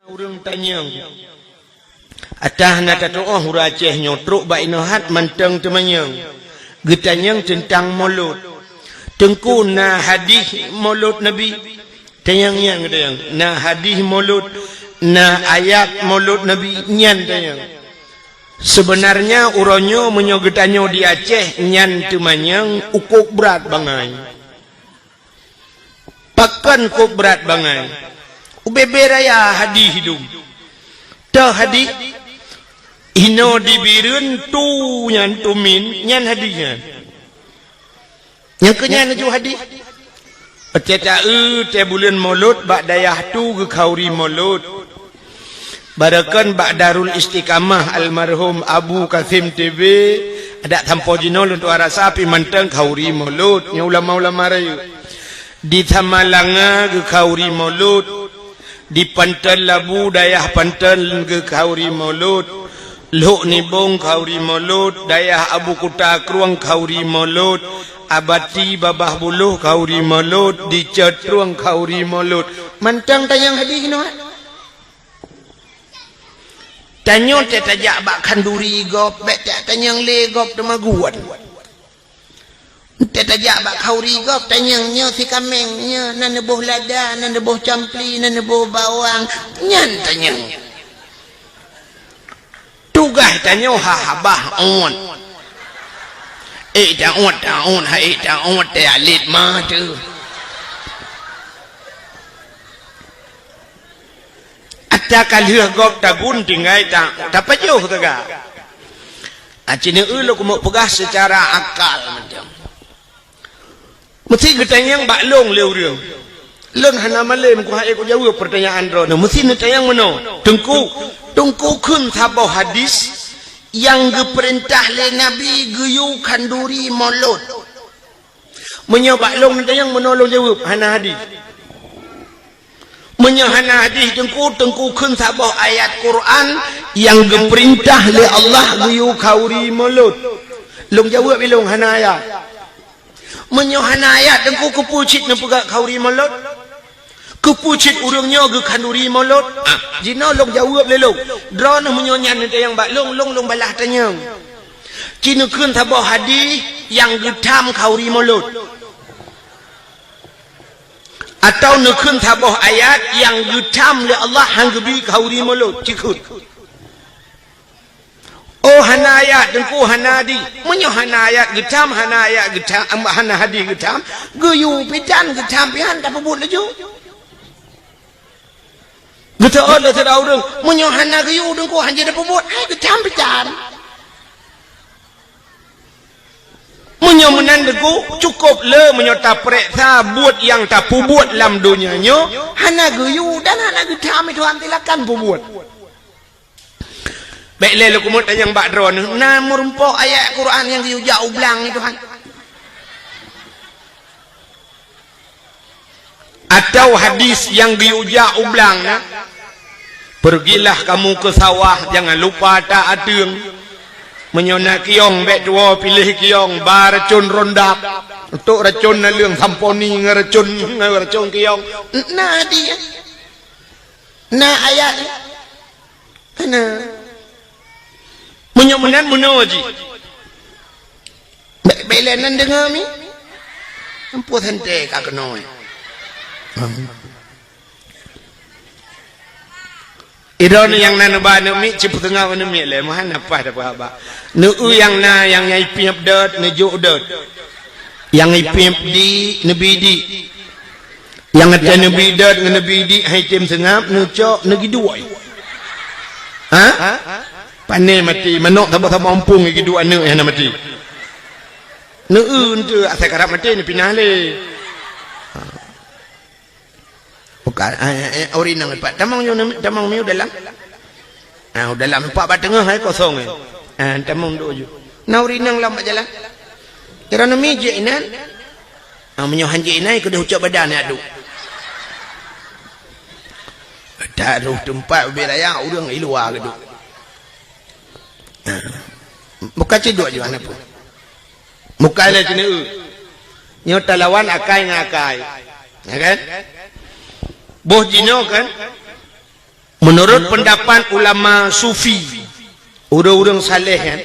Urang tanya atah nak doa huraceh nyotruk ba inohat manteng temanyang getanyang tentang maulud tengku na hadis maulud nabi tayang yang tayang na hadis maulud na ayat maulud nabi nyan tayang sebenarnya uronyo menyo getanyo di Aceh nyan temanyang ukuk berat bangai pakan ukuk berat bangai ubeberaya hadis hidup dah hadis ino dibirun tu nyan tumin nyan hadisnya yang kenyan ju hadis peceta te bulan maulud bak dayah tu ke khauri maulud barakan bak Darul Istiqamah almarhum Abu Kasim TV ada tampo jinol untuk arasa api manteng khauri maulud nya ulama-ulama raya di Tamalanga ke khauri maulud di Pantai Labu dayah Pantai ke khauri maulud Luk Nibong khauri maulud dayah Abu Kuta Kruang khauri maulud Abati Babah Buluh khauri maulud di Cetruang khauri maulud mantang tayang hadis no tanyo te tajak bak kanduri gop bet tanyang le gop temaguan te tajak bak khauri gop tanyang nyo si kameng nya nan boh lada nan boh campli nan boh bawang nyan tanyang tugah tanyo ha habah on ta on te alit ma tu atta kalih gop tagun tinggai ta dapat yo taga acine lo ko pegah secara akal macam mesti getanyang bak long leu lon hana malem ku hae ku jawab pertanyaan ro mesti netayang mano tengku kun sabah hadis yang diperintah le nabi geyu kanduri maulud menyobak long netayang menolong jawab hana hadis menyahana hadis tengku kun sabah ayat Quran yang diperintah le Allah geyu khauri maulud long jawab ilong hana ayat menyohana ayat tengku kepucit na pegak khauri maulud kepucit urangnya ke kanduri maulud jina long jawab le long drone menyonyan nanti yang bak long balah tanya cina kun sabah hadis yang getam khauri maulud atau nekun sabah ayat yang getam le Allah hang gebi khauri maulud cikut oh hana ayat dengku hana di menyo hana ayat getam hana ayat getam hana hadis getam geyu pidan getam pian tak pebut laju geta ada terau deng menyo hana geyu dengku hanje dak pebut getam pidan menyo menan dengku cukup le menyo taprek sa buat yang tak pebut lam dunia nyo hana geyu dan hana getam itu antilakan pebut baiklah lu kumut yang bak drone na merumpok ayat Quran yang diujak ublang itu kan atau hadis yang diujak ublang na pergilah kamu ke sawah jangan lupa tak atung menyona kiong bek dua pilih kiong ba racun rondak untuk racun na leung samponi ngeracun kiong na dia na ayat na menyomenan menaji belenan dengar mi empu hente ka kenoi idon yang nan ba ne mi cip tengah ne mi le mahan apa dah ba ne yang na yang nyai piap dot ne jo dot yang nyai piap di nabi di yang ada nabi dot ne nabi di hai tim sengap ne cok ne giduai ha pane mati menok tambah mampung iki dua anak yang mati neun tu asal karap mati ni pinah le bukan orinang empat tamang mi dalam dalam empat bat tengah hai kosong tamang duk ju na orinang lam jalan kerana mi je inan menyo hanje inai kena ucap badan aduk tak ruh tempat beraya urang i luar geduk bukan cedok je mana pun mukai lah cina nyo talawan akai ngakai ya kan boh jino kan menurut pendapat ulama sufi, orang-orang saleh kan,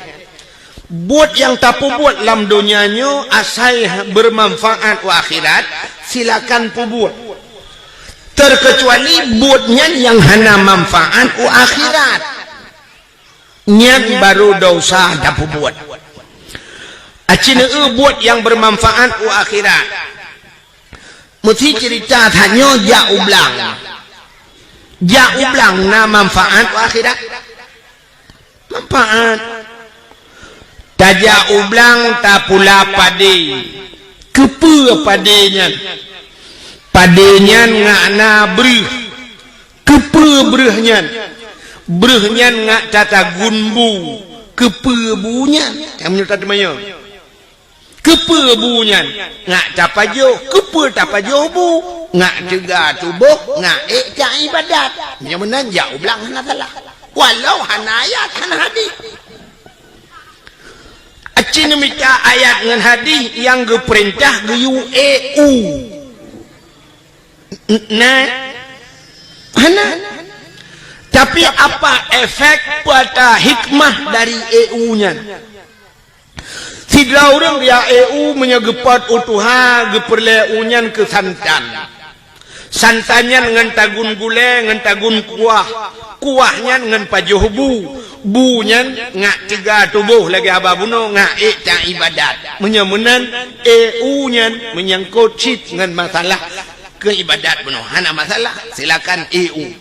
buat yang tak buat dalam dunianya asal bermanfaat wa akhirat, silakan buat. Terkecuali buatnya yang hana manfaat wa akhirat, niat baru dosa tak buat. Acina buat yang bermanfaat wa akhirat, mesti cerita hanya jaublang. Jaublang na manfaat wa akhirat. Manfaat. Tajak ublang tak pula pade. Kepa padenya. Padenya ngakna berih. Kepa berihnya. Berihnya ngak tata gunbu. Kepa bunya. Yang menyerta temanya. Kepa bunya. Ngak tapajo. Kepa tapajo bu. Ngak juga tubuh. Ngak tak ibadat. Yang menanjak ublang hana salah. Walau hana ayat hana hadis. Acina minta ayat dengan hadis yang geperintah geyu EU. Nah, hana. Tapi apa efek pada hikmah dari EU-nya? Sidra orang dia EU menyegepat utuha geperleu-nya ke santan. Santannya dengan tagun gule, dengan tagun kuah. Kuahnya dengan pajuh bu. Bunya ngak tiga tubuh lagi haba buno ngak tak ibadat. Menyemenan EU-nya menyangkut cip dengan masalah keibadat buno. Hana masalah, silakan EU.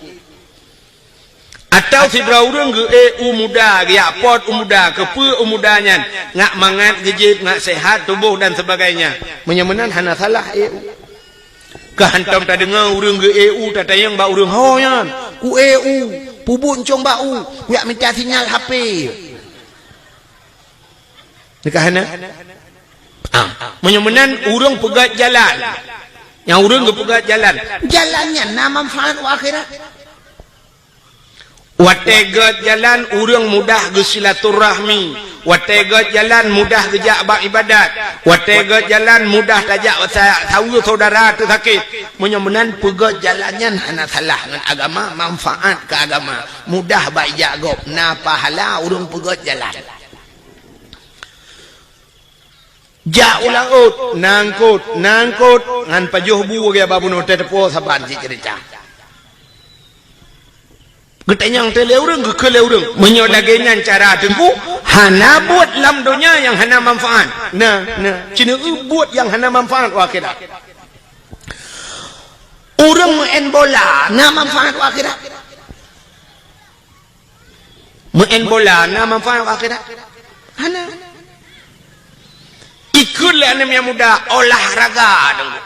Atau si orang ke EU muda, ya pot muda, kepe mudanya ngak mangat gejib, ngak sehat tubuh dan sebagainya. Menyemenan hana salah EU. Kehantam tak dengar orang ke EU tak tayang ba orang hoyan ku EU pubun cong bau yak minta sinyal HP dekahana menyemenan orang pegat jalan yang orang ke pegat jalannya nama manfaat wa akhirat wategat jalan orang mudah ke silaturahmi, wategat jalan mudah ke jak ibadat, wategat jalan mudah tajak tahu saudara tu sakit. Menyemenan pegat jalannya hana salah dengan agama, manfaat ke agama, mudah baik jagop, na pahala orang pegat jalan. Jak ulaut, nangkut ngan pajuh bu ge babuno tetepo saban si cerita. Getanyang tele orang ke kele orang menyodagainan cara tengku hana buat lam dunia yang hana manfaat. Nah cina buat yang hana manfaat wa akhirat. Orang main bola na manfaat wa akhirat. Main bola na manfaat wa akhirat. Hana. Ikutlah anak yang muda olahraga.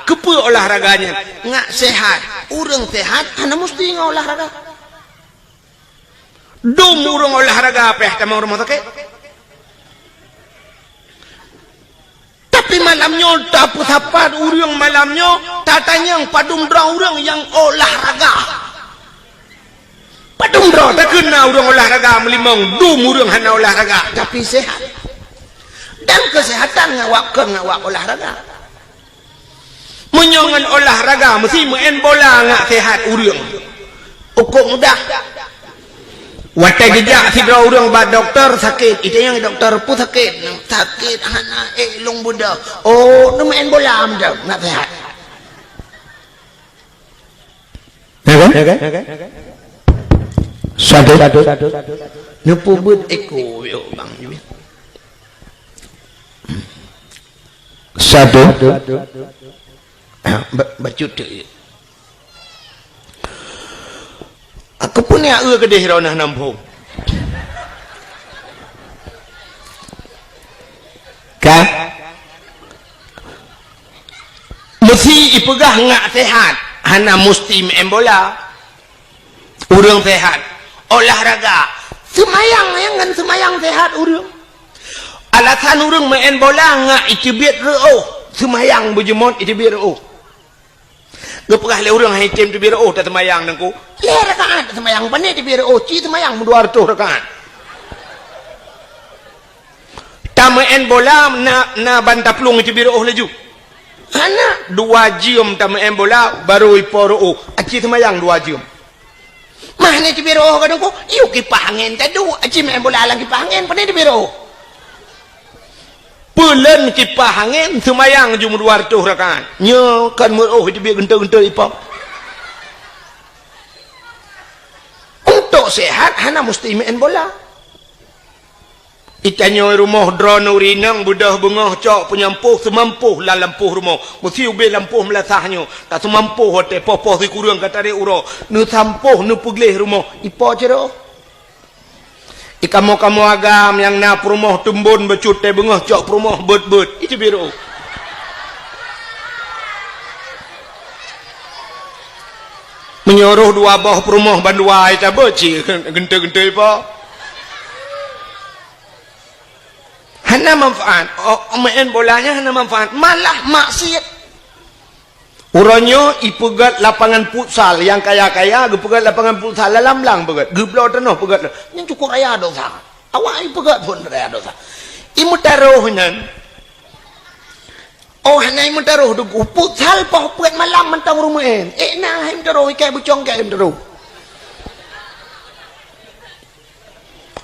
Kepa olahraganya ngak sehat. Orang sehat hana mesti ngau olahraga. Dum urang olahraga apa tamang rumah sakit. Tapi malamnya tak sapat urang malamnya tatanya padum dra urang yang olahraga. Padum dra tak kena urang olahraga melimang dum urang hana olahraga tapi sehat. Dan kesehatan ngawak olahraga. Menyongan olahraga mesti main bola ngak sehat urang. Ukur mudah. Watai gejak si orang ba doktor sakit, itu yang doktor pun sakit hana long budak. Oh, nu main bola amda, nak sehat. Okay. Satu. Nu pubut eko yo bang. Satu. Bacut tu. Aku pun ya kedeh ronah nampung. Kah? Mesti ipegah ngak sehat. Hana mesti main bola. Urang sehat. Olahraga. Semayang yang kan semayang sehat urang. Alasan urang main bola ngak itibit reo. Semayang berjemot itibit reo. Gepegah le urang hai tim tibir oh tak semayang nangku. Le rakaat semayang pane tibir oh ci semayang 200 rakaat. Tamaen bola na bantaplung tibir oh laju. Hana 2 jam tamaen bola baru iporo oh. Aci semayang 2 jam. Mana di biro kan ko? Yuk kipas angin tadu. Aji main bola lang kipas angin pada di biro. Pulen kipas angin semayang jumur 200 rakaat. Nya kan muroh di biar gentar-gentar ipam. Untuk sehat hana mesti main bola. Itanyo rumah drone urinang budah bengah cok penyampuh semampuh lah lampuh rumah. Mesti ube lampuh melasahnya. Tak semampuh hotel popoh si kurang kata dia uro. Nu sampuh nu puglih rumah. Ipo je doh. Kamu agam yang nak rumah tumbun becut teh bengah cok rumah bet-bet. Itu biru. Menyuruh dua bawah rumah banduai tak beci genta-genta apa? Hana manfaat. Main bolanya hana manfaat. Malah maksiat. Urangnya ipegat lapangan futsal yang kaya-kaya, gepegat lapangan futsal lalam-lang pegat. Geblau tanah pegat. Yang cukup raya dosa. Awak ipegat pun raya dosa. Imu taruh nan. Oh hana imu taruh dugu. Futsal pah pegat malam mentang rumah en. Nah imu taruh ikai bucong kai imu taruh.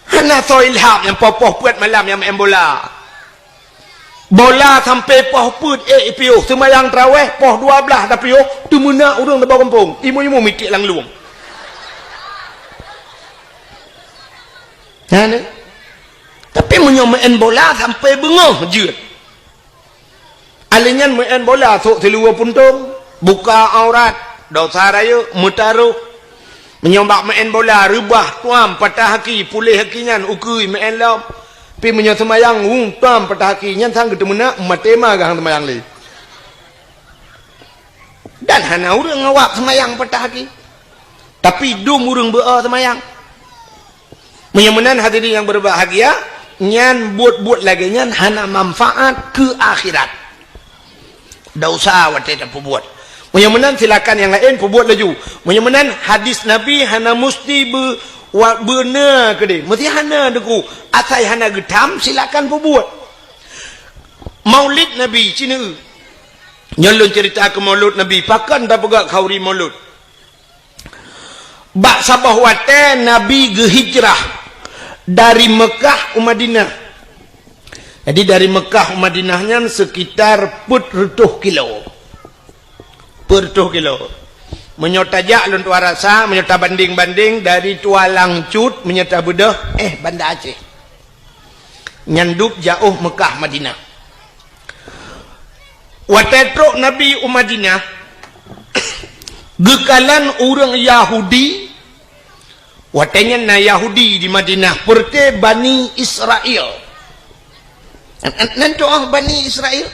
Hana so ilham yang poh puat malam yang main bola. Bola sampai poh put piuh semayang terawih poh 12 dah piuh tu muna urang tebau kampung. Imu-imu mitik lang luang. Hana. Tapi munyo main bola sampai bengah je. Alingan main bola sok seluar puntung, buka aurat, dosa raya, mutaruh. Menyombak main bola, rebah, tuam, patah haki, pulih hakinya, ukui, main lam. Tapi menyok semayang, tuam, patah hakinya, sang ketemu nak, matema kah semayang li. Dan hana urang ngawak semayang patah haki. Tapi dum urang be'a semayang. Menyemenan hadirin yang berbahagia, nyan buat-buat lagi, nyan hana manfaat ke akhirat. Dah usah waktu tak buat. Menyemenan silakan yang lain perbuat laju. Menyemenan hadis Nabi hana mesti benar ke dia. Mesti hana deku. Asai hana getam silakan perbuat. Maulid Nabi Cina. Nyalun cerita ke maulud Nabi. Pakan tak pegak khauri maulud. Bak sabah wate Nabi gehijrah dari Mekah ke Madinah. Jadi dari Mekah ke Madinahnya sekitar 40 kilo. 40 kilo. Menyotajak lun tua rasa, menyota banding-banding dari Tua Langcut, menyota Bedah, Banda Aceh. Nyanduk jauh Mekah Madinah. Watetruk Nabi Madinah, gekalan orang Yahudi, watenya na Yahudi di Madinah, perte Bani Israel. Nanti Bani Israel?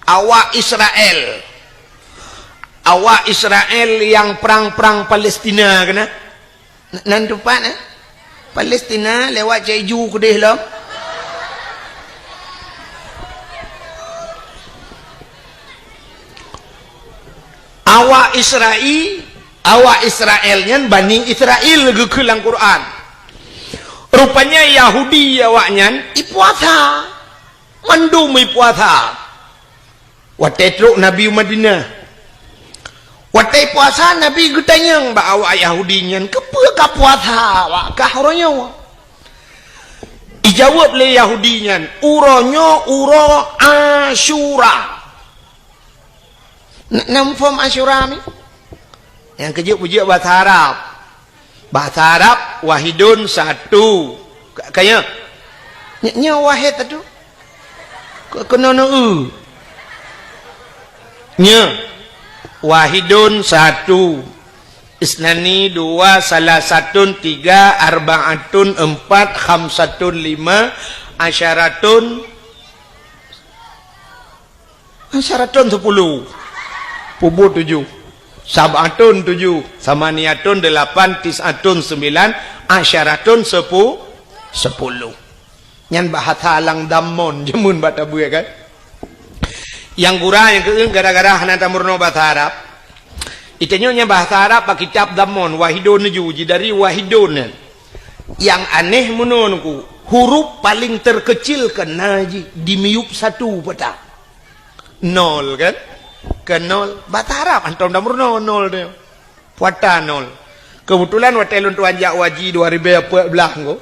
Awak Israel. Awak Israel yang perang-perang Palestina kena. Nan tupat Palestina lewat Jeju ke dia lah. Awak Israelnya Bani Israel ke kelang Quran. Rupanya Yahudi awaknya ipuasa. Mandum ipuasa. Watetruk Nabi Madinah. Watai puasa Nabi getanyang ba awak Yahudinya kepa ka puasa awak kah orangnya dijawab le Yahudinya uronyo uro Asyura. Nam form Asyura ni yang kejuk-kejuk bahasa Arab wahidun satu kaya nya wahid tu kena nya wahidun satu, isnani dua, salasatun tiga, arbaatun empat, khamsatun lima, asyaratun 10, pubut 7, sabatun 7, samaniatun 8, tisatun 9, asyaratun 10. Nyan bahasa lang damon jemun batabu ya kan. Yang gurah yang keung gara-gara hana tamurno bahasa Arab. Itanyonya bahasa Arab pak kitab damon wahidun juji dari wahidun. Yang aneh menurutku huruf paling terkecil kena dimiup satu peta. 0 kan? Ke 0 bahasa Arab antum tamurno 0 dia. Puata 0. Kebetulan hotel untuk anjak waji 2014 ko.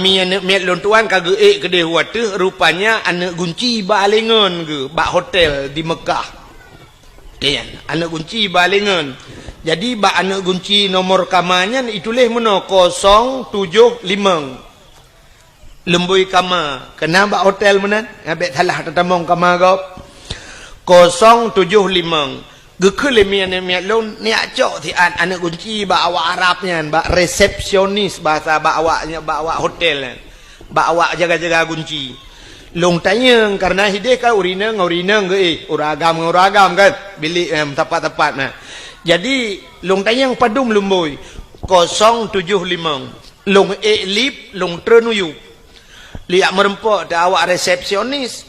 Mi anak miat lontuan kagak kedai water rupanya anak gunci balengan ke bak hotel di Mekah. Kan anak gunci balengan. Jadi bak anak gunci nomor kamarnya itulah mana 075. Lembui kamar. Kena bak hotel mana? Abek salah tetamong kamar kau. 075. Gekele mi anak miat lon ni acok ti anak kunci bak awak Arabnya bak resepsionis bahasa bak awaknya bak awak hotel bak awak jaga-jaga kunci. Long tanya karena hideh ka urina ke uragam kan bilik tempat-tempat nah. Jadi long tanya padum lumboi 075 long lip long trenuyu. Liak merempok dah awak resepsionis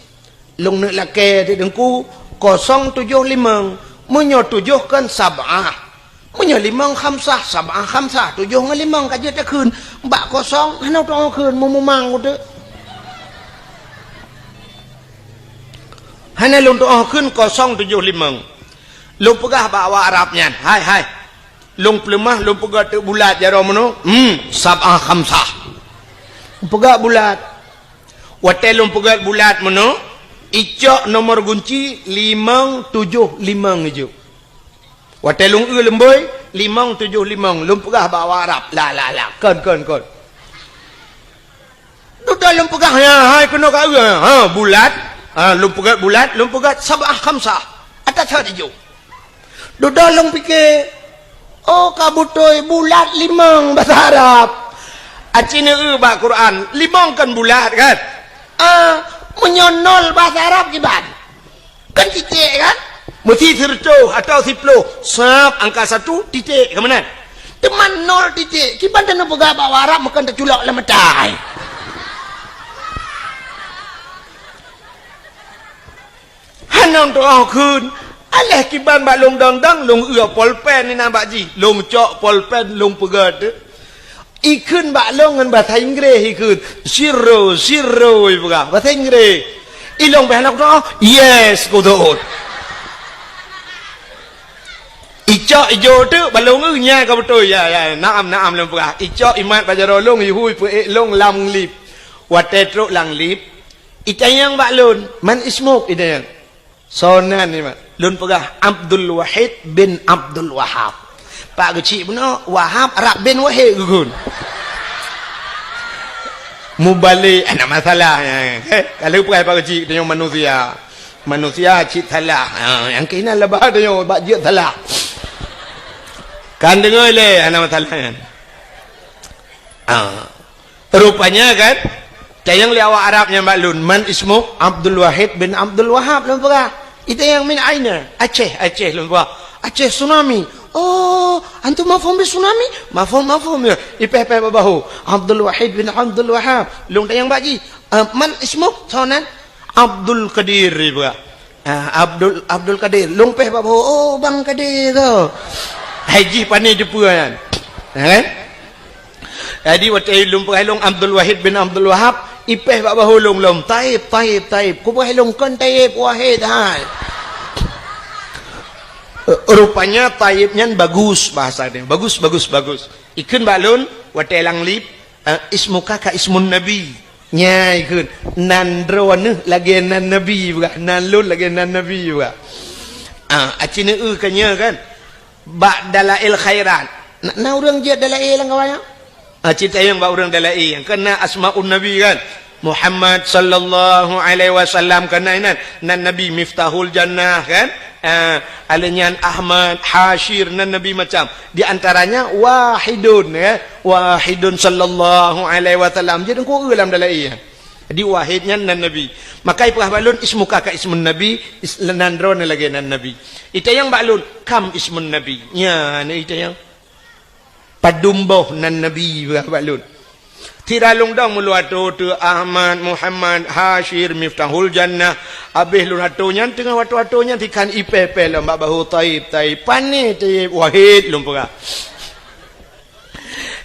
long nak lake di dengku 075 menyotujuhkan sab'ah menyolimang khamsah sab'ah khamsah tujuh ngelimang kaja tak kun mbak kosong hanau tong kun memang udah hana lung tong kun 075 lung pegah bawa Arabnya hai lung pelemah lung pegah tu bulat jaro mano sab'ah khamsah pegah bulat hotel lung pegah bulat mano icok nomor kunci 575 je. Hotel lung lemboi 575 lum pegah bawa Arab. La. Kon. Tu dalam pegah ya hai kena ka bulat. Lum pegah bulat, lum pegah sab'ah khamsah. Atas hadi jo. Tu dalam fikir kabutoi bulat limang bahasa Arab. Acine ba Quran limang kan bulat kan. Menyonol bahasa Arab kiban kan titik kan mesti terco atau siplo sab angka 1 titik ke mana teman 0 titik kiban dan pegah bawa Arab makan terculak lemetai hanon tu kun alah kiban bak long dang long polpen ni nampak ji long cok polpen long pegah tu ikun bak long dengan bahasa Inggeris ikun zero ibuka bahasa Inggeris ilong behanak tu yes kudu icok ijo tu balong nya ka betul ya naam long pegah icok imat bajaro long ihui pe long lam lip watetro lang lip itayang bak lon man ismuk idayang sonan ni mak lon pegah Abdul Wahid bin Abdul Wahab Pak kecil pun Wahab Arab bin Wahid gugun. Mubalik ada masalah. Kalau bukan Pak kecil tanya manusia cik salah. Yang kena lebah tanya bak je salah. Kan dengar le ada masalah kan. Rupanya kan tayang li awak Arabnya maklun man ismu Abdul Wahid bin Abdul Wahab lupa. Itu yang min aina Aceh lupa. Aceh tsunami. Antum mafhum bi tsunami? Mafhum ya. Ipeh babahu. Abdul Wahid bin Abdul Wahab. Long tayang baji. Man ismu sonan Abdul Qadir juga. Abdul Qadir. Long peh babahu. Bang Qadir tu. Haji pandai jumpa kan. Kan? Jadi waktu long peh long Abdul Wahid bin Abdul Wahab. Ipeh babahu long. Taib. Ku peh long kan Taib Wahid hai. Rupanya taibnya bagus bahasa dia. Bagus. Ikun balun watelang lip ismuka ka ismun nabi. Nya ikun nandro lagi nan nabi juga. Nalun lagi nan nabi juga. Acina kanya kan. Ba dalail khairat. Na urang je dalail lang kawanya. Cita yang ba urang dalail yang kena asmaun nabi kan. Muhammad sallallahu alaihi wasallam kena nan nabi miftahul jannah kan. Alanyan Ahmad Hashir nan Nabi macam di antaranya wahidun sallallahu alaihi wasallam jadi ku dalam dalai di wahidnya nan Nabi maka ipah balun ismuka ka ismun Nabi nandron lagi nan Nabi itu yang balun kam ismun Nabi nya ni itu yang padumboh nan Nabi balun tiralung dong muluato tu Ahmad Muhammad Hashir Miftahul Jannah abih lunatonya tengah watu-watunya tikan ipepe lembak bahu taib pani taib wahid lumpura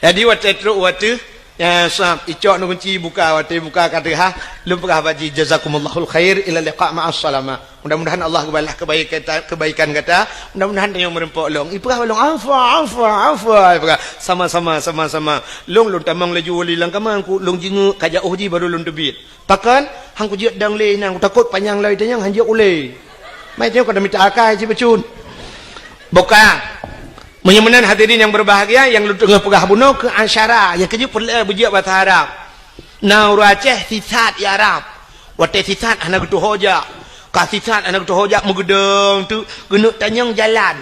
jadi watu Ya sab icok nu kunci buka wati buka kata ha lum pegah baji jazakumallahul khair ila liqa ma'as salama. Mudah-mudahan Allah balas kebaikan kata. Mudah-mudahan yang merempok long. Ipegah long afwa. Ipegah sama. Long tamang laju wali lang kamang ku long jingu kajak uji baru long tebit. Pakan hang ku jiat dang le nang takut panjang lai tanyang hang jiat ule. Mai tengok kada minta akai ji becun. Buka. Menyamanan hadirin yang berbahagia yang lu tengah pegah bunuh ke asyara yang kerja perlu berjiak bahasa Arab. Nau raceh sisat ya Arab. Wate sisat anak tu hoja. Ka sisat anak tu hoja megedeng tu gena tanyang jalan.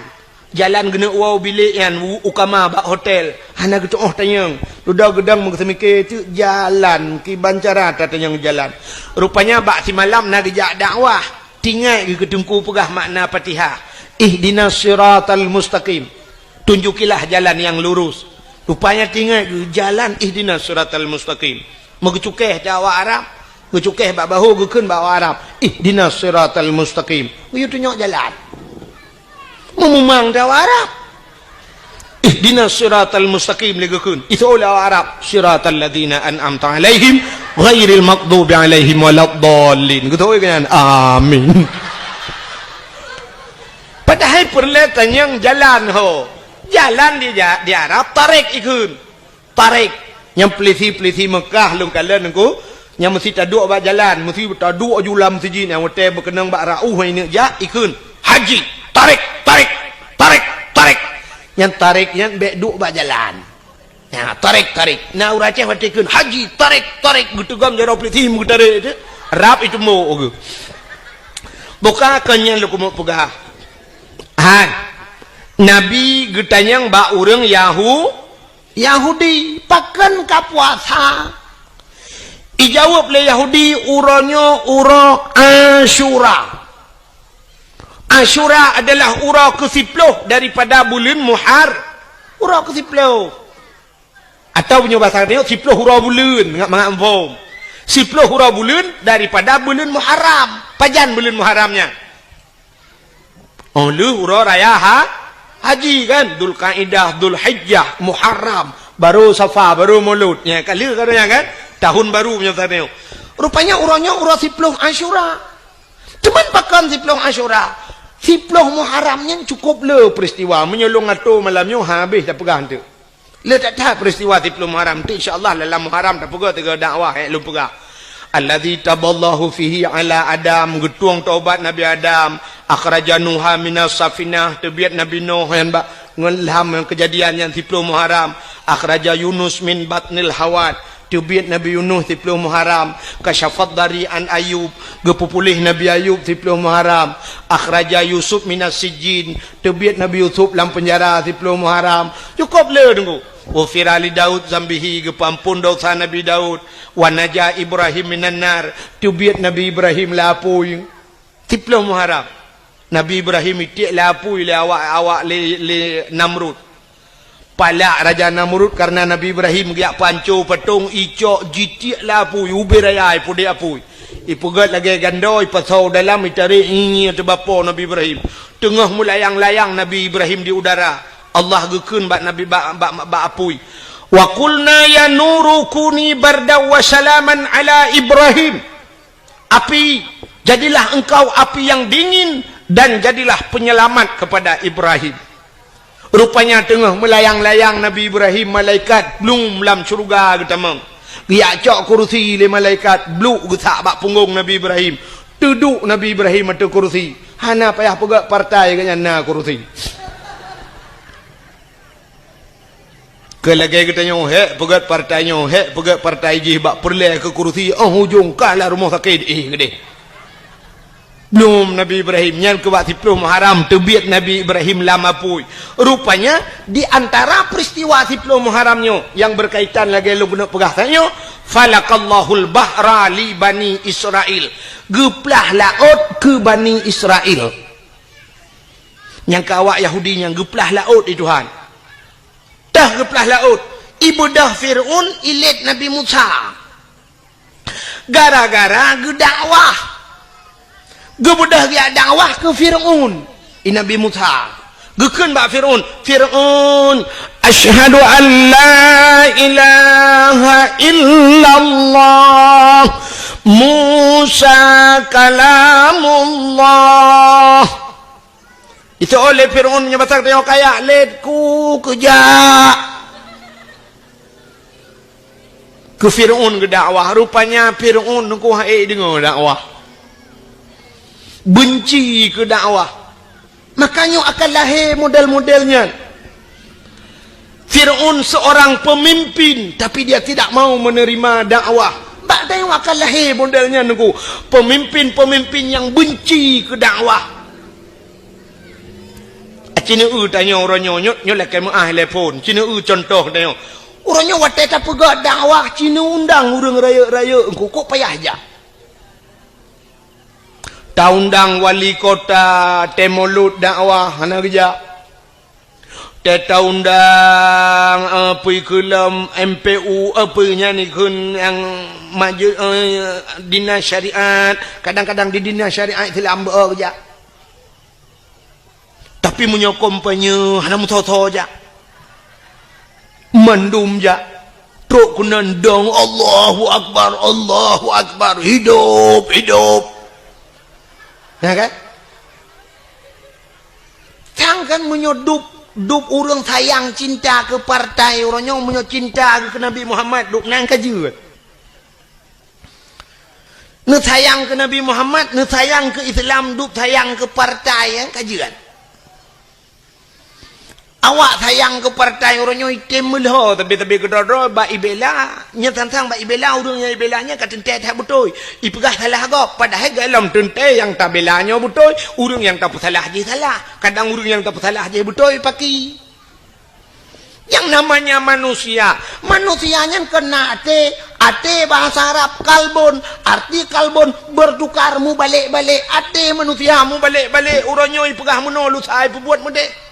Jalan gena wow bilik yan ukama bak hotel. Anak tu tanyang. Ludah gedang mengesemike tu jalan ki bancara tanyang jalan. Rupanya bak si malam nak gejak dakwah. Tinggal ke tengku pegah makna Fatihah. Ihdinas siratal mustaqim. Tunjukilah jalan yang lurus. Rupanya tinggal jalan ihdinas siratal mustaqim. Megecukeh dakwah Arab, gecukeh bak bahu gekeun bawa Arab. Ihdinas siratal mustaqim. Yo tunjuk jalan. Memang dakwah Arab. Ihdinas siratal mustaqim legekeun. Itu dakwah Arab. Siratal ladzina an'amta alaihim ghairil maghdubi alaihim waladdallin. Gitu kan? Amin. Padahal perletan yang jalan ho. Jalan di Arab tarik ikun. Tarik yang pelisi Mekah lung kalen engko yang mesti taduk bak jalan, mesti taduk julam siji yang hotel berkenang bak rauh ini ja ikun. Haji tarik. Yang tarik yang bek duk bak jalan. Ya tarik. Nah uraceh watikun haji tarik gutugam jaro pelisi mutarik itu. Arab itu mau oge. Buka kanya lu kumo pegah. Nabi getanyang ba urang Yahudi pakan ka puasa. Ijawab le Yahudi uronyo uro Asyura. Asyura adalah uro ke-10 daripada bulan uro ke-10. Atau punya bahasa dia 10 uro bulan ngak ampom. 10 uro bulan daripada bulan Muharram. Pajan bulan Muharramnya. Lu uro raya haji kan, Dzul Qaidah, Dzul Hijjah, Muharram, baru Safar, baru Maulud. Ya kali katanya kan, tahun baru punya tadi. Rupanya urangnya urang 10 Asyura. Cuman pakan 10 Asyura. 10 Muharramnya cukup le peristiwa menyolong atau malamnya habis dah pegang tu. Le tak tahu peristiwa 10 Muharram tu insya-Allah dalam Muharram dah pegang tiga dakwah lu pegang. Alladzi taballahu fihi ala Adam, getuang taubat Nabi Adam, akhraja Nuha minas safinah, terbiat Nabi Nuh yang ngelham kejadian yang 10 Muharram, akhraja Yunus min batnil hawat, terbiat Nabi Yunus 10 Muharram, kasyafat dari an Ayub, gepupulih Nabi Ayub 10 Muharram, akhraja Yusuf minas sijin, terbiat Nabi Yusuf dalam penjara 10 Muharram. Cukup le tunggu. Ghufira li Daud zambihi, gepampun dosa Nabi Daud, wa naja Ibrahim minan nar, tubiat Nabi Ibrahim lapui 10 Muharram. Nabi Ibrahim itik lapui le awak le Namrud. Palak Raja Namrud karena Nabi Ibrahim giak pancu petung icok jitik lapui ubi raya ipudi apui. Ipugat lagi gandoi pasau dalam itari ini atau bapa Nabi Ibrahim. Tengah melayang-layang Nabi Ibrahim di udara. Allah gekeun bak Nabi bak apui. Wa qulna ya nuru kuni bardaw wa salaman ala Ibrahim. Api, jadilah engkau api yang dingin dan jadilah penyelamat kepada Ibrahim. Rupanya tengah melayang-layang Nabi Ibrahim, malaikat belum dalam syurga getamang. Dia cok kursi le malaikat bluk getak bak punggung Nabi Ibrahim. Duduk Nabi Ibrahim atau kursi. Hana payah pegak partai kanya na kursi. Kelagi katanya pegat partainya, pegat partai je bak perleh ke kursi, hujung kalah rumah sakit gede. Belum Nabi Ibrahim nyan ke bak 10 Muharram terbiat Nabi Ibrahim lama pui. Rupanya di antara peristiwa 10 Muharramnya yang berkaitan lagi lu guna pegasannya, falakallahul bahra li bani Israel. Geplah laut ke Bani Israel. Yang kawak Yahudi yang geplah laut itu Tuhan. Dah geplah laut. Ibu dah Fir'un ilit Nabi Musa. Gara-gara gedakwah. Gebudah dia dakwah ke Fir'un. Nabi Musa. Gekeun ba Fir'aun. Fir'aun, asyhadu an la ilaha illallah Musa kalamullah. Itu oleh Fir'aun nya pasal tengok kaya letku kejak ke Fir'aun ke dakwah. Rupanya Fir'aun ku haik dengar dakwah, benci ke dakwah. Makanya akan lahir model-modelnya. Fir'aun seorang pemimpin tapi dia tidak mau menerima dakwah. Bak tengok akan lahir modelnya nunggu pemimpin-pemimpin yang benci ke dakwah. Cina tanya orangnya nyok lah kamu telefon. Cina contoh tanya. Orangnya watai tak pegak dakwah. Cina undang orang raya-raya engkau kok payah aja. Taundang wali kota temolut dakwah hana kerja. Taundang apa kelam MPU apa nya ni kun yang maju dinas syariat. Kadang-kadang di dinas syariat itu lambat kerja. Tapi menyokong penye hana mutoto aja. Mandum aja. Truk kunandang Allahu Akbar, hidup. Ya kan? Jangan menyodup orang sayang cinta ke partai, orangnya menyo cinta ke Nabi Muhammad, duk nang kajeut. Ne sayang ke Nabi Muhammad, ne sayang ke Islam, duk sayang ke partai yang kajeut. Awak sayang ke partai orangnya item melho tapi kedodro ba ibela nya tantang ba ibela urangnya ibelanya ka tente tak betul ipegah salah gop padahal dalam tente yang tak belanya betul urang yang tak salah je salah kadang urang yang tak salah je betul paki yang namanya manusianya kena ate bahasa Arab kalbon arti kalbon bertukar mu balik-balik ate manusia mu balik-balik urangnya ipegah menolu sai buat mede.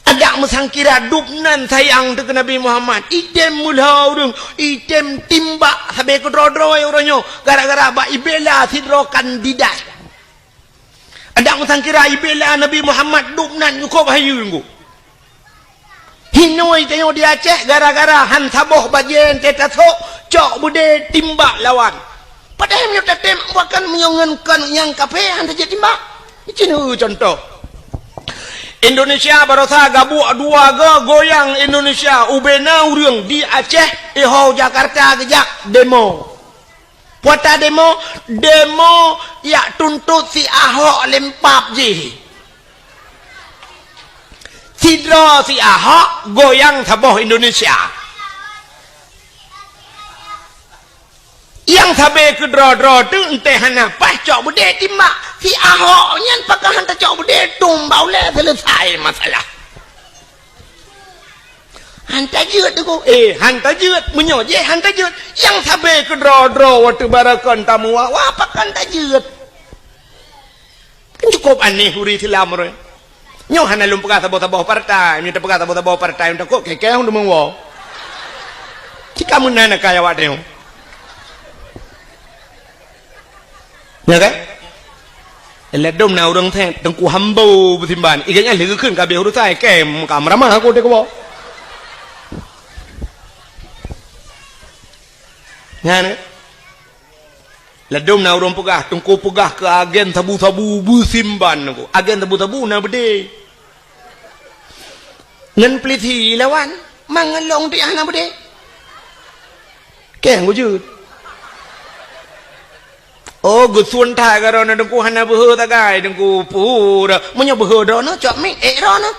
Ada mesangkira dupnan sayang ke Nabi Muhammad. Item mulha urang, item timbak sampai ke dro-dro orangnya gara-gara ba ibela sidro kandidat. Ada mesangkira ibela Nabi Muhammad dupnan nyukup hayu ngku. Hinoi tengok di Aceh gara-gara han saboh bajen tetasok cok bude timbak lawan. Padahal menyok tetem bahkan menyongenkan yang kafe han saja timbak. Ini contoh. Indonesia barosa gabu dua goyang Indonesia ubena urang di Aceh iho Jakarta kejak demo. Puata demo ya tuntut si Ahok lempap je. Sidro si Ahok goyang saboh Indonesia. Yang sabe ke dro-dro tu entah hana pas cok bude timbak si Ahok nyan pakah hantar cok bude tumbau le selesai masalah. Hantar jeut tu hantar jeut menyo je hantar jeut yang sabe ke dro-dro waktu barakan tamu wa pakah hantar jeut. Kan cukup aneh huri Islam re. Nyo hana lum pegah taboh-taboh partai, minta pegah taboh-taboh partai untuk kok keke hon demong wo. Jika menana kaya wak deu. Ya kan? Ledom na urang thang tengku hambo betimban. Iganya legu keun ka be huru sai kem kam ramah aku de ko. Ngane? Ledom na urang pegah tengku pegah ke agen tabu-tabu betimban aku. Agen tabu-tabu na bede. Ngan pliti lawan mangalong di ana bede. Keng wujud. Oh, gusun thai ka rona dengku hana beho tagai dengku pura menyo beho dono cok mi rono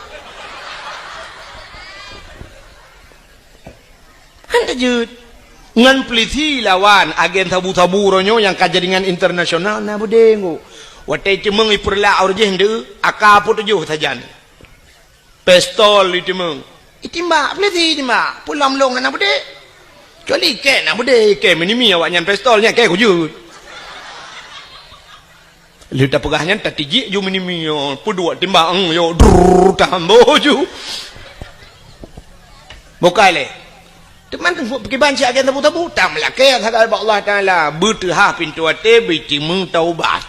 handa jut ngan pliti lawan agen tabu-tabu ronyo yang kajaringan internasional na budengu watai cemeng iperla aur je hende akaput jo sajan pistol itimeng itimba pliti itimba pulam long na bude coli ke na bude ke menimi awak nyan pistolnya ke ku jut Lida pegahnya tak tiji ju minimio pudua timbang yo drrrr tambo ju bokai le teman pergi banci agen tabu-tabu tam lah ke hadal Allah Taala bertah pintu ate biti meng taubat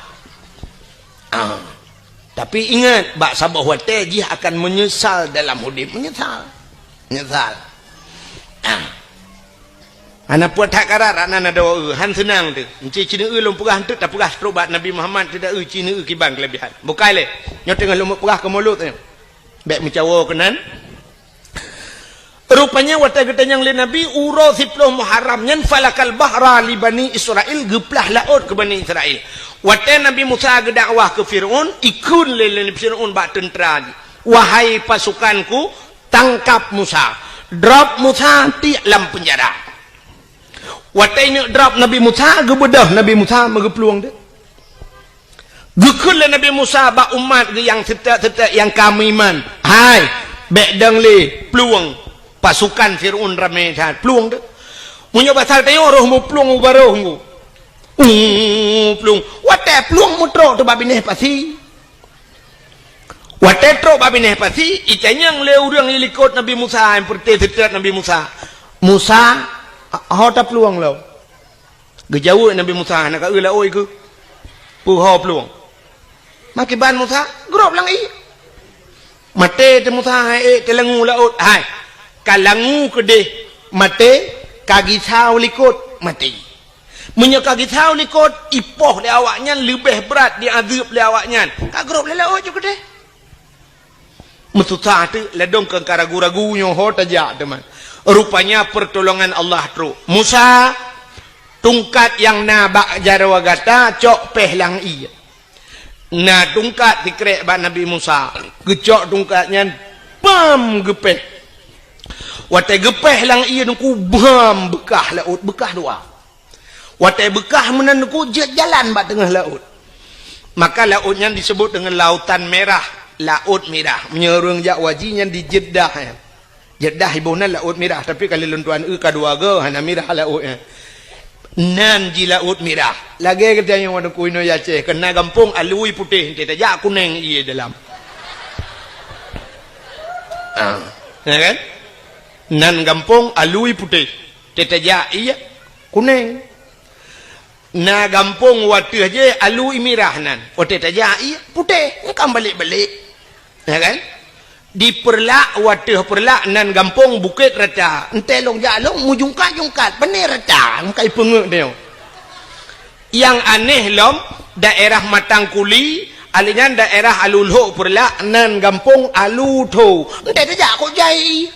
Tapi ingat, bak sabah watai dia akan menyesal dalam hidup. Menyesal. Ana puat hak karar anak ada han senang tu. Encik cina lom perah tu tak perah terobat Nabi Muhammad tidak cina kibang kelebihan. Bukai le. Nyo tengah lom perah ke mulut tu. Baik mencawa kenan. Rupanya watai ketanyang le Nabi uro 10 Muharram nyan falakal bahra li Bani Israel geplah laut ke Bani Israel. Watai Nabi Musa ke dakwah ke Firaun ikun le Firaun bak tentera. Wahai pasukanku tangkap Musa. Drop Musa ti dalam penjara. Watai ni drop Nabi Musa gebedah Nabi Musa megepeluang dia. Gekul Nabi Musa ba umat yang tetap yang kami iman. Hai, bek dang le peluang pasukan Firaun ramai sangat peluang dia. Munyo pasal tayo roh mu peluang baroh mu. Peluang. Watai peluang mu tro tu babineh pasi. Watai tro babineh pasi itanyang le urang ilikot Nabi Musa yang perti tetap Nabi Musa. Musa hota peluang lau. Gejauh Nabi Musa nak oi la oi ke. Pu ho peluang. Makiban Musa grop lang i. Mate te Musa hai te langu laut. Hai. Kalangu ke deh mate kagi sau likut mati. Munya kagi sau likut ipoh le awaknya lebih berat diazab le awaknya. Ka grop le laut juga deh. Mesusah tu ledong ke karagu-ragu nyo hota ja teman. Rupanya pertolongan Allah tu. Musa tungkat yang nabak jarawagata cok pehlang iya. Na tungkat dikrek ba Nabi Musa. Gecok tungkatnya bam gepeh. Watai gepeh lang iya nungku bam bekah laut bekah dua. Watai bekah menan nungku jalan ba tengah laut. Maka lautnya disebut dengan lautan merah, laut merah. Menyerung jak wajinya di Jeddah. Jeddah ibuna laut merah tapi kalau lentuan kedua ge hana merah lautnya. Nan ji laut merah. Lagi kita yang wadu kuino Aceh kena kampung alui putih kita jak kuning ia dalam. Ya kan? Nan kampung alui putih kita jak ia kuning. Na kampung watu aja alui merah nan. Kita jak ia putih. Kan balik-balik. Ya kan? Di perlak wadah perlak nan gampung bukit rata entelong jalong mujungkat bener rata mukai pengek dia. Yang aneh lom daerah Matangkuli alinan daerah Alulho perlak nan gampung Alutho ente tajak kok jai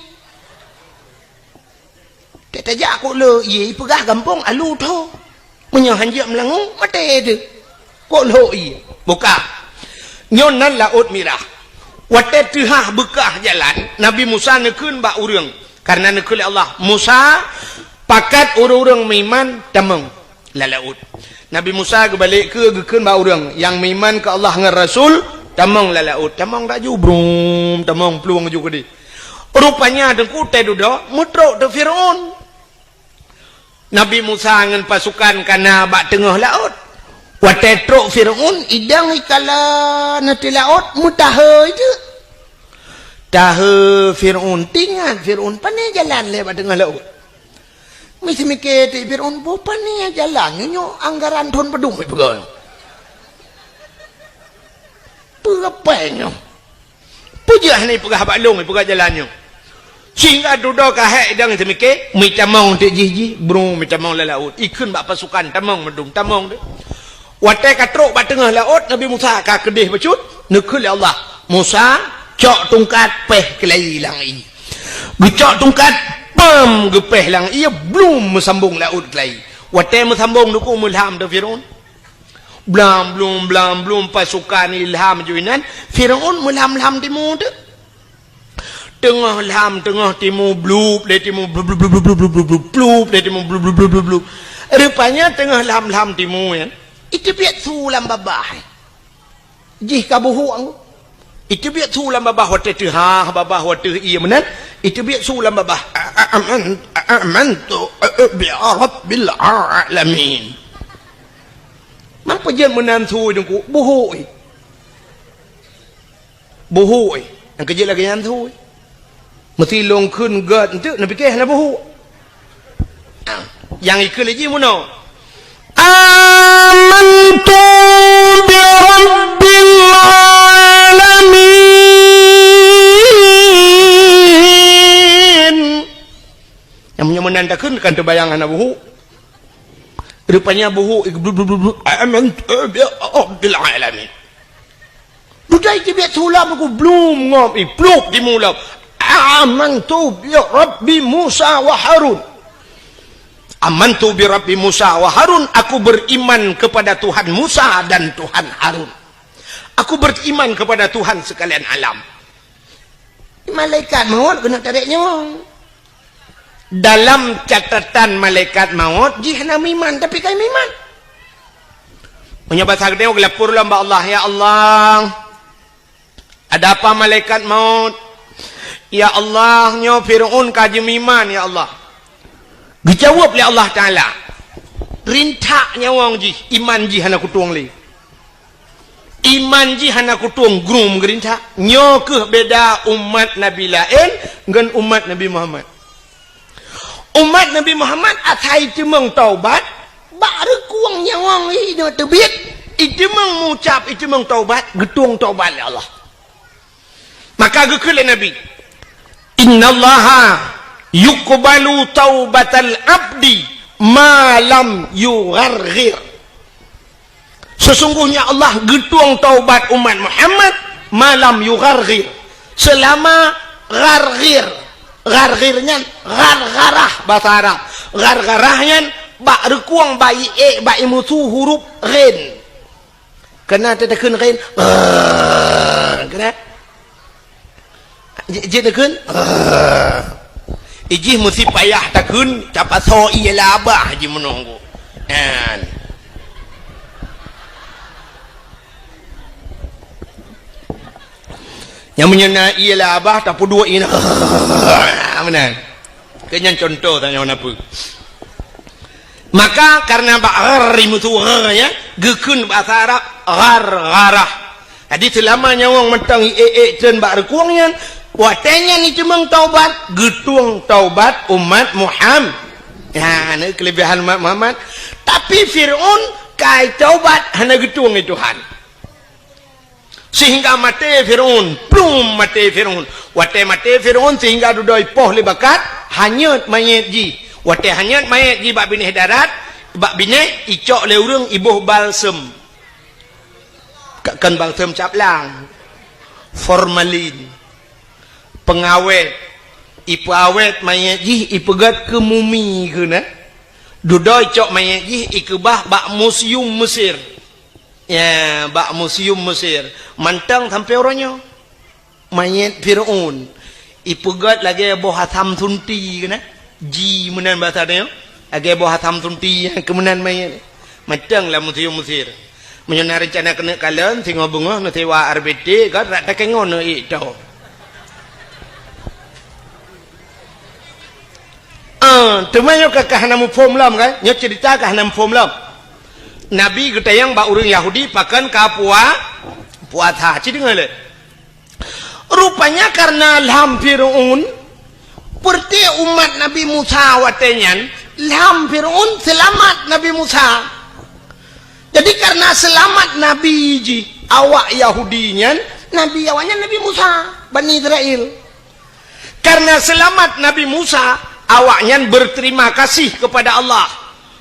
tajak kok le ye pegah gampung Alutho menyo hanjak melangu mate tu kok lo ye buka nyon nan laut merah. Watai tuhah bekah jalan Nabi Musa nekun bak urang karena nekul Allah Musa pakat urang miman tamang lalaut. Nabi Musa kebalik ke gekun bak urang yang miman ke Allah dengan Rasul tamang lalaut tamang tak jubrum tamang peluang juga di. Rupanya dengku teh duda mutrok tu Firaun. Nabi Musa dengan pasukan kana bak tengah laut. Watai truk Firaun idang ikala nanti laut mutaha itu. Taha Firaun tinggal Firaun pandai jalan lewat tengah laut. Mesti mikir ti Firaun bo pandai jalan nyo anggaran thon pedung pegang. Perapanyo. Pujah ni pegah balong pegah jalannya. Sehingga duduk kahek idang mesti mikir mi tamong ti jiji bro mi tamong laut. Ikun bak pasukan tamong medung tamong tu. Watai katruk bat tengah laut Nabi Musa ka kedih becut nekul Allah Musa cok tungkat peh kelai lang i gecok tungkat pam gepeh lang ia belum mesambung laut kelai watai mesambung nuku mulham de Firaun belum pasukan ilham juinan Firaun mulham timu tu tengah ilham tengah timu blub le timu blub le timu blub rupanya tengah ilham timu ya. Itu biar sulam babah. Jih kabuhuang. Itu biar sulam babah waktu tu ha babah waktu iya menan. Itu biar sulam babah. Amantu bi rabbil alamin. Mampu je menan su dengku buhui. Buhui. Yang kerja lagi yang su. Mesti long kun gad tu nak fikir nak buhu. Yang ikut lagi mana? Amantu bi rabbil alamin. menandakan kan terbayangan buhu. Rupanya buhu amantu bi rabbil alamin. Budai dia sulam aku belum ngom pluk di mulut. Amantu bi rabbi Musa wa Harun. Amantu bi rabbi Musa wa Harun, aku beriman kepada Tuhan Musa dan Tuhan Harun. Aku beriman kepada Tuhan sekalian alam. Malaikat maut kena tarik nyawa. Dalam catatan malaikat maut jihna iman tapi kai iman. Punya bahasa gede gelapur lamba Allah, ya Allah. Ada apa malaikat maut? Ya Allah, nyo Fir'aun kaji iman ya Allah. Dijawab oleh Allah Taala. Rintak nyawang ji, iman ji hana kutuang li. Iman ji hana kutuang grum gerintak. Nyo ke beda umat Nabi lain dengan umat Nabi Muhammad. Umat Nabi Muhammad atai cemeng taubat, baru kuang nyawang ini terbit. Itu mengucap, itu taubat, getung taubat ya Allah. Maka gekele Nabi. Innallaha yuqbalu taubatal abdi ma lam yugharghir. Sesungguhnya Allah getung taubat umat Muhammad malam yugharghir. Selama gharghir. Gharghirnya ghargharah bahasa Arab. Ghargharahnya bak rekuang bayi bayi musuh huruf ghin. Kena tetekan ghin. Kena. Jadi tekan. Iji mesti payah takun capat so ialah abah haji menunggu. Kan. Yang menyena ialah abah tak pu dua ina. Benar. Kenyan contoh tanya apa. Maka karena ba'ar mutu ya, gekun bahasa Arab ghargharah. Jadi selamanya orang mentang dan ba'ar kuangnya watenya ni cemeng taubat, getung taubat umat Muhammad. Ya, ini kelebihan umat Muhammad. Tapi Fir'aun kai taubat hanya getung itu Tuhan. Sehingga mati Fir'aun, plum mati Fir'aun. Wate mati Fir'aun sehingga dudoi poh lebakat, hanyut mayat ji. Wate hanyut mayat ji bak binih darat, bak binih icok le urang ibuh balsem. Kan balsem caplang. Formalin. Pengawet. Ipu awet mayat ji ipegat ke mumi ke na. Dudoi cok mayat ji ikebah bak museum Mesir. Ya, bak museum Mesir. Mantang sampai orangnya. Mayat Fir'aun. Ipegat lagi boh hatam tunti kena. Ji menan bahasa dia. Lagi boh hatam tunti yang kemenan mayat. Mantang lah museum Mesir. Menyana rencana kena kalian tengok bunga nanti wa RBD kan rak tak kengon itu. Temannya kakak nama form lam kan? Nya cerita kah nama form lam. Nabi ketayang ba urang Yahudi pakan kapua puasa. Ci dengar le. Rupanya karena lam Fir'aun perti umat Nabi Musa watenyan, lam Fir'aun selamat Nabi Musa. Jadi karena selamat Nabi ji awak Yahudinya, Nabi awaknya Nabi Musa, Bani Israel. Karena selamat Nabi Musa, awaknya berterima kasih kepada Allah.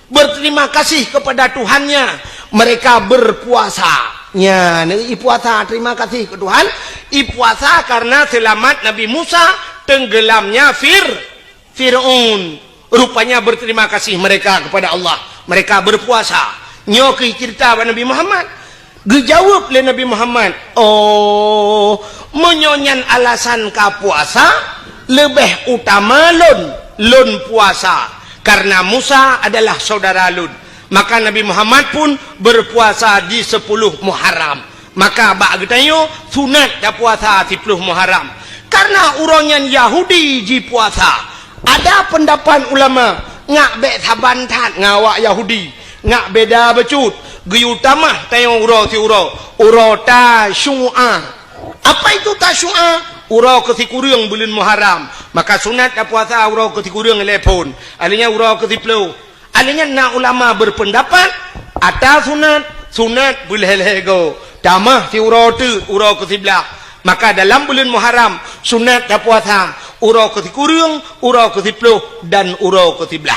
Berterima kasih kepada Tuhannya. Mereka berpuasa. Ya, ini puasa terima kasih ke Tuhan. Puasa karena selamat Nabi Musa tenggelamnya Fir'aun. Rupanya berterima kasih mereka kepada Allah. Mereka berpuasa. Nyoki cerita Nabi Muhammad. Gejawab oleh Nabi Muhammad. Oh, menyonyan alasan ka puasa lebih utama lun puasa. Karena Musa adalah saudara Lun. Maka Nabi Muhammad pun berpuasa di 10 Muharram. Maka bak getayo sunat dah puasa 10 Muharram. Karena urangnya Yahudi ji puasa. Ada pendapat ulama ngak bek sabantat ngawak Yahudi. Ngak beda becut. Geyu tamah tayong uro si uro ta syu'a. Apa itu ta syu'a? Urau ketikurang bulan Muharram. Maka sunat dah puasa urau ketikurang telepon. Alihnya urau ketiplu. Alihnya nak ulama berpendapat atas sunat boleh lego. Tamah si urau tu urau ke sebelah. Maka dalam bulan Muharram sunat dah puasa urau ke-10, urau ke-10 dan urau ke-11.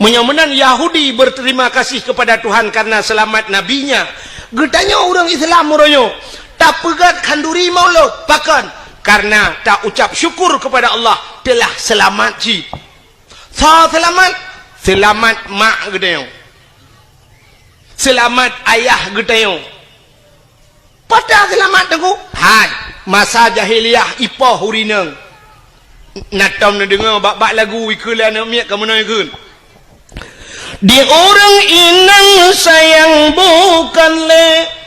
Menyamanan Yahudi berterima kasih kepada Tuhan karena selamat nabinya. Getanya orang Islam orangnya tak pegat kanduri maulud pakan karena tak ucap syukur kepada Allah telah selamat ji. Selamat mak getanya. Selamat ayah getanya. Pada selamat tengku. Hai, masa jahiliah ipah hurinang. Natam na dengar bak-bak lagu ikulah nak miak kamu nak ikut. Di orang inang sayang bukan le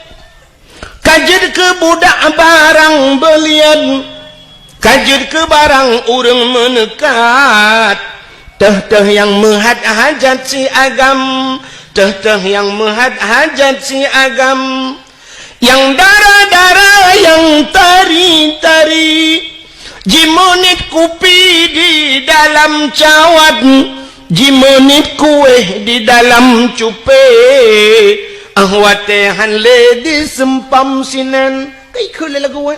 kajid ke budak barang belian kajid ke barang orang menekat teh yang menghad hajat si agam teh yang menghad hajat si agam yang darah-darah yang tari-tari jimonit kupi di dalam cawat jimonit kue di dalam cupe ahwatehan le di sempam sinan kai kule lagu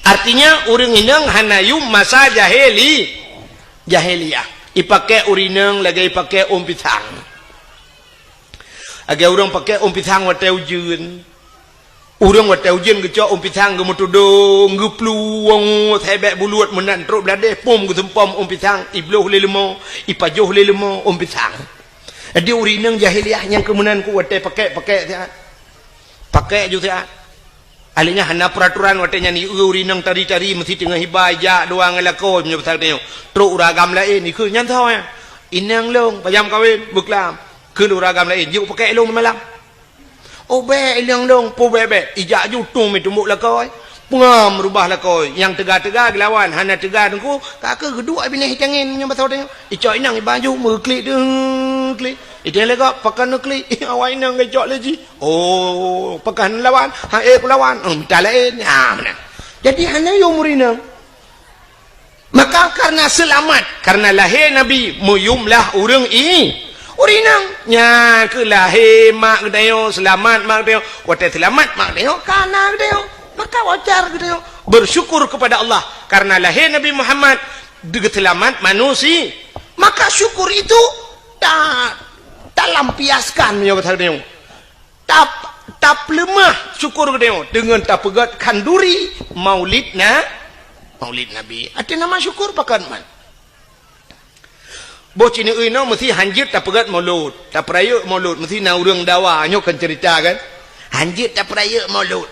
artinya urang inang hanayum masa jahiliyah ipake urinang lagi ipake pisang agak urang pakai pisang wate ujun urang wate ujun geco pisang gemutudung gepluwong sebek buluat menan truk belade pom ke sempam pisang ibloh lelemo ipajoh lelemo pisang dia urinang jahiliah yang kemudian ku wate pakai siat pakai ju siat alinya hana peraturan watenya ni urinang tari-tari mesti tengah hibaja doang ngelako nya pasal tengok truk uragam lain ni ke nyantau ya inang long payam kawin beklam ke uragam lain juk pakai long malam obe ilang long po bebe ijak ju tum itu muk lakoi pengam rubah lakoi yang tegak-tegak lawan hana tegak tengku kakak kedua bini hitangin nya pasal tengok icok inang baju meklik klik itu lega pakan klik awak inang gejok lagi oh pakan lawan ha lawan minta lain ha mana jadi hana yo murinang maka karena selamat karena lahir nabi muyumlah urang urinang nya ke lahir mak gedayo selamat mak gedayo wate selamat mak gedayo kana gedayo maka wajar gedayo bersyukur kepada Allah karena lahir Nabi Muhammad selamat manusia maka syukur itu tak lampiaskan ya kata dia tak lemah syukur dia dengan tak pegat kanduri maulid nabi ada nama syukur pakan man bocah ni ino mesti hanjit tak pegat maulud tak peraya maulud mesti na urang dawa nyo kan cerita kan hanjit tak peraya maulud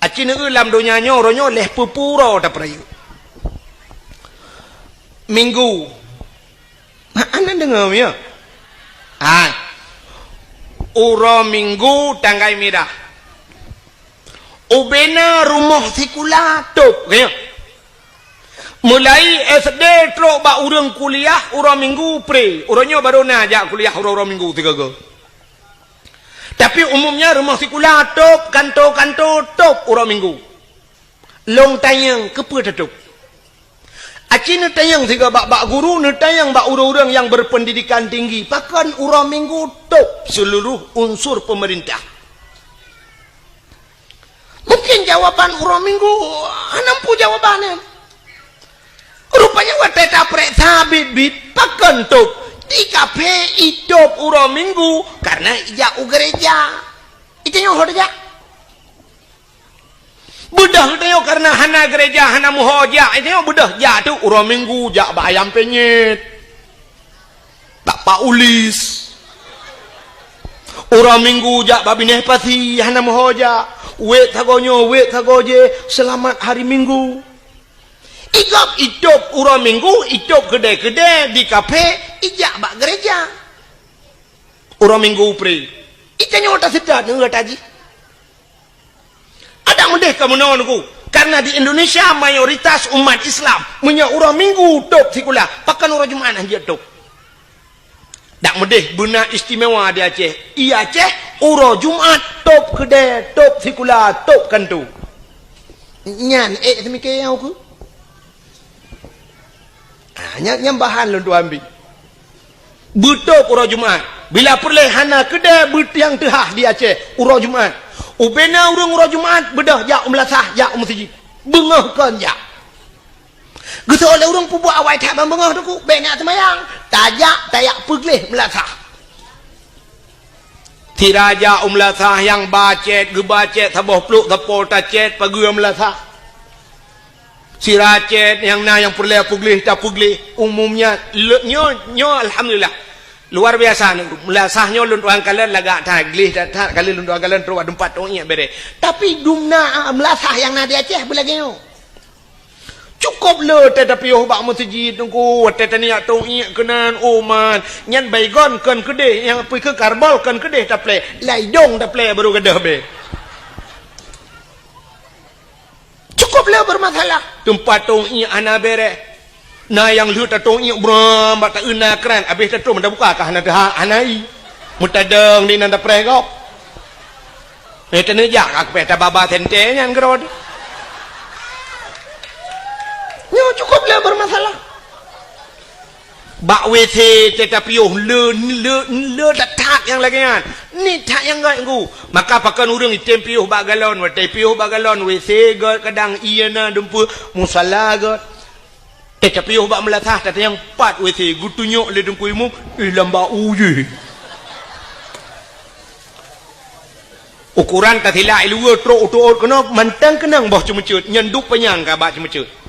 aci ni lam dunia nyo ronyo leh pupuro tak peraya minggu anda dengar ya uro minggu tanggai merah ubena rumah sikula top kaya mulai SD trok ba urang kuliah uro minggu pre uronyo baru najak kuliah uro minggu tiga go tapi umumnya rumah sikula top kanto top uro minggu long tayang kepa top aci ne tayang tiga bak guru ne tayang bak urang-urang yang berpendidikan tinggi pakan uro minggu top seluruh unsur pemerintah mungkin jawaban uro minggu nampu jawabannya rupanya wate taprek sabit pakan top di kafe hidup uro minggu karena ijak gereja itu yang hoja budah itu karena hana gereja hana muhoja itu yang budah jatuh uro minggu jak bayam penyet tak paulis uro minggu jak babineh pasti hana muhoja wet tagoje selamat hari minggu ikap hidup uro minggu hidup gede-gede di kafe ijak bak gereja uro minggu pre itanya otak sedar dengar taji ada mendeh kamu nonku karena di Indonesia mayoritas umat Islam punya uro minggu top sikula pakan uro Jumat anjir top tak mendeh benar istimewa di Aceh iya Aceh uro Jumat top gede top sikula top kantu nyan semikir aku yang bahan lu ambil betul uro Jumat bila perleh hana kedai yang tehah di Aceh uro Jumat ubena urang uro Jumat bedah jak umlasah jak masjid bengahkan jak Gitu oleh orang pun buat awal tak bangah tu ku banyak semayang. Tayak pergelih melasah. Ti raja melasah yang bacet, gebacet, sabah peluk, tapor tacet, pagi melasah. Si racet yang pergelih tak pergelih. Umumnya, nyo alhamdulillah. Luar biasa ni. Melasahnya lun tuan kalian lagak tak gelih tak kali lun tuan kalian terus ada 4 orang bere. Tapi dumna melasah yang nak di Aceh belagi nyo. Cukup le tetapi bak masjid tunggu tetania tong iak kenan oman nyan baygon kan kedeh yang pergi ke karbal kan kedeh taple laidong taple baru kedah be. Cukup le bermasalah tempat tong iak ana bere. Na yang lu tatong iak bram bak tak una kran habis tatung mendak buka kah ana dah anai. Mutadeng ni nanda pregop. Tene jak ak pe ta baba tente nyan gerod. Nyo cukup lah bermasalah. Bak WC tetapi le tak yang lagi kan. Ni tak yang gak ku. Maka pakan urang item piuh bak galon, watai piuh bak galon WC got kadang iana dempu musala got. Tetapi piuh bak melatah tata yang 4 WC gutunyok le dempu imu lamba uye. Ukuran tatila ilu trok kena mantang kenang bah cemecut nyanduk penyang ka bak cemecut.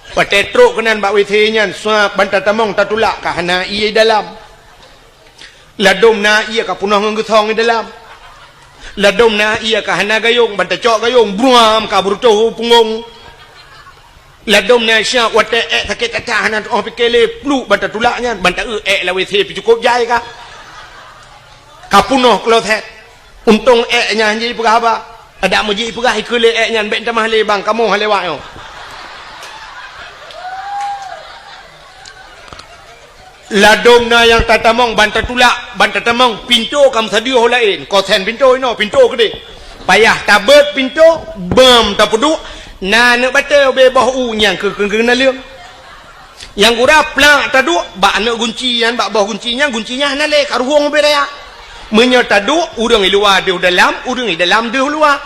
Patetro kenan bak withenya suap bantat tamong tatulak ka hana iye dalam. Ladom na iya ka punah ngegethong di dalam. Ladom na iya ka hana gayung bantat cok gayung bruam ka burto pungong. Ladom na syak wate sakit kata hana oh pikele plu bantat tulaknya bantat la withe cukup jai ka. Ka punah klothet. Untung nya jadi pegah ba. Ada muji pegah ikule nya ben tamah le bang kamu halewak yo. Ladom na yang tatamong bantat tulak bantat tamong pintu kam sadio lain kosen pintu ino pintu gede payah tabet pintu bam tapudu na ne batel be bah u nyang ke na leung yang gura plak tadu ba ne guncian ba bah guncinya na le karuhong be daya menyo tadu urang i luar de dalam urang i dalam de luar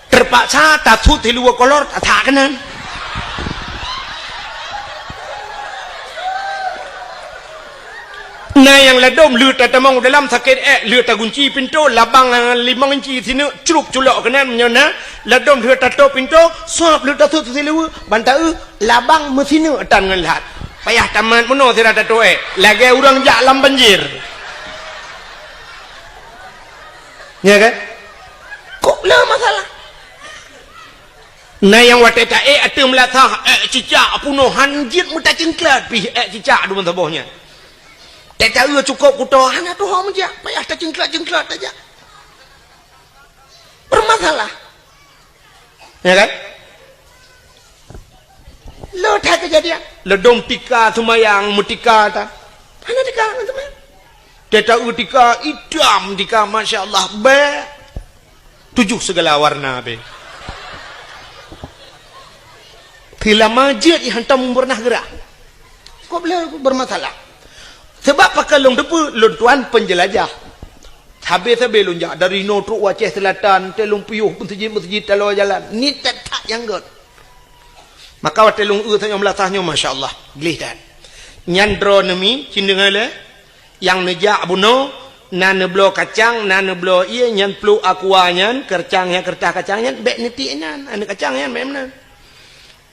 terpaksa tatut di luar kolor tak kanan. Nah yang ladom lut tatamong dalam sakit lut tagunci pintu labang 5 inci sini curuk culok kenan menyona ladom lut tato pintu suap lut tato silu bantau labang mesinu atan ngelat payah tamat meno sira tato lagi urang jak lam banjir ya kan kok lah masalah. Nah yang wateta atu melatah cicak punuh hanjit muta cingklat pi cicak du mentabahnya. Tak tahu cukup kuto hana tu hom je payah tak jengklat aja bermasalah ya kan lo tak kejadian ledom tika semayang mutika ta hana tika semayang tak tahu tika idam tika masya-Allah be 7 segala warna be bila masjid hantam pernah gerak kok boleh bermasalah. Sebab pakai long depu long tuan penjelajah. Habis lonjak dari Notruk Aceh Selatan, telung piuh masjid talo jalan. Ni tak yang god. Maka telung tanya melatahnya masya-Allah. Gelih dan. Nyandro nemi cindengale yang nejak buno nan blo kacang nan blo iya nyan plu akuanyan kercangnya kertah kacangnya bek netinan ane kacangnya memang.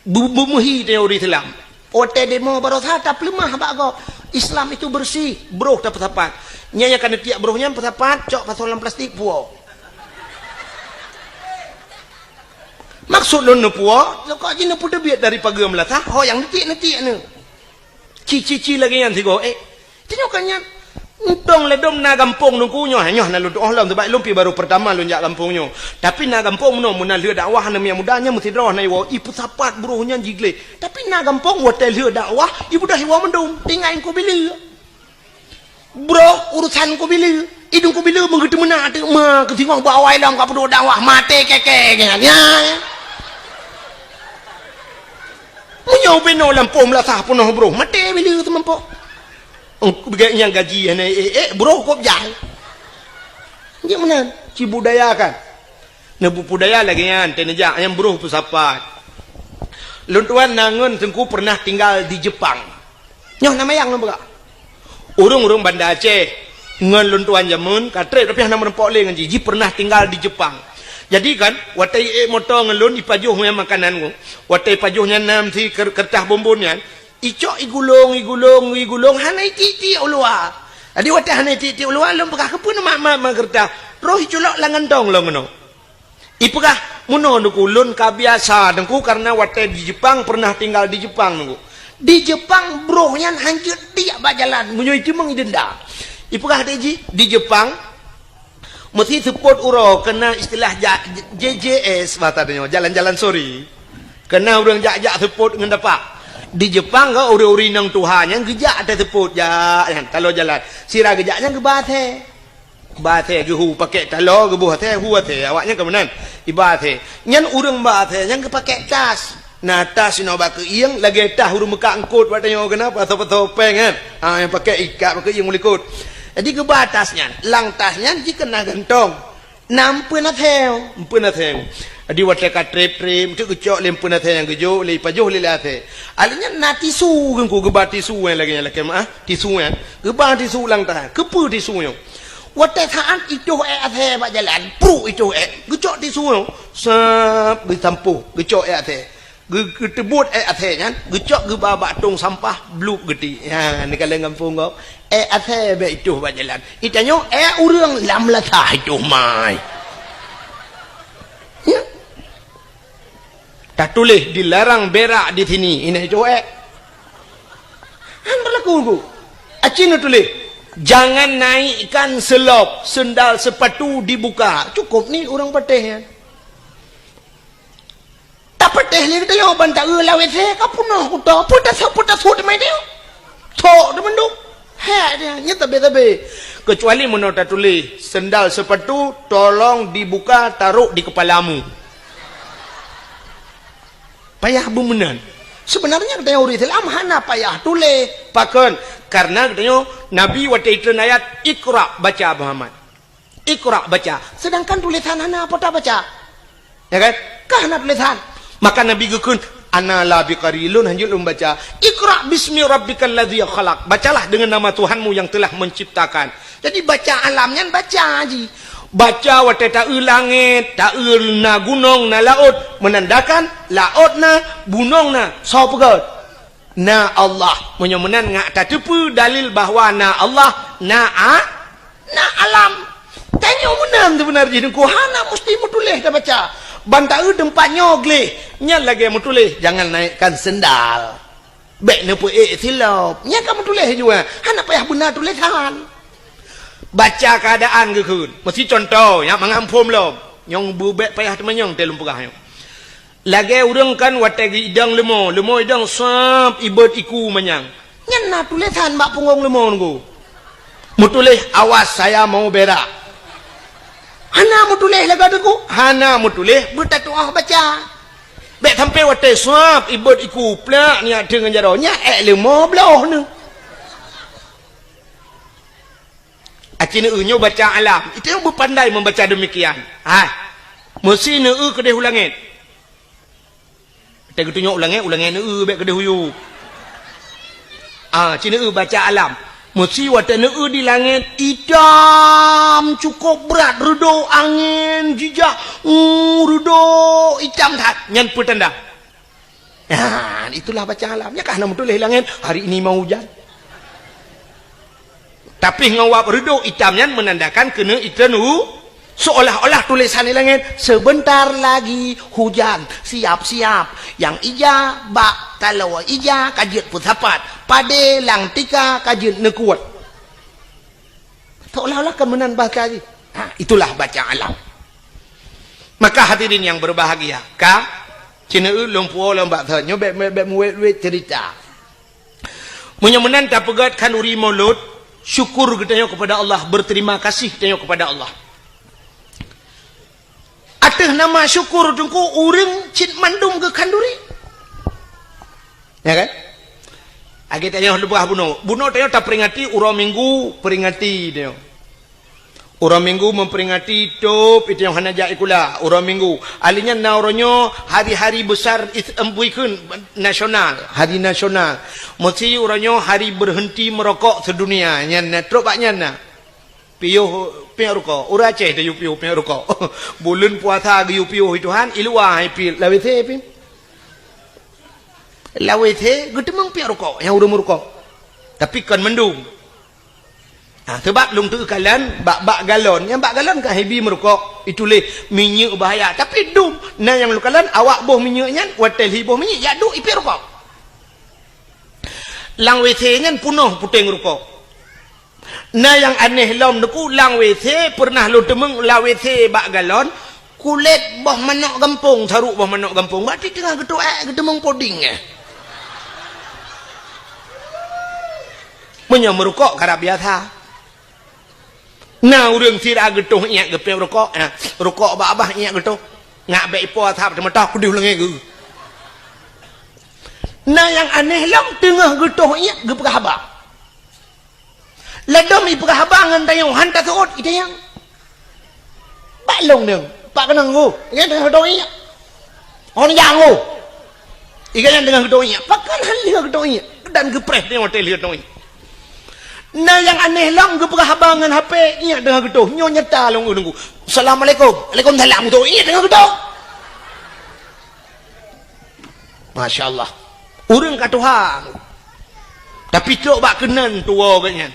Bumuhi teori Islam. Ote demo barosa tak lemah bago. Islam itu bersih, bro dapat tepat. Nyanya kan tiap brohnya tepat, cok pasolan plastik puo. Maksud lo puo, lo kok jina pude biat dari pagi melatah, ho yang netik ne. Cici lagi yang tigo, tinyokannya. Untong ledom na gampong nungkunyo hanyo na lu Allah sebab lumpi baru pertama lu jak gampongnya. Tapi na gampong no mun leu dakwah na yang mudanya mesti roh na iwo ipu sapat bruhnya jigle. Tapi na gampong hotel leu dakwah ibu dah iwo mendum tingain ko bila. Bro urusan ko bila idung ko bila mengetu mena ate ma ketingong bawai lang ka perlu dakwah mate keke ya. Munyo beno lampom la sah punoh bro mate bila tempo. Yang gaji bro kok jahil gimana ci budaya kan nebu budaya lagi kan tenejak yang bro pusapat Lun tuan nangun tengku pernah tinggal di Jepang. Nyoh nama yang nombor. Urung-urung Banda Aceh. Ngan lun tuan jamun katre tapi nama rempok le ngan ji pernah tinggal di Jepang. Jadi kan watai motor ngelun ipajuh nya makanan ku. Watai pajuhnya nam si kertas bombonnya. Icok igulung hanai titi ulua. Jadi watai hanai titi ulua lum pakah kepun mak kertas. Roh iculok langan dong lo ngono. Ipakah muno nuku lun kabiasa nungku karena watai di Jepang pernah tinggal di Jepang nungku. Di Jepang brohnya hancur dia bajalan munyo itu mang denda. Ipakah deji di Jepang mesti support uro kena istilah JJS batanya jalan-jalan sorry. Kena urang jak-jak support ngan dapat. Di Jepang ka uri-uri nang Tuhan yang gejak ada support ja kalau jalan. Sira gejaknya ke bathe. Bathe ke hu pakai talo ke buah teh hu teh awaknya ke menan. Ibathe. Nyan urang bathe yang ke pakai tas. Nah tas ino ba ke ieng lagi tas urang meka angkut batanya kenapa atau peng kan. Yang pakai ikat pakai ieng mulikut. Jadi ke batasnya, lang tasnya jika kena gantong, nampu na theo. Jadi watak trip, tu kecok lempu na theo yang kejo, le pajuh le lathe. Alinya na tisu kan ku gebat tisu yang lagi tisu yang, gebat tisu lang tas, kepu tisu yang. Watak taan itu athe pak jalan, pru itu kecok tisu yang, sep ditampu, kecok athe. Getebut athenya gecok gebabak tong sampah bluk geti ya ni kalau ngampung kau athe be itu bajalan itanyo urang lam latah itu mai ya tak tulis dilarang berak di sini ini itu berlaku ku acin tulis jangan naikkan selop sendal sepatu dibuka cukup ni orang pateh ya dapat teh ni kita yo bantah lawe teh kapuno kuto putas sud mai dia tok de menduk he dia nya tabe kecuali menota tulis sendal sepatu tolong dibuka taruh di kepalamu payah bumenan sebenarnya kita uri Islam hana payah tulis pakon karena katanya Nabi watai ayat Iqra baca Muhammad Iqra baca sedangkan tulisan hana apa tak baca ya kan kahana tulisan maka Nabi gekun ana la biqarilun hanjul membaca Iqra bismi rabbikal ladzi khalaq bacalah dengan nama Tuhanmu yang telah menciptakan jadi baca alamnya baca haji baca wate ta langit ta na gunung na laut menandakan laut na gunung na sapa na Allah menyemenan ngak ta tepu dalil bahawa na Allah na alam tanya menang sebenarnya ku hana mesti mutulih ta baca bantah tempat nyogle nya lagi mutulih jangan naikkan sendal bek ne pu silap nya kamu tulis juga hana payah benar tulisan baca keadaan gekun mesti contoh ya mangampum lo nyong bubek payah temenyong telum pegah yo lagi urang kan wategi idang lemo idang sap ibet iku manyang nya na tulisan mak punggung lemo nggo mutulih awas saya mau berak hana mutulih laga deku hana mutulih bertatuah baca bek sampai watai swab ibut iku plak ni dengan jaronya lemo belah ni acina nyo baca alam itu yang berpandai membaca demikian mesti ne kedeh ulangit tak gitu nyok ulangit ne bek kedeh huyu cina baca alam mesti watane di langit hitam cukup berat redo angin jijak redo hitam tak nyan petanda itulah baca alamnya kah nama tulis langit hari ini mau hujan tapi ngawap redo hitamnya menandakan kena itanu seolah-olah tulisan di langit sebentar lagi hujan siap-siap yang ija bak kalau ija kajit putapat pada lang tika kajit nekuat seolah-olah kemenan bahasa itulah baca alam maka hadirin yang berbahagia cina lumpuh lombak thanyo bek muwet cerita menyemenan tak pegat kan uri mulut syukur kita kepada Allah berterima kasih kita kepada Allah ateh nama syukur tungku urang cit mandum ke kanduri ya kan age tanya lebah buno tanya tak peringati urang minggu peringati dia Orang minggu memperingati hidup itu yang hana jai kula orang minggu. Alinya nauronyo hari-hari besar buikun nasional, hari nasional. Mesti orangnya hari berhenti merokok sedunia. Nyan truk baknya na. Piyo rokok. Ura Aceh dah piyo rokok. Bulan puasa ge piyo Tuhan ilua pi lawethe pi. Lawethe gedemang piyo rokok yang udah merokok. Tapi kan mendung. Sebab lung tu kalan bak galon yang bak galon kan hebi merokok itu leh minyak bahaya tapi dum nah yang lu kalan awak boh minyaknya watel hiboh minyak ya duk ipi rokok lang WC nya punuh puting rokok nah yang aneh lom deku lang WC pernah lu temeng la WC bak galon kulit boh manok gampung saruk boh manok gampung berarti tengah gedemong poding punya merokok karab biasa. Nah, orang tidak getuh ingat gepeng rokok. Rokok abah ingat getuh. Ngak baik ipo thap cuma tak kudu lengai ke. Nah, yang aneh lam tengah getuh ingat gepeng abah. Ledom ipo abah ngan tayong hantar seot itu yang. Balong deng. Pak kenang go. Ingat tengah getuh ingat. Orang yang go. Ikan yang tengah getuh ingat. Pak kan hal tengah getuh ingat. Dan gepres dia hotel getuh ingat. Nah yang aneh lang ke perhabangan HP ingat dengar getuh nyo nyata long nunggu Assalamualaikum Waalaikumsalam tu ingat dengar getuh Masya Allah orang kat Tuhan tapi cok bak kenan tua katnya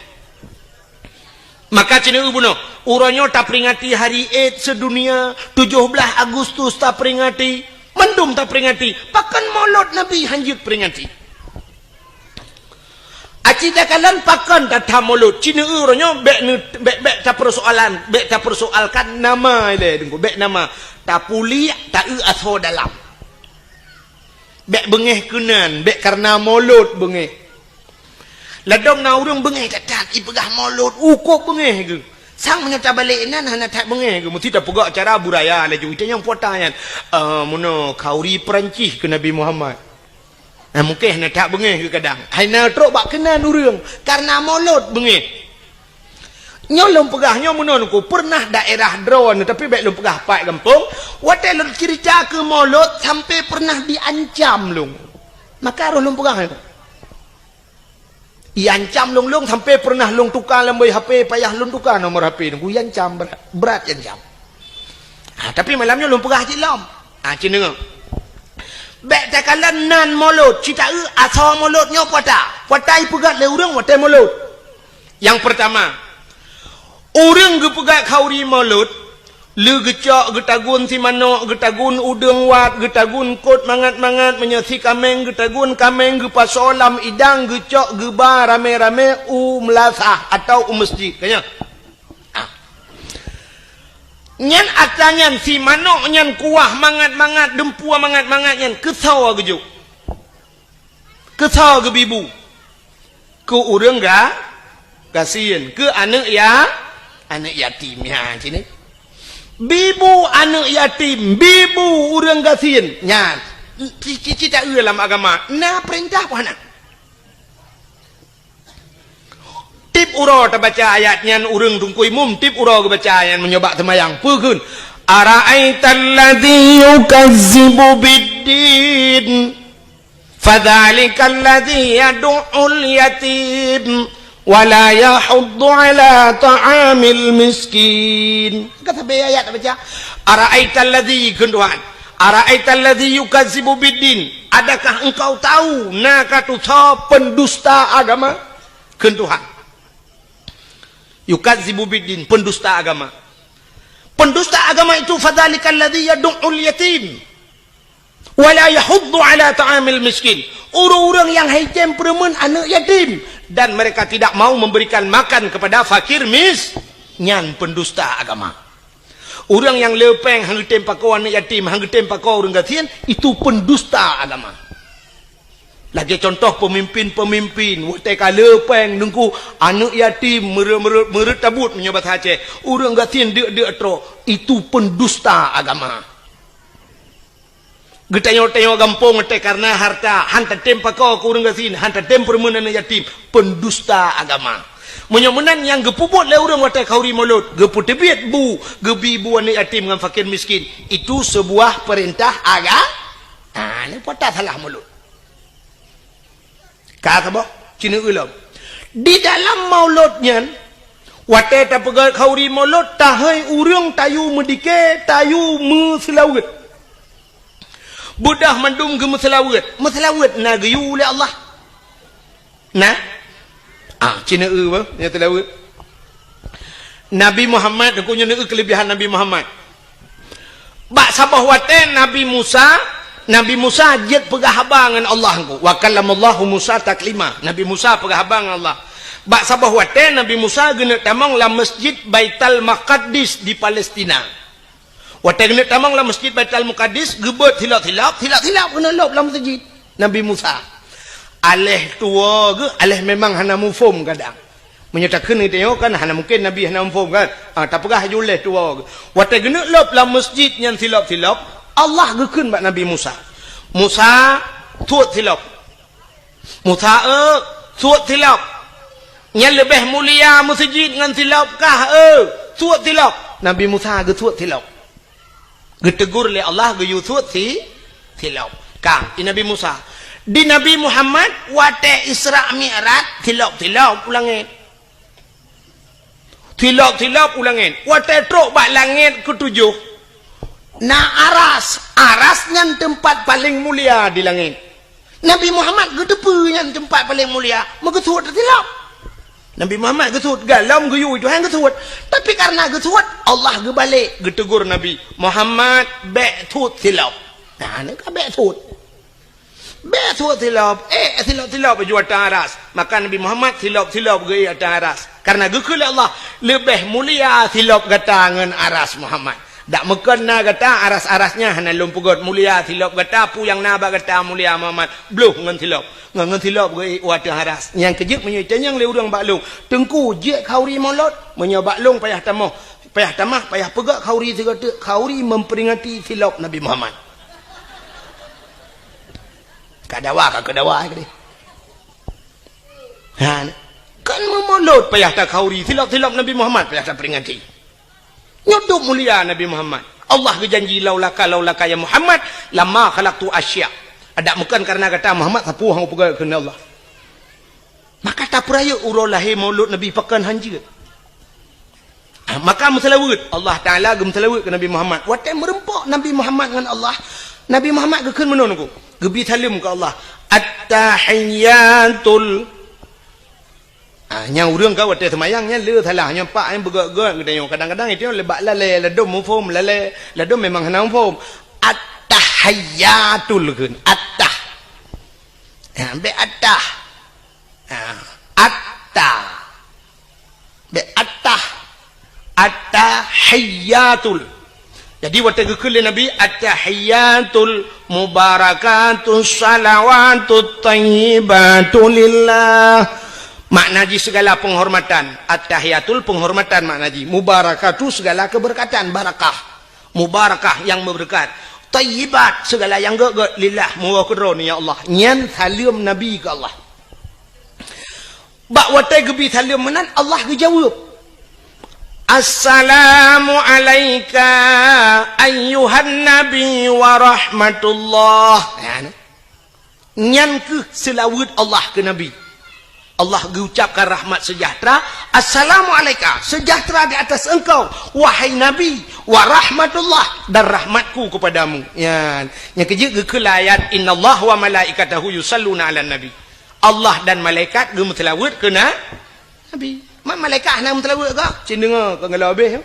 maka cina bunuh orangnya tak peringati hari Eid sedunia 17 Agustus tak peringati mendum tak peringati pakan maulud Nabi hanjut peringati Acita kalan pakan kata mulut Cina orangnya bek tak persoalkan nama dia tunggu bek nama tak puli tak asal dalam bek bengeh kenan bek karena mulut bengeh ladong na urang bengeh tak ipegah mulut ukuk bengeh ke sang menyata balik nan hana tak bengeh ke mesti tak pegak cara buraya laju itu yang potangan mono kauri Perancis ke Nabi Muhammad mungkin nak tak bengih ke kadang. Hanya teruk bak kena nurung karena mulut bengih. Nyolong pegahnya menonku pernah daerah drone tapi baik lu pegah pak kampung. Watel lu cerita ke mulut sampai pernah diancam lung. Maka lu pegah itu. Iancam lung sampai pernah lung tukar lembai HP payah lung tukar nomor HP nunggu iancam berat iancam. Tapi malamnya lung pegah cilom. Cina dengar. Bek takalan nan mulut cita asal mulutnya patai pegat le urang watai mulut yang pertama urang ge pegat kauri mulut le gecak getagun si manok getagun udang wat getagun kot mangat-mangat menyasi kameng getagun kameng ge pasolam idang gecak geba rame-rame melasah atau masjid kanya nyan atanyan si manok nyan kuah mangat-mangat dempua mangat-mangat nyan kesau gejuk kesau ke bibu ke urang ga kasihan ke anak yatim ya sini bibu anak yatim bibu urang kasihan nyan cici tak dalam agama nah perintah apa nak tip uro terbaca ayatnya urang tungkui mum tip uro baca ayat menyobak semayang pukun ara'aital ladzi yukazzibu biddin fadzalikal ladzi yad'ul yatim wala yahuddu ala ta'amil miskin kata ayat baca ara'aital ladzi kunduan ara'aital ladzi yukazzibu biddin adakah engkau tahu nakatu pendusta agama kunduhan yukadzibu biddin pendusta agama itu fadzalikal ladzi yad'ul yatim wala yahuddu ala ta'amil miskin orang-orang yang haitem peremen anak yatim dan mereka tidak mau memberikan makan kepada fakir nyan pendusta agama orang yang lepeng hanggetem pakau anak yatim hanggetem pakau orang gatian itu pendusta agama lagi contoh pemimpin waktu kala peng nunggu anak yatim meretabut menyobat Aceh orang gatin dek tro itu pendusta agama getanya gampung te karena harta hantar tempa kau orang gatin hantar tem permen anak yatim pendusta agama Menyomenan yang gepubut le urang watai khauri mulut, gepu tebiat bu, gebi bu anak yatim dengan fakir miskin. Itu sebuah perintah agama. Ni patah salah mulut. Kata bah, cina ulam. Di dalam mauludnya, watai tak pegal khauri mulut, tahai urang tayu medike, tayu meselawat. Budah mandum ke meselawat. Meselawat na gayu oleh Allah. Nah, cina apa? Yang telawat. Nabi Muhammad, aku nyana kelebihan Nabi Muhammad. Bak sabah waten Nabi Musa jet pegah habangan Allah ku. Wa kallamallahu Musa taklima. Nabi Musa pegah habangan Allah. Bak sabah waten Nabi Musa gena tamang la masjid Baitul Maqdis di Palestina. Waten gena tamang la masjid Baitul Maqdis gebet hilap gena lop la masjid Nabi Musa. Aleh tua ke aleh memang hana mufum kadang menyatakan itu kan hana mungkin Nabi hana mufum kan tak pegah juleh tua ke watai gena lop la masjid yang silap Allah gekeun bak Nabi Musa tuat silap Musa tuat silap yang lebih mulia masjid dengan silap kah tuat silap Nabi Musa ge tuat silap getegur le Allah ge yu tuat silap kang Nabi Musa. Di Nabi Muhammad wate Isra Mi'raj tilap ulangin. Tilap ulangin. Wate truk bak langit ketujuh. Na aras yang tempat paling mulia di langit. Nabi Muhammad getepu yang tempat paling mulia, megetut tilap. Nabi Muhammad getut galam geyu itu hang getut. Tapi karena getut Allah gebalik getegur Nabi Muhammad bek tut tilap. Nah, nak bek tut. Betul tilap baju atas aras. Maka Nabi Muhammad tilap gaya atas aras. Karena gekul Allah lebih mulia tilap gata dengan aras Muhammad. Tak mekena gata aras-arasnya hana lumpugot mulia tilap gata pu yang naba gata mulia Muhammad. Bluh dengan tilap gaya atas aras. Yang kejut menyuitanya yang leurang baklung. Tengku jek khauri mulut menyobaklung payah tamah, payah pegak khauri segala khauri memperingati tilap Nabi Muhammad. Kadawa ke dia. Kan memulut payah tak khauri tilap Nabi Muhammad payah tak peringati. Nyudup mulia Nabi Muhammad. Allah berjanji laulaka ya Muhammad lama khalaqtu asya. Ada bukan karena kata Muhammad sapu hang pegang kena Allah. Maka tak peraya urau lahir maulud Nabi pakan hanji. Maka musalawat Allah Taala gemsalawat ke Nabi Muhammad. Watai merempak Nabi Muhammad dengan Allah. Nabi Muhammad kekeun menon aku. Gebi salim ke Allah. At-tahiyyatul. Nya urang ka watai semayangnya le salah nya pak yang begak-gak kadang-kadang itu lebak lalai ladum mufum lalai ladum memang hana mufum. At-tahiyyatul keun. At-tah. Be at-tah. At-tah. Be at-tah. At-tahiyyatul. Jadi waktu kekul Nabi at-tahiyyatul mubarakatus salawatut thayyibatu lillah. Maknaji segala penghormatan. At-tahiyyatul penghormatan maknaji. Mubarakatu segala keberkatan, barakah. Mubarakah yang berberkat. Thayyibat segala yang gak lillah muwakadron ya Allah. Nyan salim Nabi ke Allah. Bak waktu gebi salim menan Allah gejawab. Assalamu alayka ayyuhan nabi wa rahmatullah. Nyan ke selawat Allah ke Nabi. Allah mengucapkan rahmat sejahtera. Assalamu alayka, sejahtera di atas engkau wahai Nabi wa rahmatullah, dan rahmatku kepadamu. Yang kejut ke ayat innallaha wa malaikatahu yusalluna 'alan nabi. Allah dan malaikat gemetelawat ke Nabi. Malaikat nak mentelawat ke? Cik dengar ke ngalau habis.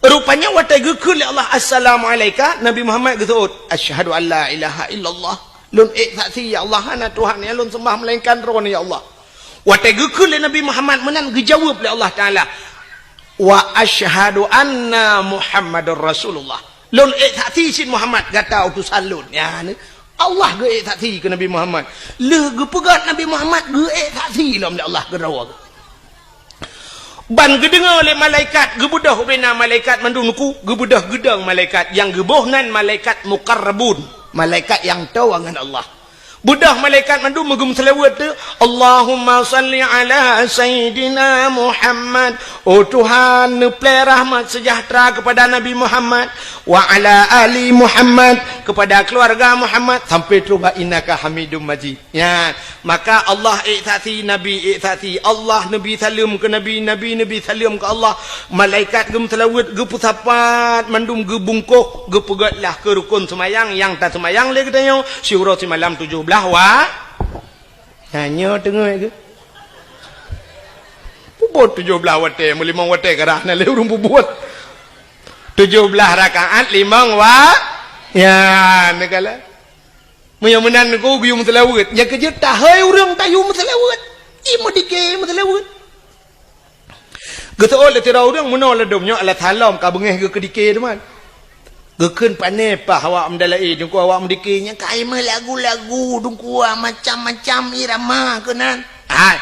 Rupanya watai gekul Allah assalamualaikum Nabi Muhammad getut asyhadu an la ilaha illallah lun saksi ya Allah ana Tuhan ya lun sembah melainkan ron ya Allah. Watai gekul Nabi Muhammad menan dijawab oleh Allah Taala wa asyhadu anna Muhammadur Rasulullah. Lun saksi sin Muhammad kata utusan lun. Ya ni Allah ge saksi ke Nabi Muhammad. Le ge pegat Nabi Muhammad ge saksi lam Allah ge rawa. Ban gedengar oleh malaikat gebudah bina malaikat mandunuku gebudah gedang malaikat yang geboh ngan malaikat muqarrabun, malaikat yang tahu dengan Allah. Budah malaikat mandu megum selawat tu. Allahumma salli ala Sayyidina Muhammad. Oh Tuhan, nuplai rahmat sejahtera kepada Nabi Muhammad. Wa ala ali Muhammad, kepada keluarga Muhammad. Sampai terubah innaka hamidum majid. Ya. Maka Allah iktati, Nabi iktati. Allah Nabi salam ke Nabi, Nabi salam ke Allah. Malaikat gem selawat, ge pusapat, mandum ge bungkuh, ge pegatlah ke rukun semayang. Yang tak semayang lagi katanya. Syurah si malam 17 wa hanya tengok ke bubut 17 wate melimang wate kerana le urung bubut 17 rakaat 5 wa ya negala menan ko guyum selawat nya kerja tahai urang tayum selawat imo dike selawat geto le tira urang menol ledumnya ala thalam ka bengeh ke dike teman gekun pane pa awak mendalai dungku awak mendikirnya kai mah lagu-lagu dungku macam-macam irama kenan hai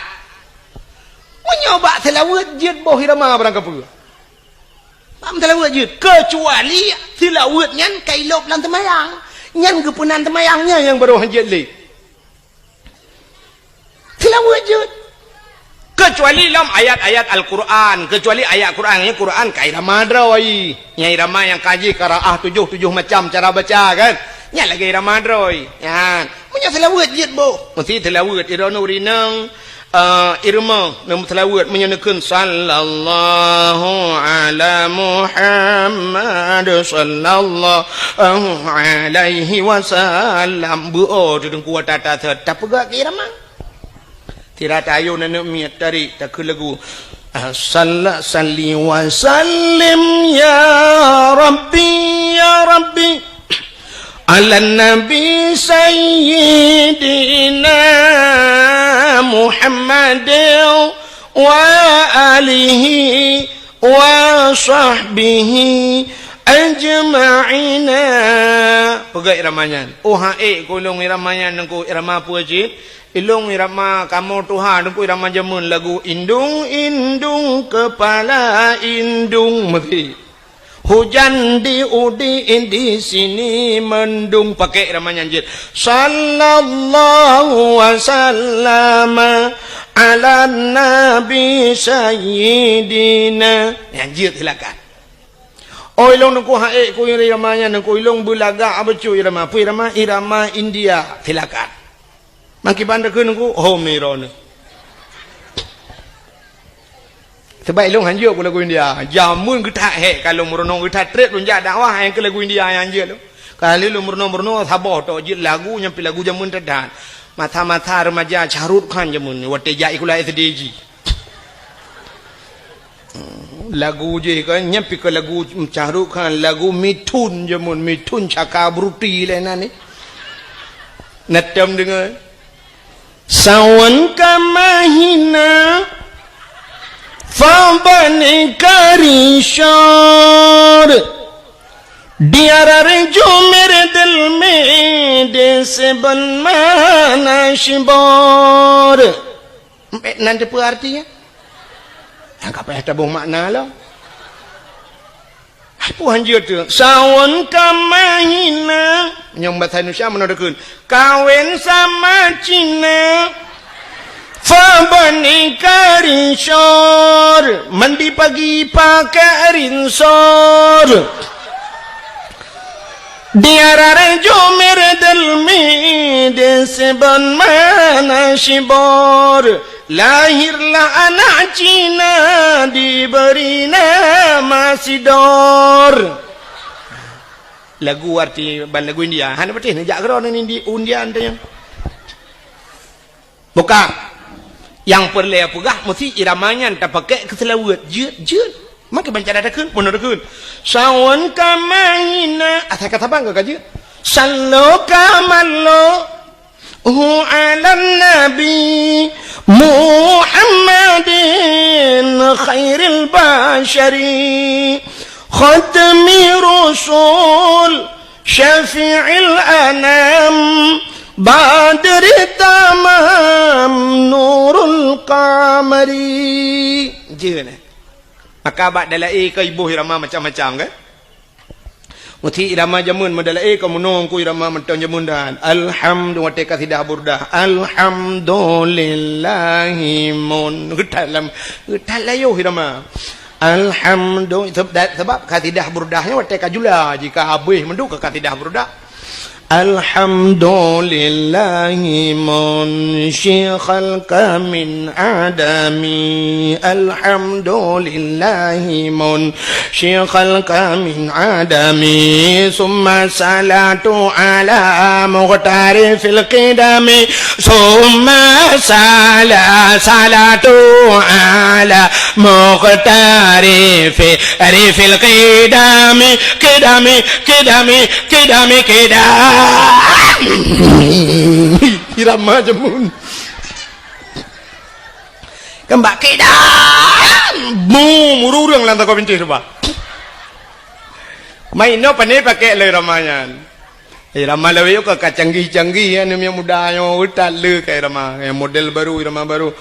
menyoba selawat jid boh irama barang apa pam selawat jid kecuali selawat nyan kai lop lan temayang nyan gepunan temayangnya yang baru jid le selawat jid kecuali dalam ayat-ayat Al-Quran, kecuali ayat Qurannya Quran kai irama droi nya irama yang kaji qiraah 7 macam cara baca kan nya lagi irama droi ya punya selawat jid bo mesti selawat irana urinang irma nam selawat menyenekeun sallallahu ala Muhammad sallallahu alaihi wasallam bu oh tudung kuat tata tetap pegak irama tirat ayo nenek miat dari tak lagu salli wa sallim ya rabbi ala nabi sayyidina Muhammad wa alihi wa sahbihi ajma'ina pegai iramanya oh hae golong iramanya nengku irama puajid ilung irama kamu Tuhan aku irama jamun lagu indung kepala indung mesti hujan di di sini mendung pakai irama nyanjit sallallahu wasallam ala nabi sayyidina nyanjit silakan oh ilung nungku hae ku iramanya nungku ilung bulaga abecu irama pu irama India silakan maki bandar ke nunggu oh mirone sebab ilung hanjur ku lagu India jamun kita he kalau merenung kita trek lunjak dakwah yang ke lagu India yang hanjur kali lu merenung sabah to jid lagu nyampi lagu jamun tedan mata-mata remaja Carut Khan jamun wate jai kula SDG lagu je kan nyampi ke lagu Carut Khan lagu mitun jamun mitun Cakabruti lena ni natam dengan sawan ka mahina fabani karishor diara jo mere dil mein dese banmana shibor nanti apa artinya angkat apa tabung makna lah apa hanjir tu sawan ka mahina yang bahasa Indonesia menodakun kawin sama Cina fabani karishor mandi pagi pakai rinsor diara jomer dalmi deseban mana shibor lahirlah anak Cina diberi nama Sidor lagu arti ban lagu India hanya berarti nak kron ini India antanya bukan yang perlu pegah mesti iramanya tak pakai keselawat jut maka baca dadakan pun dadakan sawan kamaina asal kata bang ke jut sallu kamallo ala nabi Muhammadin khairil bashari khatmi rusul syafi'il anam badri tamam nurul qamari je maka abad dalai ke ibu irama macam-macam kan Muti irama jamun madala ko munong ku irama menton jamun dan alhamdulillah teka tidak burdah alhamdulillahi mun getalam getalayo irama alhamdulillah sebab katidah burdahnya teka jula jika habis menduk ke katidah burdah alhamdulillahi munsyikhal min adami alhamdulillahi munsyikhal min adami summa salatu ala muqtari fil qidami summa salatu ala muqtari fil qidami irama jamun kembak kedam mururang lantak kau pintu coba main no pane pakai le ramayan irama lewe ke canggih-canggih yang muda yang utat le ke irama yang model baru irama baru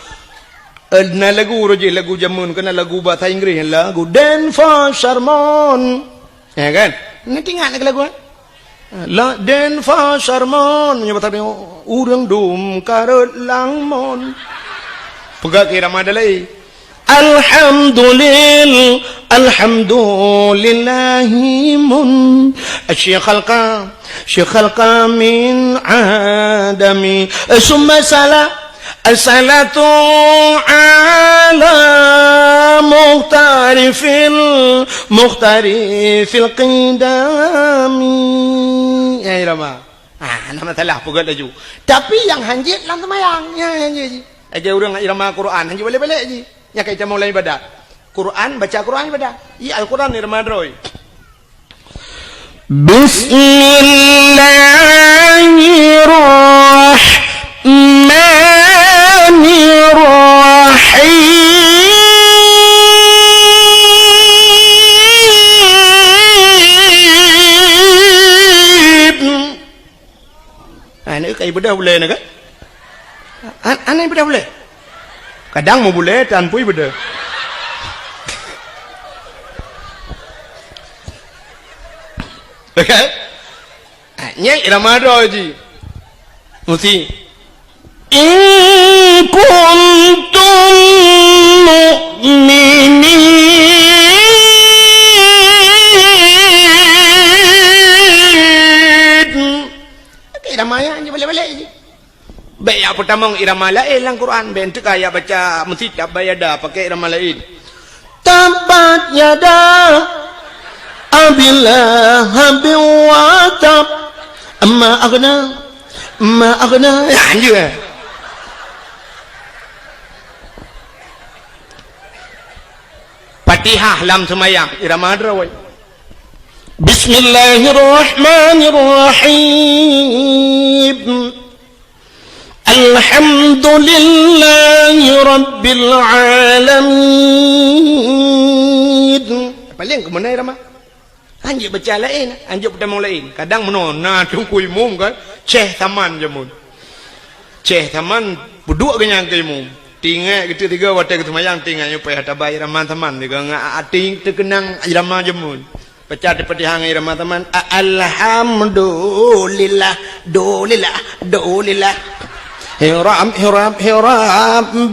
na lagu roji lagu jamun kena lagu bahasa Inggris lagu Dan for Sharmon ya kan nanti ingat lagu la den fa sarmon nyebut tadi urang dum karut langmon pegak kira madalai alhamdulillahi mun syekh khalqa min adami summa salatu ala muhtari fil qidami ya irama nama salah pugat laju tapi yang hanjit lang temayang ya hanjit aja urang irama Quran hanjit balik-balik ji nya kai jamu lain ibadah Quran baca Quran ibadah i Al-Quran irama droi Bismillahirrahmanirrahim ibadah boleh nak? Anak ibadah boleh? Kadang mau boleh, tanpa ibadah. Okay? Nyai irama doa ji. Mesti. In kuntum mu'minin. Irama yang je balik-balik je. Baik yang pertama irama lain dalam Quran. Baik tu kaya baca mesti tabat yada pakai irama lain. Tabat yada abillah wa tab amma aghna ya je. Fatihah dalam semayang irama drawai. Bismillahirrahmanirrahim. Alhamdulillahi rabbil alamin. Paling ke mana irama? Anjir baca lain, anjir pertama lain. Kadang menona tungku imum kan, ceh taman jamun. Ceh taman buduk kenyang ke imum. Tinggal kita tiga watak kesemayang tinggal nyupai hatabai irama taman juga ngak ating terkenang irama jamun. Baca di Fatihah irama taman. Alhamdulillah, dolillah. Hiram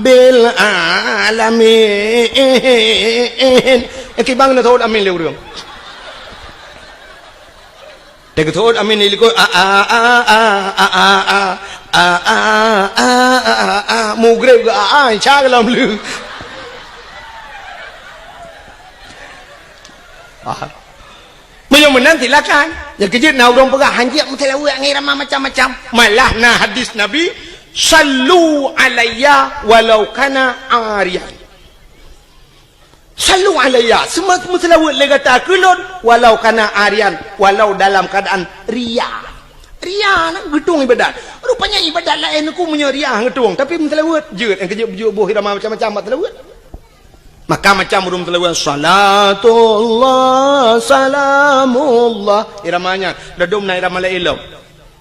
bil alamin. Ekibang na thod amin leu rung. Dek thod amin ni liko mugre cha lam leu. Macam mana silakan. Yang kejut nak orang pegang hanjit mentelawat ngirama macam-macam. Malah na hadis Nabi, sallu alayya walau kana ariyan. Sallu alayya, semua mentelawat le kata kulun walau kana ariyan, walau dalam keadaan ria. Ria nak gedung ibadat. Rupanya ibadat lain aku punya ria gedung, tapi mentelawat jeut yang kejut bujuh irama macam-macam mentelawat. Maka macam rum telawat salatullah salamullah iramanya dadum na irama la ilau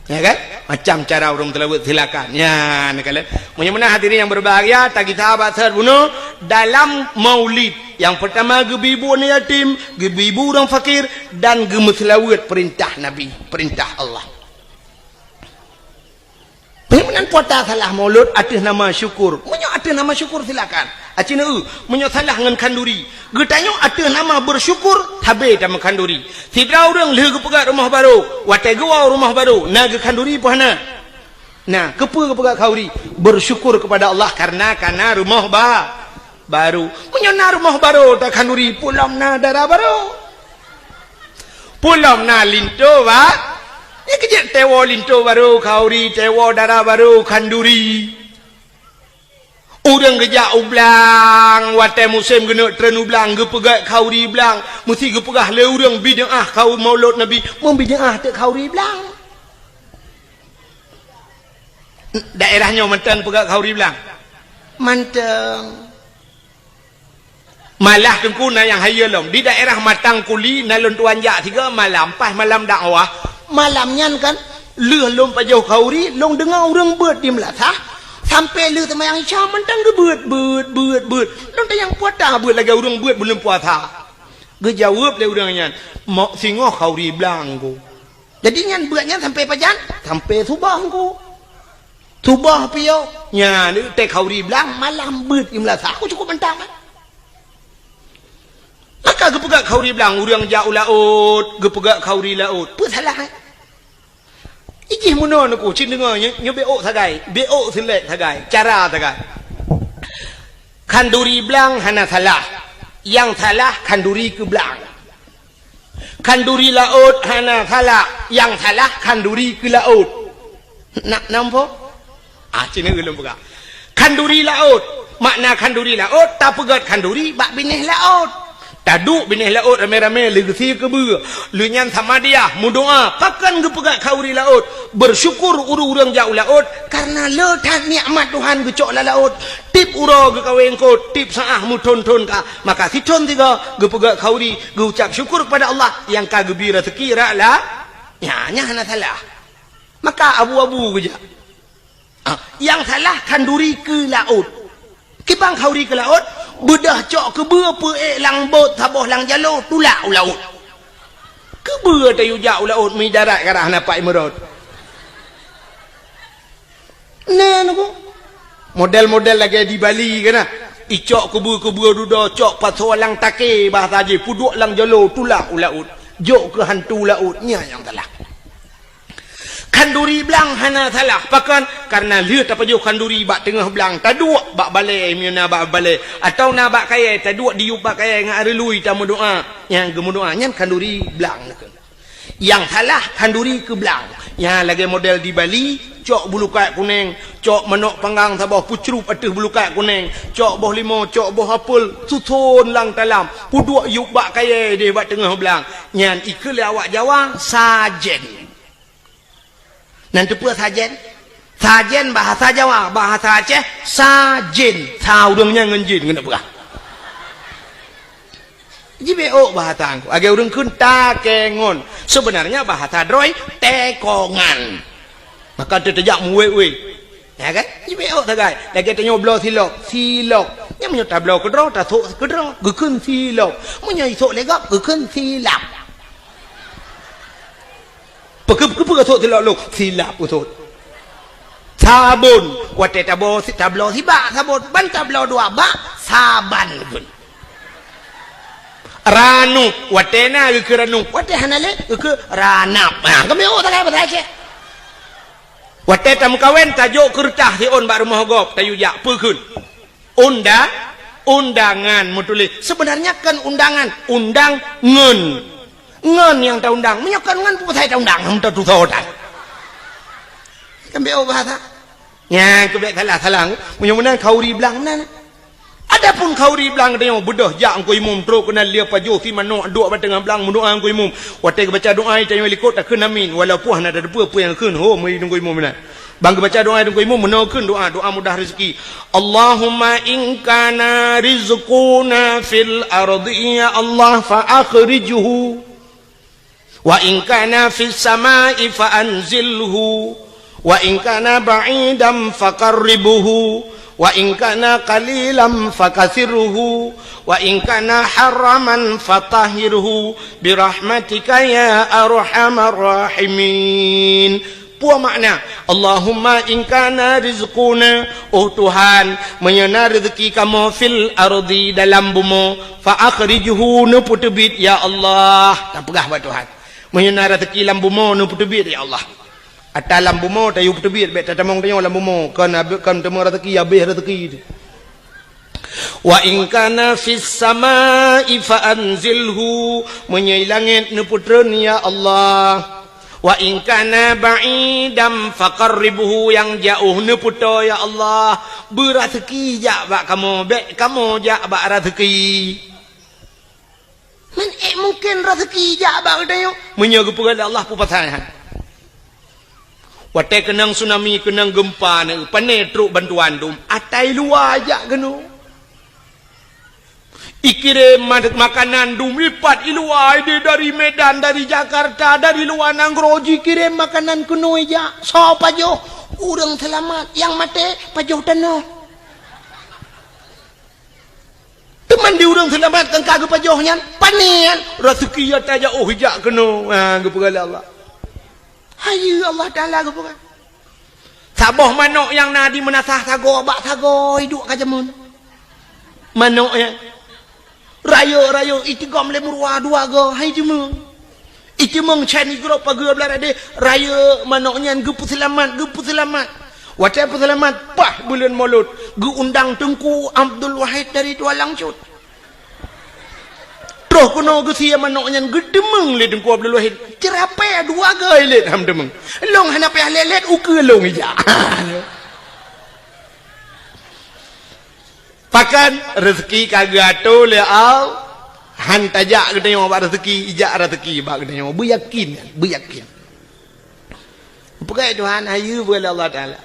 Ya kan? Macam cara orang telawut silakan. Ya, nak kalian. Mudah-mudahan hadirin yang berbahagia, tagi sahabat terbunuh dalam maulid. Yang pertama gebibu ni yatim, gebibu orang fakir dan gemeselawut perintah Nabi, perintah Allah. Dengan puasa salah maulud atas nama syukur. Menyo atas nama syukur silakan. Acina menyo salah dengan kanduri. Getanyo atas nama bersyukur tabe sama kanduri. Tidak orang leh pegat rumah baru, watai gua rumah baru, naga kanduri pohana. Nah, kepa pegat kauri bersyukur kepada Allah karena rumah baru. Menyo na rumah baru tak kanduri pulam na darah baru. Pulam na linto ba. Ini kejap tewa linto baru, kauri, tewa darah baru, kanduri. Orang kejap ublang, watai musim kena tren ublang, gepegat kauri belang. Mesti gepegah le orang bid'ah kau maulud Nabi, membid'ah tak kauri belang. Daerahnya mentang pegat kauri belang. Manteng. Malah kengkuna yang hayalom. Di daerah Matang Kuli, nalun tuan jak 3 malam, pas malam dakwah. Malamnya kan leh lom pajau kauri long dengar orang beut di melatah sampai leh temayang isya mentang ke beut long tayang puasa beut lagi orang beut belum puasa gejawab le orangnya mak singoh kauri belang ko jadi nyan beutnya sampai pajan sampai subah ko subah piau nya ni teh kauri belang malam beut di melatah aku cukup mentang kan maka gepegak kauri belang orang jauh laut gepegak kauri laut apa salah Iji muno aku cin dengar nyo beo sagai beo selek sagai cara sagai kanduri belang hana salah yang salah kanduri ke belang kanduri laut hana salah yang salah kanduri ke laut nak nampak cin gelem pegak kanduri laut makna kanduri laut tak pegat kanduri bak binih laut taduk binih laut rame-rame legesi ke ber lu nyan sama dia mudoa pakan gepegat kauri laut bersyukur urang jauh laut karena letak nikmat Tuhan gecok la laut tip uro ge kaweng ko tip saah mu ton ka maka siton tiga gepegat kauri geucap syukur kepada Allah yang ka gebi rezeki ra la nya hana salah maka abu-abu geja yang salah kanduri ke laut kibang kauri ke laut bedah cok ke berapa lang bot taboh lang jalo tulak laut ke ber tayu jauh laut mi darat karah napak merot nah aku model-model lagi di Bali kan icok ke ber duda cok pasal lang take bahasa je puduk lang jalo tulak laut jok ke hantu laut nya yang salah kanduri belang hana salah pakan karena lihat apa jauh kanduri bak tengah belang taduk bak balai miana bak balai atau na bak kaya taduk diup bak kaya ngak relui tamu doa yang gemu doa nyan kanduri belang yang salah kanduri ke belang yang lagi model di Bali cok bulu kayak kuning cok menok panggang sabah pucrup ateh bulu kayak kuning cok boh limo cok boh apel susun lang talam puduk yuk bak kaya dia bak tengah belang nyan ikut awak Jawa sajen nanti apa sajen? Sajen bahasa Jawa, bahasa Aceh sajen. Saudangnya ngenjin kenapa? Jibeo bahasa aku. Agak orang kun takengon. Sebenarnya bahasa Droi tekongan. Maka terjak muwe. Ya kan? Jibeo sagai. Lagi tanya blo silok. Yang menyota blo kedro, tak sok kedro, gekun silok. Menyai sok legap, gekun silap. Pekep sok silap usut sabun wate tablo sibak sabun ban tablo dua bak saban pun ranu wate na ke ranu wate hanale ke ranap kami tak kaya bahasa Aceh wate tam kawen tajuk kertah si on bak rumah gop tayu jak pekun undangan mutuli sebenarnya kan undang ngen yang tak undang menyokan ngan pun saya tak undang tak tu sodan kembali bahasa nya kembali salah mudah-mudahan kauri belang mana adapun kauri belang dia bedah jak angko imum terus kena lia pajo si mano duk batang belang mendoa angko imum watai baca doa tanya likot tak kena amin walaupun ada apa yang keun ho mai angko imum mana bang baca doa angko imum menakeun doa mudah rezeki Allahumma in kana rizquna fil ardi ya Allah fa akhrijhu Wa in kana fis samai fa anzilhu wa in kana ba'idan faqarribuhu wa in kana qalilan fakathirhu wa in kana haraman fatahhirhu birahmatika ya arhamar rahimin. Puas makna Allahumma in kana rizquna, oh Tuhan menyana rezeki kamu fil ardi dalam bumi, fa akhrijhu nu putubit ya Allah. Tak pegah buat Tuhan menyana rezeki dalam bumi nu putubit ya Allah. Atas dalam bumi tayu putubit bet tamong tayu dalam bumi kan temu rezeki habis rezeki. Wa in kana fis samai fa anzilhu, menyai langit nu putreun ya Allah. Wa in kana ba'idam faqarribuhu, yang jauh ne puto ya Allah. Berazeki jak bak kamu, bek kamu jak bak rezeki. Men mungkin rezeki jak bak dayo. Menyaga pegala Allah pu pasahan. Watai kenang tsunami, kenang gempa ne, pane truk bantuan dum. Atai luar jak kenu. Ikirim makanan dumipat iluai dari Medan, dari Jakarta, dari luar Nangroji kirim makanan kuno aja. So pajo urang selamat, yang mate pajo tanah. Teman di urang selamat kan kagak pajohnya panian rezeki ya taja oh hijak kuno. Ha gepegala Allah. Hayu Allah Taala gepegala. Saboh manuk yang nadi menasah sago bak sago hidup kajamun. Manuk ya. Raya itigam le murwa dua go hai jemeng itimeng chani gro pageu belara de raya manoknya gepu selamat watai selamat pah bulan Maulud gu undang Tengku Abdul Wahid dari Tua Langcut troh kuno gu sia manoknya gedemeng le Tengku Abdul Wahid cerape dua go le ham demeng long hana pe lelet uke long ija pakan rezeki kagak tu le au han tajak kita yang buat rezeki ijak rezeki bak kita yang beryakin pakai Tuhan ayu boleh Allah Taala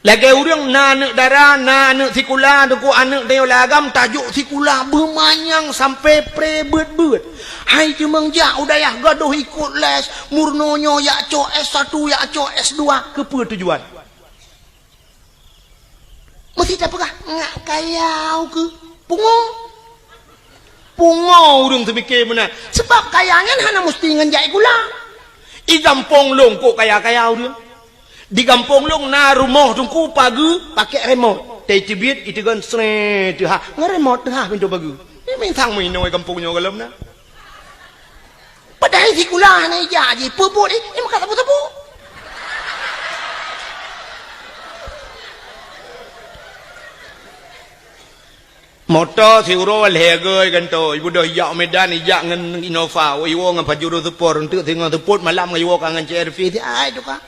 lagi urang na darah na sikula tu anak dia lagam tajuk sikula bermanyang sampai pre-bet hai cemang jak udayah gaduh ikut les murnonyo yak co S1 yak co S2 kepa tujuan mesti tak pegah ngak kayau ke pungo urang terfikir benar sebab kayanya hana mesti ngenjai gula i gampong long kok kaya-kayau dia di gampong long na rumah tungku pagi pakai remote tei tibit itigan sre ha ngeremote ha pintu pagi ni mintang minoi kampungnya galam na padahal si gula na jadi pupuk ni makan tepu-tepu motor si uro lehegoi kan to ibu dah yak Medan yak ngan Innova iwo ngan pajuru support untuk tengah support malam iwo kangen CRV ti ai tu ka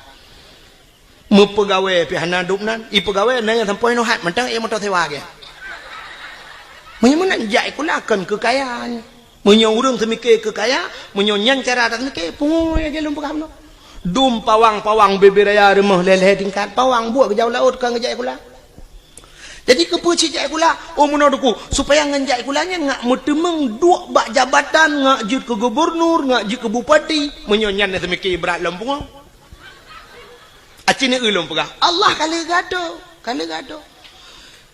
mu pegawai pi hana dupnan i pegawai na yang sampai no hat mentang e motor sewa ke mun jai kulakan kekayaan munyo urang semike kekaya munyo nyan cara tak semike pungo ya gelum pegam no dum pawang beberaya rumah leleh tingkat pawang buat ke jauh laut kan ngejai kula. Jadi kepuci jai kula munoduku supaya ngenjai kulanya ngak mutemeng dua bak jabatan ngak jut ke gubernur ngak jut ke bupati menyonyan semiki berat lempung acine ulum pegah Allah kali gado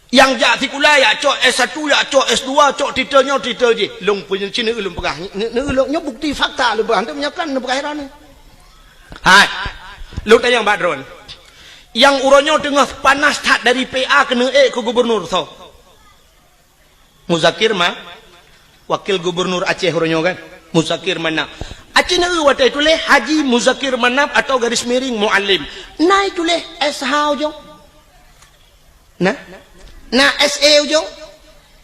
yang jak si kula ya cok S1 ya cok S2 cok titel je long punya cine ulum pegah ne ulumnya bukti fakta lu hantu menyakan ne pegah ni hai lu tayang badron yang uronyo tengah panas tak dari PA kena ke gubernur so Muzakir mah wakil gubernur Aceh uronyo kan Muzakir Manap Aceh na watai tulis Haji Muzakir Manap atau garis miring Muallim na tulis SH ujung na SE ujung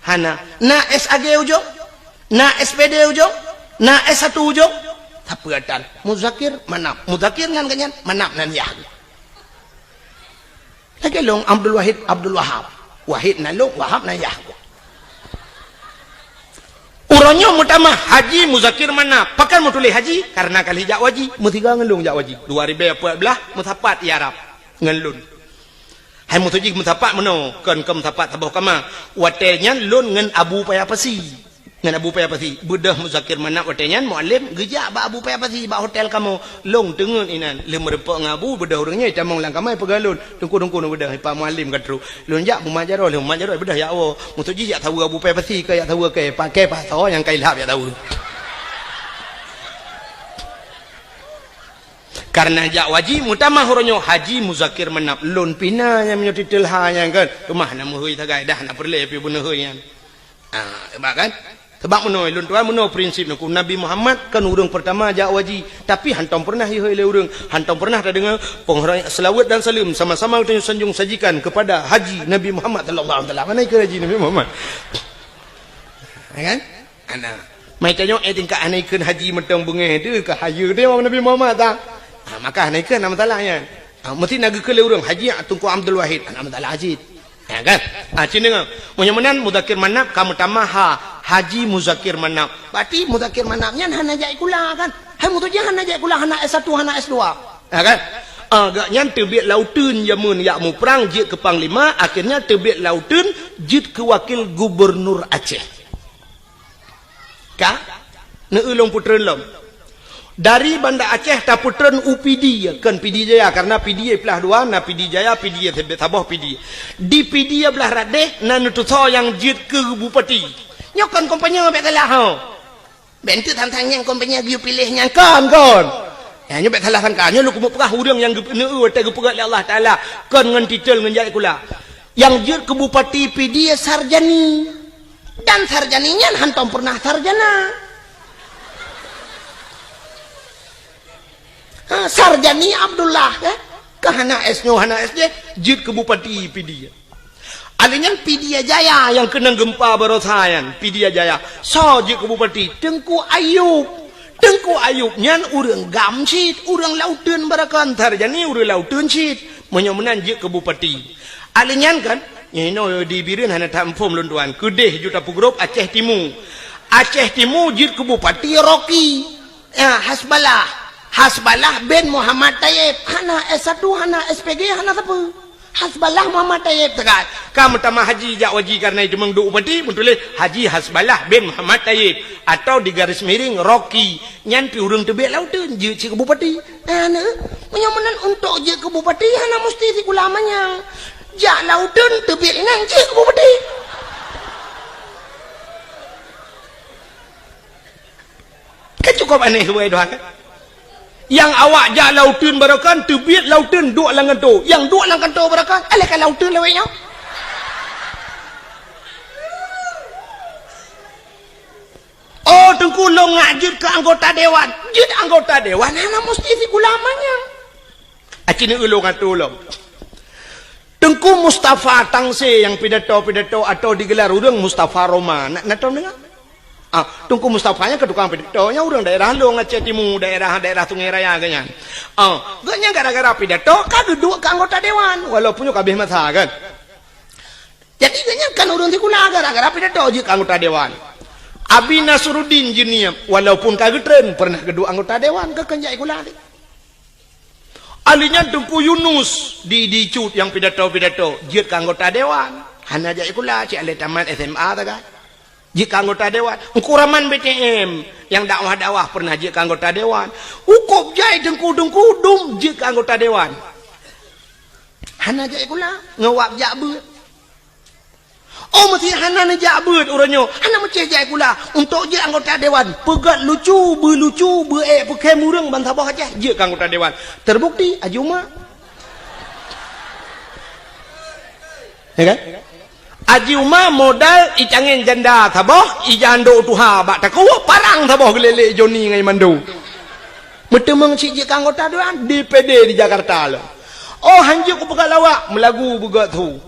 hana na SAG ujung na SPD ujung na S1 ujung tapatan Muzakir Manap Muzakir ngan kanyan Manap nan ya lagi long Abdul Wahab Wahid na long Wahab na yah uronyo mutama Haji Muzakir Manap pakan mutuli haji karena kali jak waji mutiga ngelung jak waji 2014 mutapat Arab ngelun hai mutuji mutapat meno kan ke mutapat tabuh kama watenya lun ngen Abu Paya Pasi ngan Abu Payapati Buddha Muzakir Manap watenyan muallim geja ba Abu Payapati ba hotel kamu long tengun inan le merepok ngabu Buddha urangnya tamong lang kamai pegalun tungku Buddha pa muallim katru lun jak mumajaro le mumajaro Buddha ya Allah mutuji ya tahu Abu Payapati ke ya tahu ke pakai paso yang kai lap ya tahu karena jak wajib mutamah huronyo Haji Muzakir Manap lun pina yang menyotitel ha yang kan rumah nama hui tagai dah nak perle pi buna hui yang kan sebab menoi lun tuan menoi prinsip nak Nabi Muhammad kan urang pertama jak wajib tapi hantam pernah hioi le urang hantam pernah tak dengar penghormatan selawat dan salam sama-sama kita sanjung sajikan kepada Haji Nabi Muhammad sallallahu alaihi wasallam mana ke Haji Nabi Muhammad kan ana mai tanya tingkat anaikeun haji metong bengeh tu ke hayu dia Nabi Muhammad tak maka anaikeun nama talanya mesti naga ke le urang Haji Tunku Abdul Wahid nama talah haji ya kan cina menyemenan Muzakir Manap kamu tamaha Haji Muzakir Manap berarti Muzakir Manapnya hana jai kula kan hai mutu je hana jai kula hana S1 hana S2 ya kan agaknya terbit lautun jamun yak mu perang jit ke panglima akhirnya terbit lautun jit ke wakil gubernur Aceh ka neulung putreun lom dari Banda Aceh ta putreun UPD kan PD Jaya karena PD belah dua na PD Jaya PD Sabah PD di PD belah radeh na nutuso yang jit ke bupati nyokan kompanya bet salah ho bentu tang-tang yang kompanya giu pilih yang kan ya nyo bet salah sangkanya lu kumu perah urang yang neu te gepegat Allah taala kan ngan titel ngan jai kula yang jit ke bupati PD sarjani dan sarjaninya hantam pernah sarjana Sarjani Abdullah ya kahana S-nya hana S-nya jit ke bupati PD alinya PD Jaya yang kena gempa barosayan PD Jaya so jit ke bupati Tengku Ayub nyan urang gamsit urang lauteun barakan sarjani urang lauteun sit menyomenan jit ke bupati alinya kan nyino di bireun hana tampom lun tuan kedeh juta pugrop Aceh Timur jit ke bupati Rocky ya Hasbalah bin Muhammad Tayyib hana S1 hana SPG hana apa Hasbalah Muhammad Tayyib tegat kamu tamah haji jak wajib karena itu mengdu upati betul Haji Hasbalah bin Muhammad Tayyib atau di garis miring Rocky nyan pi urang tebek lautun je ci ke bupati ana menyomenan untuk je ke bupati hana mesti si ulamanya jak lautun tebek nang je ke bupati kan cukup aneh we doa yang awak jak lautun barakan tebiat lautun duk lang kanto yang duk lang kanto barakan alahkan lautun lewenya oh Tengku long ngajut ke anggota dewan jut anggota dewan hana mesti si ulamanya acini ulung kanto long Tengku Mustafa Tangse yang pidato atau digelar urang Mustafa Roma nak tahu dengar Tungku Mustafanya ke tukang pidatonya urang daerah lo Aceh Timur daerah Sungai Raya ganyan ganyan gara-gara pidato kan duduk ke anggota dewan walaupun yo kabeh masa kan jadi ganyan kan urang tikula gara-gara pidato je ke anggota dewan Abi Nasruddin jinia walaupun kagetren pernah kedua anggota dewan ke kenjai kula alinya Tungku Yunus di cut yang pidato je ke anggota dewan hana jai kula cik ale tamat SMA ta kan jika anggota dewan ukuraman BTM yang dakwah pernah jika anggota dewan hukum jai Tengku dum jika anggota dewan hana jai kula ngawak jak beut oh mesti hana ne jak beut uranyo hana mesti jai kula untuk je anggota dewan pegat lucu pakai murang bantabah aja jika anggota dewan terbukti ajuma ya kan Aji Umar modal icangin janda taboh ijando tuha bak taku parang taboh gelele Joni ngai mandu metemeng si je anggota dewan DPD di Jakarta lo oh hanjuk ku pegat lawak melagu begat tu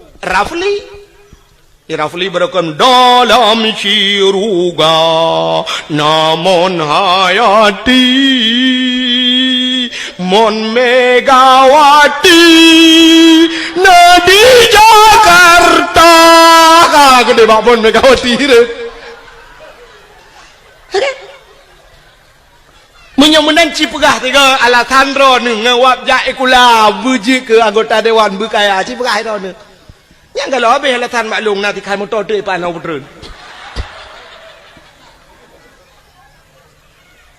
Rafli berakam dalam siruga namun hayati mon Megawati Nadi Jakarta gede bakpon Megawati menyemenang cipegah tiga alasan ron ngawap jai kula buji ke anggota dewan berkaya cipegah ron yang kalau habis alasan maklum nanti kai motor tu pan au betul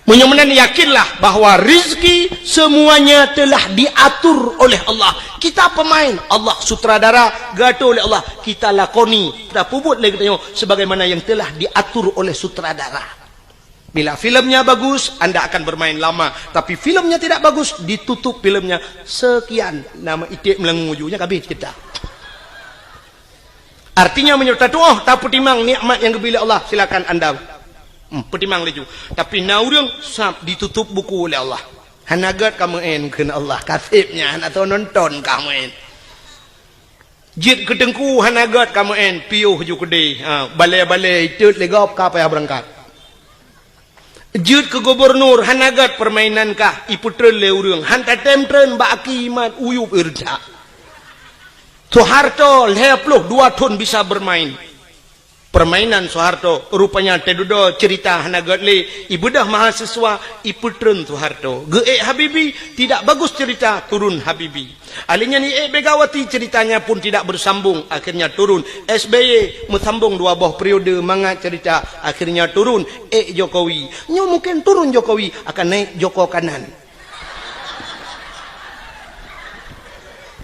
Menyemenan yakinlah bahawa rizki semuanya telah diatur oleh Allah. Kita pemain, Allah sutradara, gaduh oleh Allah. Kita lakoni, kita puput lagi tengok sebagaimana yang telah diatur oleh sutradara. Bila filmnya bagus, anda akan bermain lama. Tapi filmnya tidak bagus, ditutup filmnya. Sekian, nama itik melengujuknya habis kita. Artinya menyerta doa, tak pertimang nikmat yang diberi Allah. Silakan anda pertimang laju. Tapi naurang sab ditutup buku oleh Allah. Hanagat kamu kena Allah kasibnya atau nonton kamu jit kedengku hanagat kamu piuh ju kede balai-balai tut legop ka payah berangkat. Jit ke gubernur hanagat permainan kah iputren le urang hanta temtren ba akimat uyup irja. Soeharto leploh 2 tahun bisa bermain. Permainan Soeharto rupanya tedudo cerita hanagat le ibudah mahasiswa iputren Soeharto ge Habibi tidak bagus cerita turun Habibi alinya ni Begawati ceritanya pun tidak bersambung akhirnya turun SBY mesambung 2 buah periode manga cerita akhirnya turun Jokowi nyo mungkin turun Jokowi akan naik Joko kanan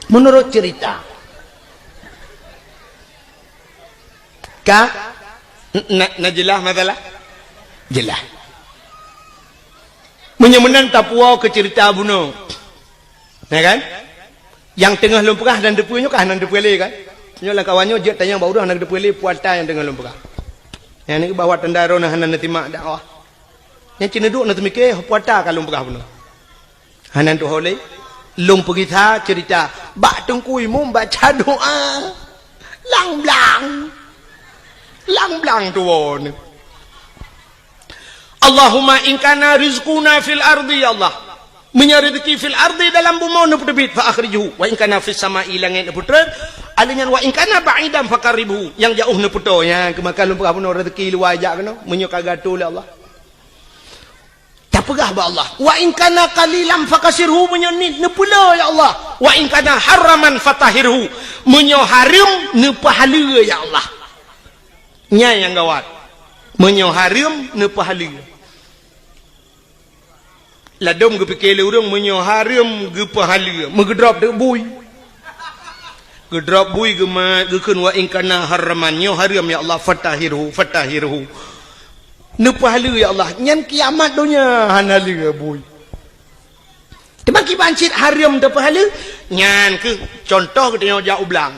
menurut cerita jelas masalah jelas menyemenan tapuau ke cerita bunuh ya kan yang tengah lumpurah dan depunya kah nan depule kan nyolah kawannya je tanya bau dah nak depule puata yang tengah lumpurah yang ni bawa tendaro nah nan timak dakwah yang cina duk nak mikir puata kan lumpurah bunuh hanan tu holei lumpur kita cerita bak tungkui mum baca doa lang-lang tuan. Allahumma in kana rizquna fil ardi ya Allah. Menyarezeki fil ardi dalam bumi nu terbit fa akhrijuhu wa in kana fis sama'i langit putran alinyan wa in kana ba'idan fakaribuhu yang jauh nu puto yang kemakan lumpur puno rezeki luar ajak kena menyo kagato oleh Allah. Tak pegah ba Allah. Wa in kana qalilan fakasirhu menyo nit nu pula ya Allah. Wa in kana haraman fatahirhu menyo haram nu pahala ya Allah. Nyai yang gawat menyo haram ne pahala ladom ge pikir le urang menyo haram ge pahala megedrop de bui gedrop bui ge ma ge keun wa in kana haraman nyo haram ya Allah fatahirhu ne pahala ya Allah nyan kiamat dunia hanali bui temaki bancit haram de pahala nyan ke contoh ke tengok jauh belang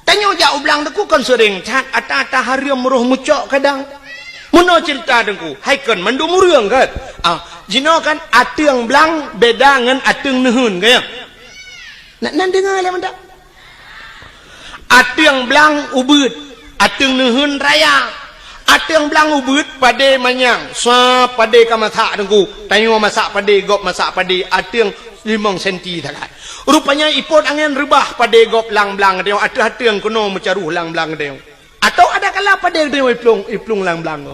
tanya jauh belang deku kan sering cat ata haram roh mucok kadang muno cerita deku haikan mandu murung kan jino kan ateung belang beda dengan ateung nehun kaya nak dengar le mendak ateung belang ubud ateung nehun raya ateung belang ubud pade manyang sa pade kamatha deku tanya masak pade gop masak pade ateung 5 senti takat rupanya ipot angin rebah pada gop lang-lang dia ada yang kuno mencaruh lang-lang dia atau ada kala pada dia iplung lang-lang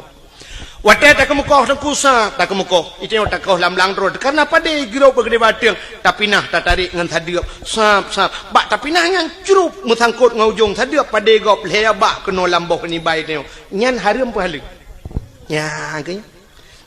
wadah tak kemukoh dan kusa tak kemukoh itu tak kau lang-lang terus karena pada giro bergede batang tapi nah tak tarik dengan tadiap sap bak tapi nah yang curup mesangkut ngaujung tadiap pada gop leya bak kena lamboh ni baik dia nyan haram pahala ya kanya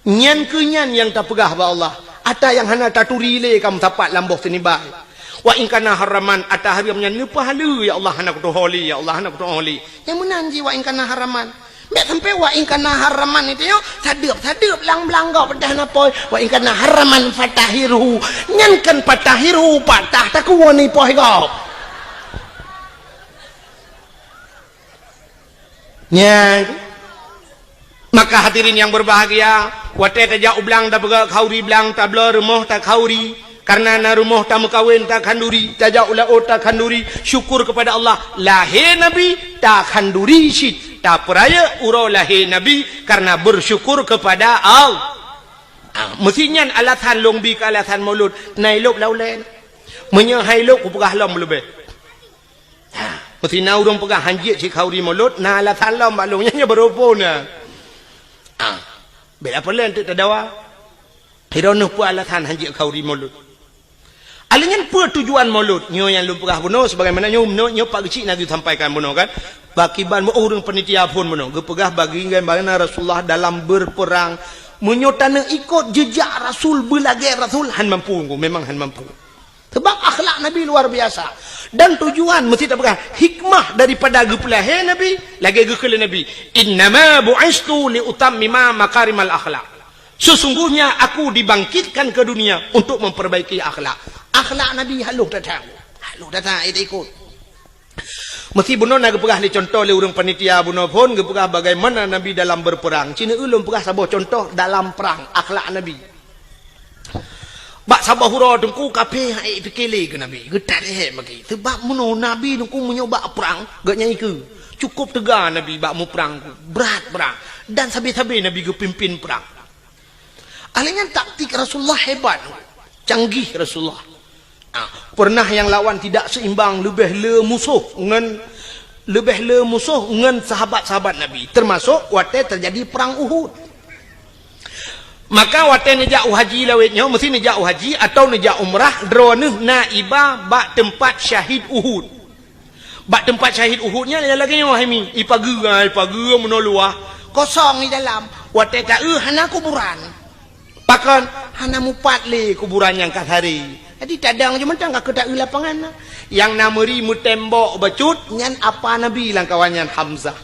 nyan kenyan yang tak pegah ba Allah ada yang hana taturi le kamu tapat lamboh sini baik wa in kana haraman ata haramnya ni pahala ya Allah anak tu holi ya Allah anak tu holi yang menanji wa in kana haraman mek sampai wa in kana haraman itu yo sadep lang-lang kau pedah napoi wa in kana haraman fatahiru nyankan fatahiru patah tak wani poh kau nyang maka hadirin yang berbahagia wate tajak ublang tak pegak khauri belang tak bela rumah tak khauri karena na rumah tak mekawin tak khanduri tajak ulah tak khanduri syukur kepada Allah lahir Nabi tak khanduri syit tak peraya uro lahir Nabi karena bersyukur kepada Allah mestinya alatan longbi ke alatan maulud nailok laulen menyahailok pegah lam lebih mesti na urang pegah hanjit si khauri maulud na alatan lam balungnya beropona bela pelan tu tadawa hironuh pu alatan hanjit khauri maulud alingan apa tujuan maulud nyo yang lumpurah buno sebagaimana nyo pak kecil Nabi sampaikan buno kan bakiban orang penitia pun buno gepegah bagi bagaimana Rasulullah dalam berperang menyotana ikut jejak Rasul belagai Rasul han mampu memang han mampu. Sebab akhlak Nabi luar biasa. Dan tujuan mesti tak pegang hikmah daripada gepelahe Nabi lagi gekele Nabi. Innama bu'istu li utammima makarimal akhlak. Sesungguhnya aku dibangkitkan ke dunia untuk memperbaiki akhlak. Akhlak Nabi halus datang. Halus datang ikut. Mesti bunuh nak gepegah li contoh le urang panitia bunuh pun gepegah bagaimana Nabi dalam berperang. Cina ulun pegah sabah contoh dalam perang akhlak Nabi. Bak sabah hura dengku kape hai fikele ke Nabi. Getat he bagi. Sebab muno Nabi dengku menyoba perang gak nyai ke. Cukup tegar Nabi bak mu perang ku. Berat perang. Dan sabi-sabi Nabi ge pimpin perang. Alingnya taktik Rasulullah hebat. Canggih Rasulullah. Pernah yang lawan tidak seimbang lebih le musuh dengan sahabat-sahabat Nabi. Termasuk waktu terjadi perang Uhud. Maka waktu nejak haji lawetnya mesti nejak haji atau nejak umrah drone naibah bak tempat syahid Uhud. Bak tempat syahid Uhudnya lagi yang wahimi ipagu menoluah kosong di dalam. Waktu tak hana kuburan. Pakan hana mupat le kuburan yang kat hari. Jadi tadang je mentang ke tak lapangan. Yang nameri mu tembok becut nyan apa Nabi lang kawannya Hamzah.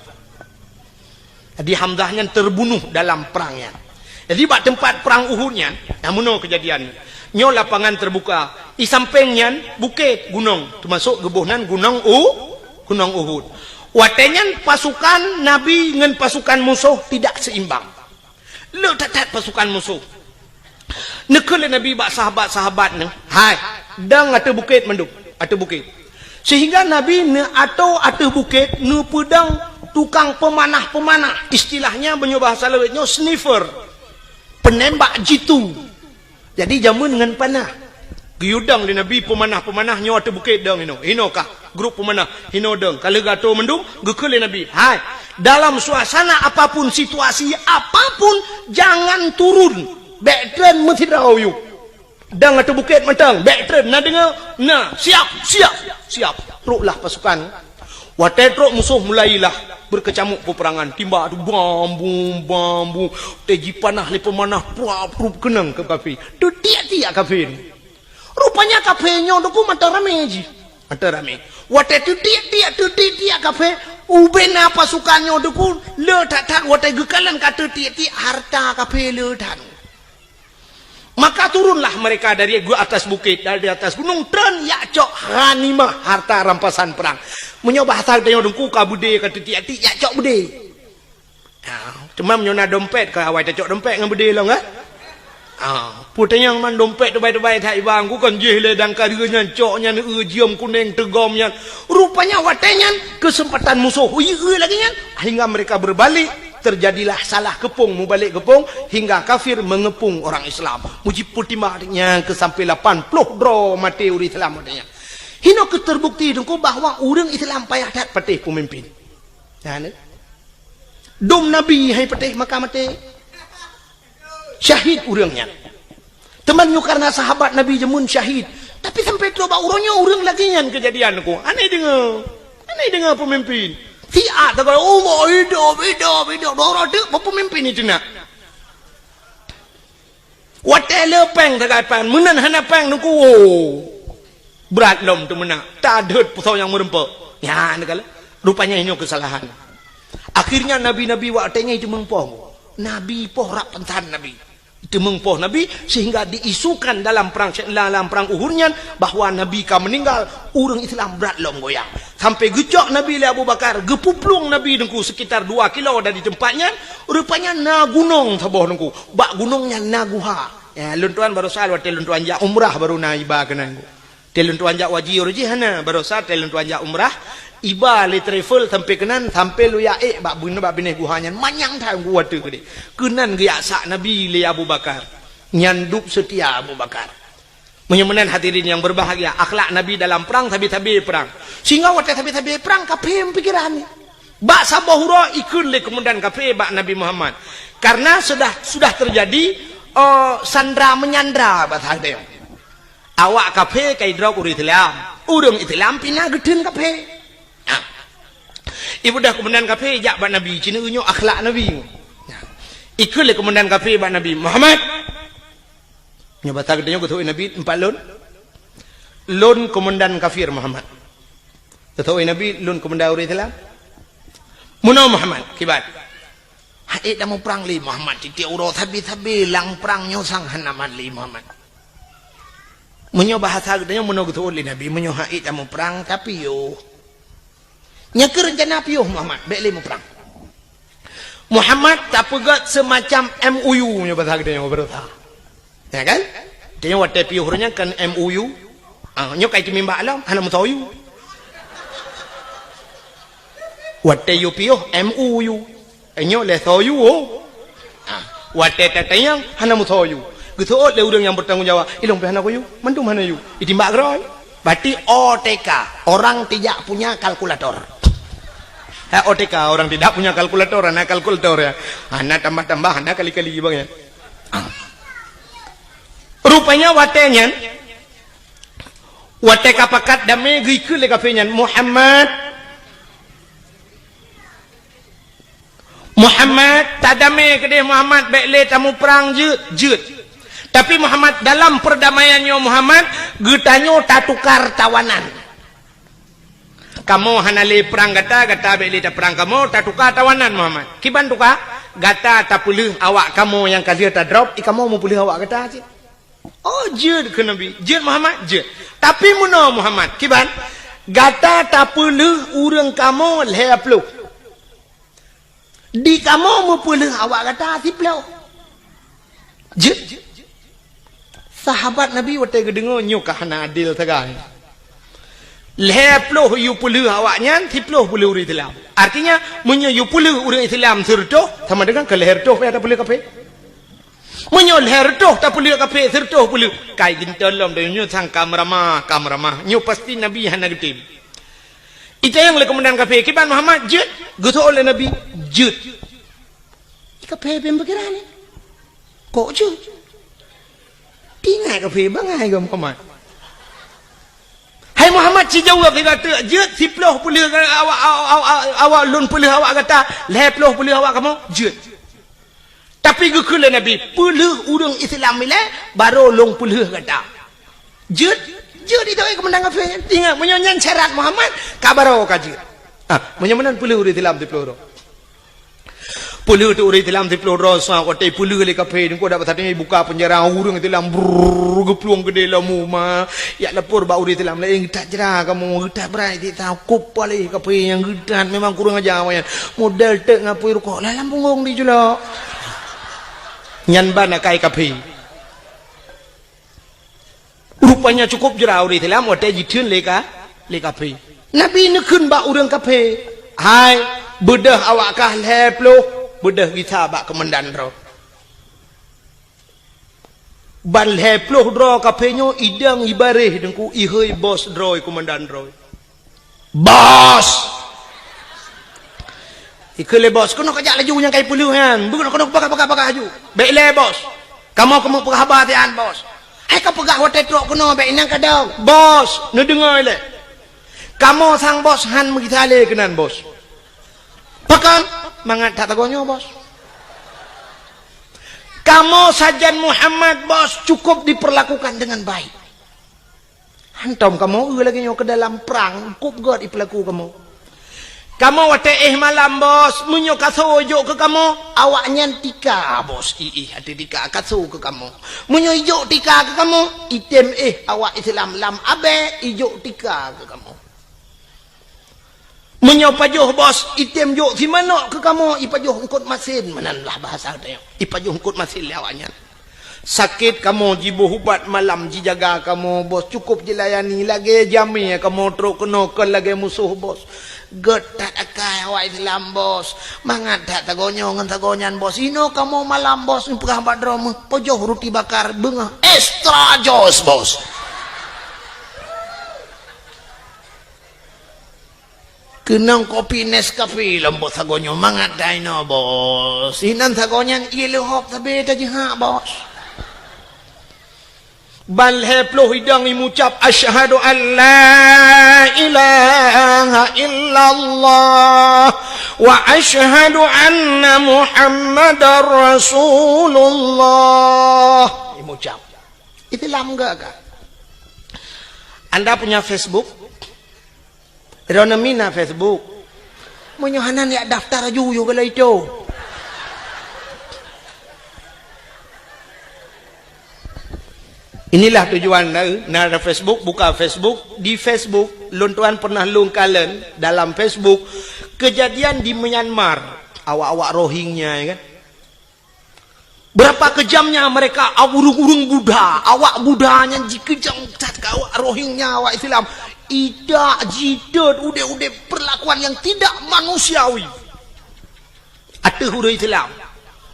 Jadi Hamzah nyan terbunuh dalam perangnya. Jadi bak tempat perang Uhudnya, namuno kejadian. Nyo lapangan terbuka, di sampingnya bukit gunung, termasuk gebuhnan gunung Uhud. Watenyan pasukan Nabi dengan pasukan musuh tidak seimbang. Le tatat pasukan musuh. Nekele Nabi bak sahabat-sahabat ne, hai, dang ate bukit menduk, ate bukit. Sehingga Nabi ne atau ate bukit ne pedang tukang pemanah-pemanah, istilahnya bahasa lewetnya sniffer. Penembak jitu. Jadi jamun dengan panah. Giudang di Nabi pemanah-pemanah nyo ate bukit dang ino kah grup pemanah hino dang kalau gato mendung gekele Nabi. Hai, dalam suasana apapun situasi apapun jangan turun. Backtrain mesti rayu. Dang ate bukit mentang backtrain na dengar na siap. Teruklah pasukan. Watetrok musuh mulailah berkecamuk peperangan. Timba tu bambu. Teji panah le pemanah prup kenang ke kafir. Tu tiak-tiak kafir. Rupanya kafirnya tu mata rame ji. Mata rame. Wate tu tiak kafir. Ubena pasukannya tu le tak wate gekalan kata tiak-tiak harta kafir le tak. Maka turunlah mereka dari atas bukit, dari atas gunung tren yakcok ghanimah harta rampasan perang. Menyoba asal tengok dengku ka bude kata tiak-tiak yakcok bude. Cuma menyona dompet ke awai cok dompet dengan bude lah kan? Putanya man dompet tu baik-baik tak ibang ku kan jeh le dang karenya coknya jiam kuning tegomnya. Rupanya watenya kesempatan musuh lagi nya hingga mereka berbalik. Terjadilah salah kepung mubalik kepung hingga kafir mengepung orang Islam. Muji putimahnya ke sampai 80 dro mati uri Islam adanya. Hino keterbukti dengku bahwa orang Islam payah tak patih pemimpin. Ya ne? Dom Nabi hai patih maka mati. Syahid urangnya. Temannya karena sahabat Nabi jemun syahid. Tapi sampai tu urangnya urang lagi nyan kejadian ku. Aneh dengar pemimpin. Tiak tak kau hidup dorang tu pemimpin itu nak. Watai lepeng tak kau menan hana peng nungku berat lom tu menak tak ada pusau yang merempak. Ya nak kala rupanya ini kesalahan. Akhirnya nabi-nabi watainya itu mengpoh. Nabi poh rak pentan Nabi. Itu mengpoh Nabi sehingga diisukan dalam perang Uhudnya bahwa Nabi kan meninggal urang Islam berat lom goyang. Sampai gejok Nabi le Abu Bakar, gepuplung Nabi dengku sekitar 2 kilo dari tempatnya, rupanya na gunung saboh dengku. Bak gunungnya Naguha. Ya, luntuan baru sal wa luntuan ja umrah baru na iba kenang. Luntuan ja wajib hana baru sal luntuan ja umrah. Iba le travel sampai kenan sampai lu ya bak bune bak bineh guhanya manyang tang gua tu gede. Kenan ge sak Nabi le Abu Bakar. Nyanduk setia Abu Bakar. Menyemenan hadirin yang berbahagia, akhlak Nabi dalam perang tabi-tabi perang. Sehingga waktu tabi-tabi perang kafir pikiran. Bak sabahura ikut le kemudian kafir bak Nabi Muhammad. Karena sudah terjadi sandra menyandra bahasa dia. Awak kafir kai drop urang Islam. Urang Islam pindah geden kafir. Ibu dah kemudian kafir jak bak Nabi, cina unyo akhlak Nabi. Ikut le komandan kafir ba Nabi Muhammad. Nya bata gedenya ketoi Nabi 4 lon. Lon komandan kafir Muhammad. Ketoi Nabi lon komandan orang Islam. Muno Muhammad kibat. Hai dah mau perang li Muhammad titik uro tabi lang perang nyosang hanaman li Muhammad. Munyo bahasa gedenya muno ketoi Nabi munyo hai dah mau perang tapi yo. Nya ke rencana piuh Muhammad baik li mau perang. Muhammad tak pegat semacam MOU nya bahasa gedenya berita. Ya kan? Dia wat piuhnya kan MOU. Nyo kai timimba alam hana mutayu. Wat yu piuh MOU. Nyo le toyu. Wat tatayang hana mutayu. Gitu le urang yang bertanggungjawab. Ilong pe hana koyu. Mandum hana yu. Itimbak groy. Berarti OTK, orang tidak punya kalkulator. OTK orang tidak punya kalkulator, anak kalkulator ya. Anak tambah-tambah, anak kali-kali bang ya. Rupanya watenya, wateka pakat dame gikul le kafenya Muhammad tadame kede Muhammad baik le tamu perang jut. Tapi Muhammad dalam perdamaiannya Muhammad getanyo tak tukar tawanan. Kamu hanale perang gata beli ta perang kamu tak tukar tawanan Muhammad. Kiban tukar gata tak pulih awak kamu yang kadir tak drop, kamu mau pulih awak gata aja. Oh jud ke Nabi, jud Muhammad jud. Tapi muno Muhammad kiban gata tak pulih urang kamu leplu. Di kamu mau pulih awak gata tiplau. Jud. Sahabat Nabi waktu kedengar nyukah hana adil tegai. Leploh yu puluh awaknya, tiploh puluh orang Islam. Artinya, munyo yu puluh orang Islam sertoh, sama dengan ke leher toh, tak puluh kape. Munyo leher toh, tak puluh kape, sertoh puluh. Kai gintalom, dan nyo sang kamramah. Nyo pasti Nabi hana getim. Itu yang le komandan kape. Kiban Muhammad, jut. Gutu oleh Nabi, jut. Kape pembekiran ni. Kok jut? Tinggal kape, bangai ke Muhammad. Hai Muhammad si jawab dia kata jut siploh pulih awak lun pulih awak kata leploh pulih awak kamu jut. Tapi gekul Nabi pulih urang Islam ile baru long pulih kata jut itu komandan kafir tinggal menyanyian syarat Muhammad kabaro kajut. Menyanyian pulih urang Islam di peloro. Pulih tu urang Islam di peloro so kotai pulih le kafir ko dapat tadi buka penjara urang Islam gepluang gede lamu ma ya lapor ba urang Islam lain tak jera kamu tak berai di tahu kupale kafir yang gedan memang kurang ajar awak model tek ngapui rukuk lalam punggung di jula nyan bana kai kafir rupanya cukup jera urang Islam wate jitun le kafir Nabi nekun ba urang kafir hai bedah awak kah leplo bedah kita bak komandan ro ban leploh dro kapenyo idang ibareh dengku ihoi bos droi komandan droi bos ikele bos kono kajak laju yang kai puluh kan bukan kono pakak aju baik le bos kamu perhabatian bos hai kau pegah hotel truk kono baik nang kadang bos nu dengar le kamu sang bos han megitale kenan bos pakan mangat tak tagonyo bos. Kamu sajan Muhammad bos cukup diperlakukan dengan baik. Hantam kamu lagi nyo ke dalam perang kup god ipelaku kamu. Kamu wate malam bos munyo kasojo ke kamu awaknya tika bos hati tika kaso ke kamu. Munyo ijo tika ke kamu item awak Islam lam abe ijo tika ke kamu. Menyopajuh bos item jo si mana ke kamu ipajuh engkut masin mananlah bahasa dia ipajuh engkut masin lawanya sakit kamu jibuh ubat malam jijaga kamu bos cukup dilayani lagi jami kamu truk kena ke lagi musuh bos getat akai awak Islam bos mangat tak tagonyo ngan tagonyan bos ino kamu malam bos pegah badrom pojoh roti bakar bengah extra jos bos. Kenang kopi Nescafe lembut sagonyo mangat daino bos. Inan sagonyan ilu hop tabe tajiha bos. Bal heploh hidang imucap asyhadu an la ilaha illallah wa asyhadu anna Muhammadar Rasulullah. Mengucap. Islam enggak kah? Anda punya Facebook? Rona mina Facebook. Menyohanan ya daftar aja kalau itu. Inilah tujuan nara Facebook, buka Facebook. Di Facebook, luntuan pernah lungkalen dalam Facebook kejadian di Myanmar, awak-awak Rohingya, ya kan? Berapa kejamnya mereka urung-urung Buddha, awak Buddhanya dikejam cat ke awak Rohingya, awak Islam. Tidak jidat, udah perlakuan yang tidak manusiawi. Ada huruf Islam.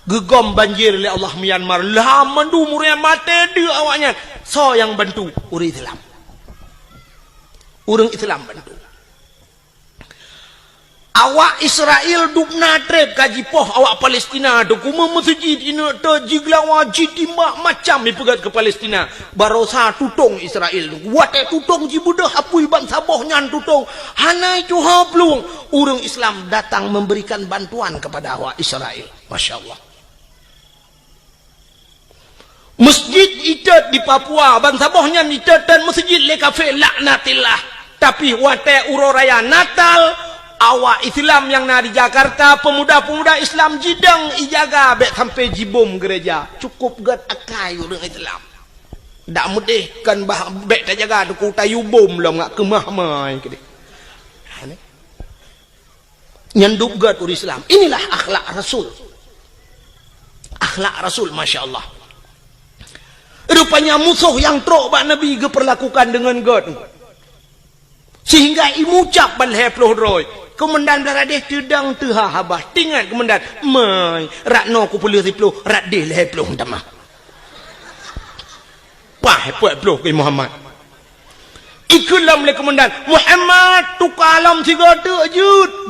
Gegom banjir oleh Allah Myanmar. Lah mandu murian mati dia awaknya. So yang bantu orang Islam. Orang Islam bantu. Awak Israel duk natrep kaji poh awak Palestina tu kuma masjid ina tajigla wajib timbak macam dipegat ke Palestina. Barosa tutong Israel tu. Wate tutong jibudah apui bangsa boh nyan tutong. Hanai tu haplung. Orang Islam datang memberikan bantuan kepada awak Israel. Masya Allah. Masjid itat di Papua bangsa bohnya itat dan masjid le kafe laknatillah. Tapi wate uroraya Natal awak Islam yang na di Jakarta, pemuda-pemuda Islam jidang ijaga bek sampai jibom gereja. Cukup gat akai orang Islam. Dak mudih kan bah bek tak jaga duku tayu bom lah ngak kemah mai ke. Nyanduk gat orang Islam. Inilah akhlak Rasul. Akhlak Rasul, Masya Allah. Rupanya musuh yang teruk bak Nabi diperlakukan dengan God. Sehingga imucap balhe ploh roy. Komandan beladeh tedang teha habah. Tinggal komandan. Mai. Rakno ku puluh ploh. Rak deh lehe ploh tamah. Pah puak ploh ke Muhammad. Ikulam le komandan. Muhammad tukalam tiga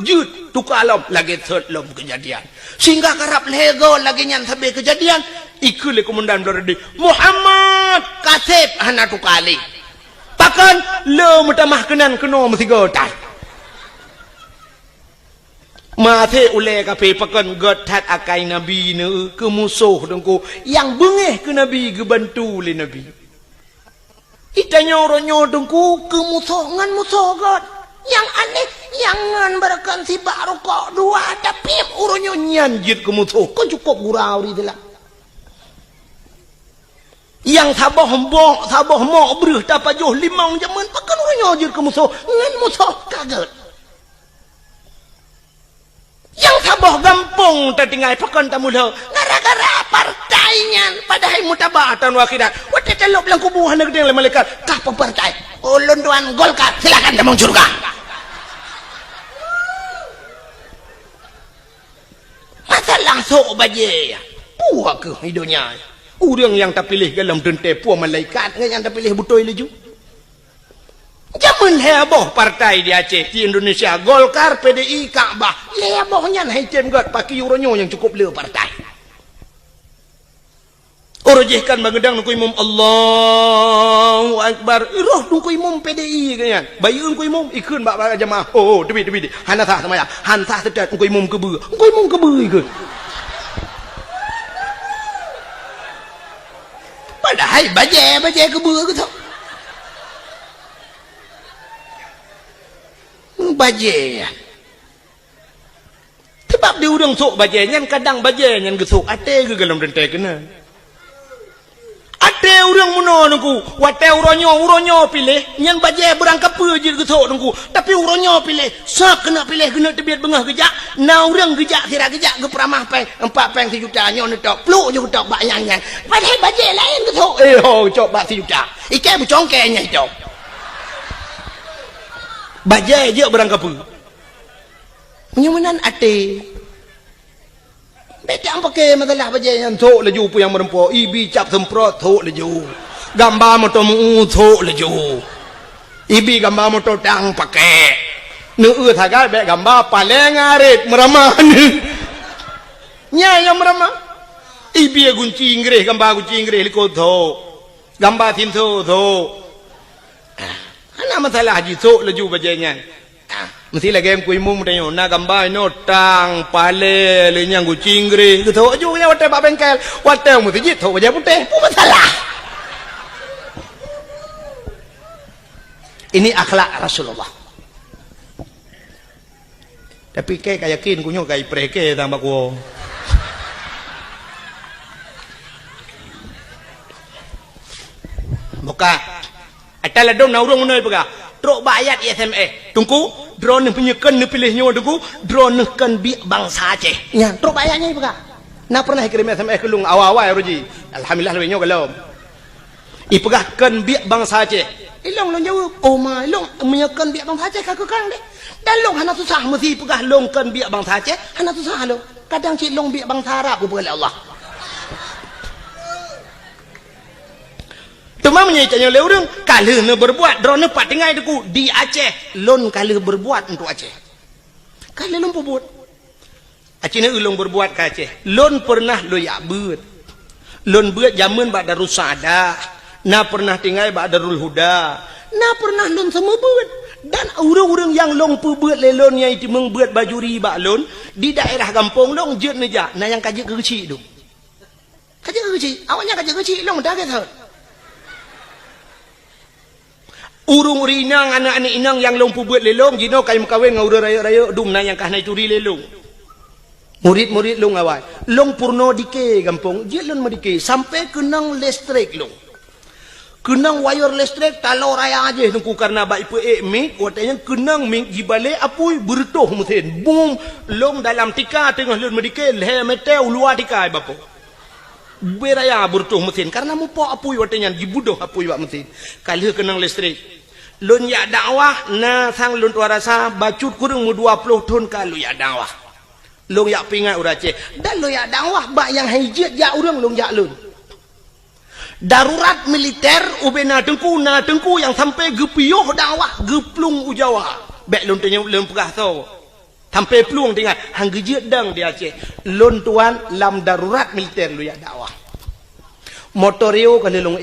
jut. Tukalam. Lagi setlom kejadian. Sehingga karap lego lagi nyan sampai kejadian. Ikut le komandan beradi Muhammad kasep hana tu kali pakan le mutamah kenan keno mesti gotai mate ule kape pakan gotat akai nabi ne ke musuh dengku yang bengeh ke nabi ke bantu le nabi itanya oronyo dengku ke musuh ngan musuh god yang aneh yang ngan berakan si baru kok dua tapi oronyo nyanjit ke musuh kau cukup gurau di dalam yang sabah mbok sabah mok bereh dapat joh limang jaman pakan orang nyojir ke musuh ngan musuh kaget yang sabah gampung tertinggal pakan tamula gara-gara partainya padahal mutabatan wakidat wate telok lang kubuhan negeri yang malaikat kah partai ulun tuan Golkar silakan demong surga masalah sok baje puak ke hidupnya. Orang yang tak pilih dalam dente puan malaikat yang tak pilih betul leju. Zaman heboh partai di Aceh di Indonesia Golkar PDI Kaabah hebohnya haitem gat pakai uronyo yang cukup le partai. Orojehkan bagedang nuku imam Allahu Akbar. Roh nuku imam PDI kan. Bayun nuku imam ikun bak jamaah. Oh debi hana sah sama ya. Han sah sedat nuku imam kebe. Nuku imam kebe ikun. Padahal baje kebur ke tu. Baje. Sebab dia urang sok baje nyan kadang baje nyan gesok ate ke dalam dente kena. Ate urang muno nungku, wate uronyo pilih nyan baje berangkap je gesok nungku. Tapi uronyo pilih, sak kena pilih kena tebiat bengah kejak. Na urang kejak sira kejak ke peramah peng 4 peng 1 juta nyon tok pluk je tok bak yang. Padahal baje lain gesok. Cok bak 1 juta. Ikai bercongkenya itu. Baje je berangkap. Menyamanan ate. Bedak pakai masalah baje yang tok laju pu yang merempo. Ibi cap semprot tok laju. Gambar motor mu tok laju. Ibi gambar motor tang pakai. Nu thagai be gambar paling arit meramah ni. Nya yang meramah. Ibi gunci Inggris gambar gunci Inggris liko tok. Gambar tin tok. Ana masalah haji tok laju bajenya. mesti lagi yang kuimung tanya na gambar no tang pale le nyang kucing gre ke tho ju nya hotel pak bengkel hotel mesti jit tho aja putih apa masalah. Ini akhlak Rasulullah. Tapi kayak yakin kunyo kayak preke tambah ku. Buka. Atal adong na urang unoi pega. Trok bayat SMS. Tungku drone penyekan ne pilihnya tungku drone kan bi bangsa Aceh. Ya, trok bayatnya pega. Na pernah kirim SMS ke lung awal-awal roji. Alhamdulillah lebihnya kalau. Ipegah kan bi bangsa Aceh. Ilong long jawab, oh my long menyekan bi bangsa Aceh kagak kang deh. Dan long hana susah mesti pegah long kan bi bangsa Aceh, hana susah lo. Kadang cik long bi bangsa Arab ku oleh Allah. Cuma menyaitannya oleh orang kalau ne berbuat drone pat tinggal deku di Aceh lon kalau berbuat untuk Aceh kalau lon berbuat Aceh ne ulung berbuat ke Aceh lon pernah lo ya beut lon beut zaman bak darus sada na pernah tinggal bak darul huda na pernah lon semua beut dan orang-orang yang long perbuat lelon yang itu membuat bajuri bak lon di daerah kampung long jet neja na yang kajik kecil tu kajik kecil awaknya kajik kecil long dah kata urung rinang anak-anak inang yang lompu buat lelong jino kayu kawin ngau raya-raya dum na yang kah nai curi lelong murid-murid long awal long purno dike kampung je lon medike sampai kenang listrik long kenang wire listrik talau raya aja nungku karena baik pe mik watanya kenang mik jibale apui bertuh muthin boom long dalam tika tengah lon medike le metel luar tika bapo beraya bertuh mesin karena mupo apui watanya dibudoh apui wak mesin kalau kenang listrik lun ya dakwah na sang lun tua rasa bacut kurang mu 20 tahun kalau ya dakwah lung ya pingat urace dan lu ya dakwah bak yang hijit ya urang lung ya lun darurat militer ubena tengku yang sampai gepioh dakwah geplung ujawa bek lun tanya lun pegah tau sampai peluang tinggal hang gejit dang di Aceh lun tuan lam darurat militer lu ya dakwah motorio kalau lung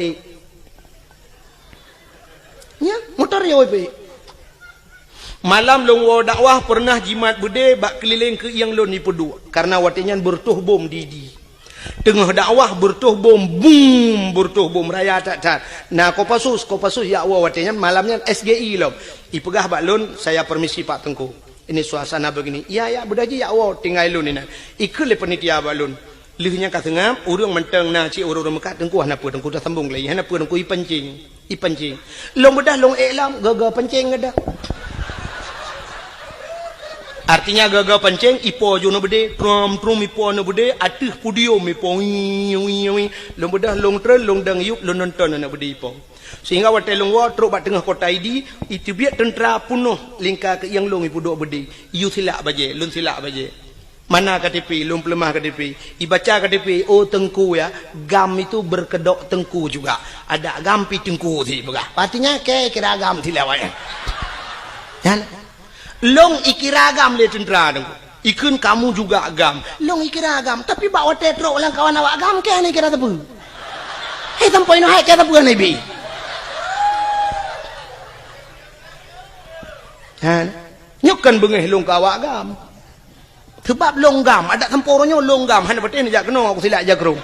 ya motor ya we malam long wo dakwah pernah jimat bude bak keliling ke yang lon ni pedu karena watinyan bertuh bom di tengah dakwah bertuh bom boom bertuh bom raya tak nah kopasus ya Allah watinyan malamnya SGI lom ipegah bak lon saya permisi Pak Tengku ini suasana begini ya bedaji ya Allah tinggal lon ni ikut le panitia bak lon lihnya ka tengah urang menteng na ci urang mekat tengku hana pu tengku dah sambung lagi hana pu tengku ipancing long bedah long elam gaga pancing ada artinya gaga pancing ipo jono bede trum ipo no bede atih pudio ipo wi long bedah long tren long dang yup long nonton na bede ipo sehingga wate long wa truk bat tengah kota idi itu biak tentera punuh lingkar ke yang long ipu dok bede yu silak baje lun silak baje mana KTP lum pelemah KTP dibaca KTP oh tengku ya gam itu berkedok tengku juga ada gam pi tengku si begah artinya kira gam si lewatnya kan long ikira gam le tentera tengku ikun kamu juga agam long ikira agam tapi bawa tetro lang kawan awak agam ke ni kira tepu hei tampoi no hai kira tepu ni bi kan nyukan bengeh long kawak agam sebab longgam ada temporonya longgam hanya betul ni jak kena aku silap jagrung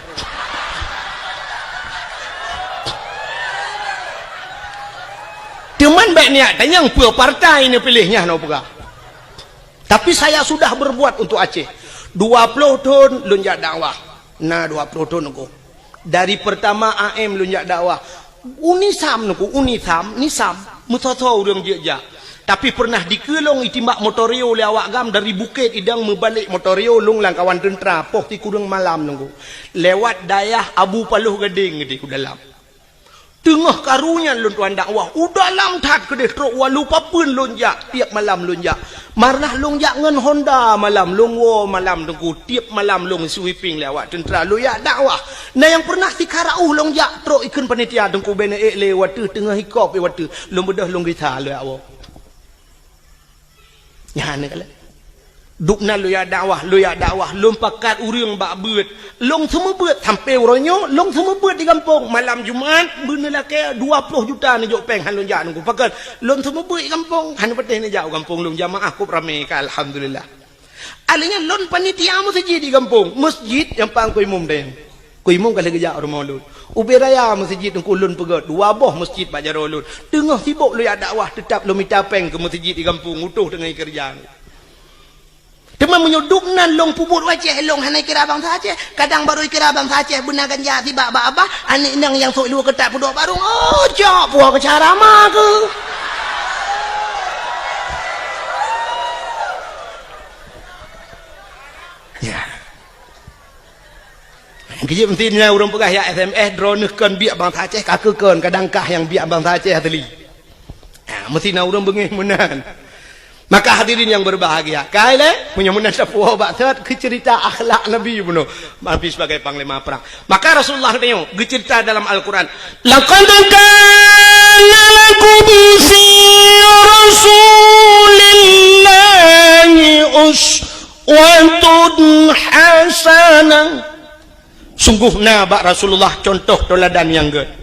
cuman baik niat dan yang pua partai ni pilihnya no pegah tapi saya sudah berbuat untuk Aceh 20 tahun lunjak dakwah nah 20 tahun aku dari pertama AM lunjak dakwah unisam nisam mutoto urang jejak tapi pernah dikelong itimbak motorio oleh awak gam dari bukit idang membalik motorio lung lang kawan tentera poh ti kurang malam nunggu lewat dayah Abu Paluh Gading di ku dalam tengah karunya lun tuan dakwah dalam tat kedeh truk walu papun lonjak tiap malam lonjak marnah lonjak ngan Honda malam lungwo malam tengku tiap malam lung sweeping lewat tentera lu ya dakwah nah yang pernah ti karauh lonjak truk ikun panitia tengku bene lewat tengah hikop lewat lung bedah lung gita lu ya Allah ya ni kala Duk na lu ya dakwah lom pakat urang bak beut long semua beut sampai ronyo long semua beut di kampung malam Jumaat beuna laki 20 juta ni jok peng han long ja nunggu pakat long semua beut di kampung han peteh ni jauh kampung long jamaah ku ramai ka alhamdulillah alinya lon panitia masjid di kampung masjid yang pang ku imum den ku imum kali geja rumah lun ubi raya masjid nungku lun pegat 2 boh masjid pak jaro lun tengah sibuk lu ya dakwah tetap lu minta peng ke masjid di kampung utuh dengan kerja Cuma menyuduk nan long pubut wajah long hanai kira abang saja kadang baru kira abang saja benar ganja tiba abah anik nang yang sok lu ketat pudok barung oh jok puah ke cara mah ke ya kerja pentingnya orang pegah ya SMS drone kan biak abang saja kakekan kadang kah yang biak abang saja teli mesti nak orang bengih menan. Maka hadirin yang berbahagia, kailah punya munasab wabat ke cerita akhlak Nabi bunuh Nabi sebagai panglima perang. Maka Rasulullah tengok cerita dalam Al-Quran. Laqad kana lakum fi Rasulillahi uswatun hasanah. Sungguh bak Rasulullah contoh teladan yang good.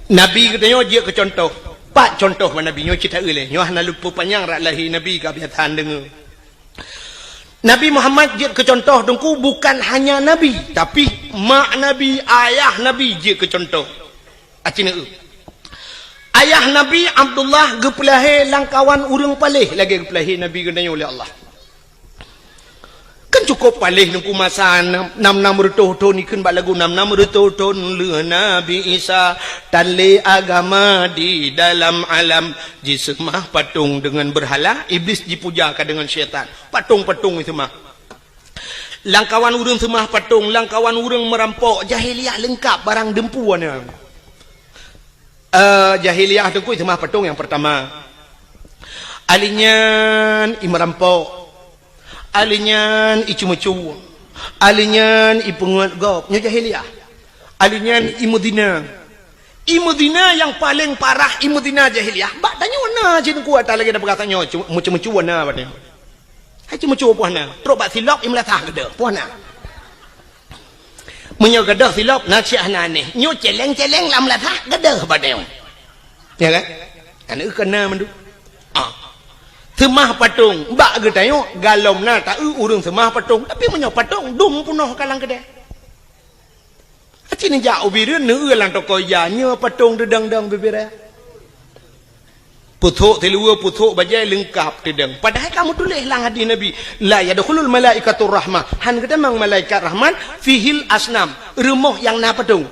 Nabi katanya dia ke contoh. Pak contoh mana Nabi nyo cerita oleh. Nyo hana lupa panjang rak lahir Nabi kebiasaan dengar. Nabi Muhammad dia ke contoh dengku bukan hanya Nabi, tapi mak Nabi, ayah Nabi dia ke contoh. Acina ayah Nabi Abdullah gepelahe langkawan urang palih lagi gepelahe Nabi katanya oleh Allah. Kan cukup palih nungku masa 6 rutuh ni kan bak lagu 6 rutuh le Nabi Isa tali agama di dalam alam jisemah patung dengan berhala iblis dipujakan dengan syaitan patung-patung itu mah langkawan urang semah patung langkawan urang merampok jahiliah lengkap barang dempuannya jahiliah tu itu mah patung yang pertama alinyan merampok alinyan icu-mecu alinyan ipenguat gop nya jahiliah alinyan imudina yang paling parah imudina jahiliah bak tanya mana cin kuat lagi dah berkatanya mecu-mecu wana batnya hai cu-mecu puana teruk bak silap imlatah gede puana menyo gede silap nasiah nane nyo celeng-celeng lam latah gede batnya ya kan ana kena mendu semah patung bak ke tengok galom na tak urung semah patung tapi menyo patung dum punoh kalang kedai acin jauh bireun neu lang toko ya nya patung dedang-dang bibira puthuk tilua puthuk bajai lengkap dedang padahal kamu tulis lang hadis Nabi la yadkhulul malaikatur rahmah han kata mang malaikat rahman fihil asnam rumah yang na patung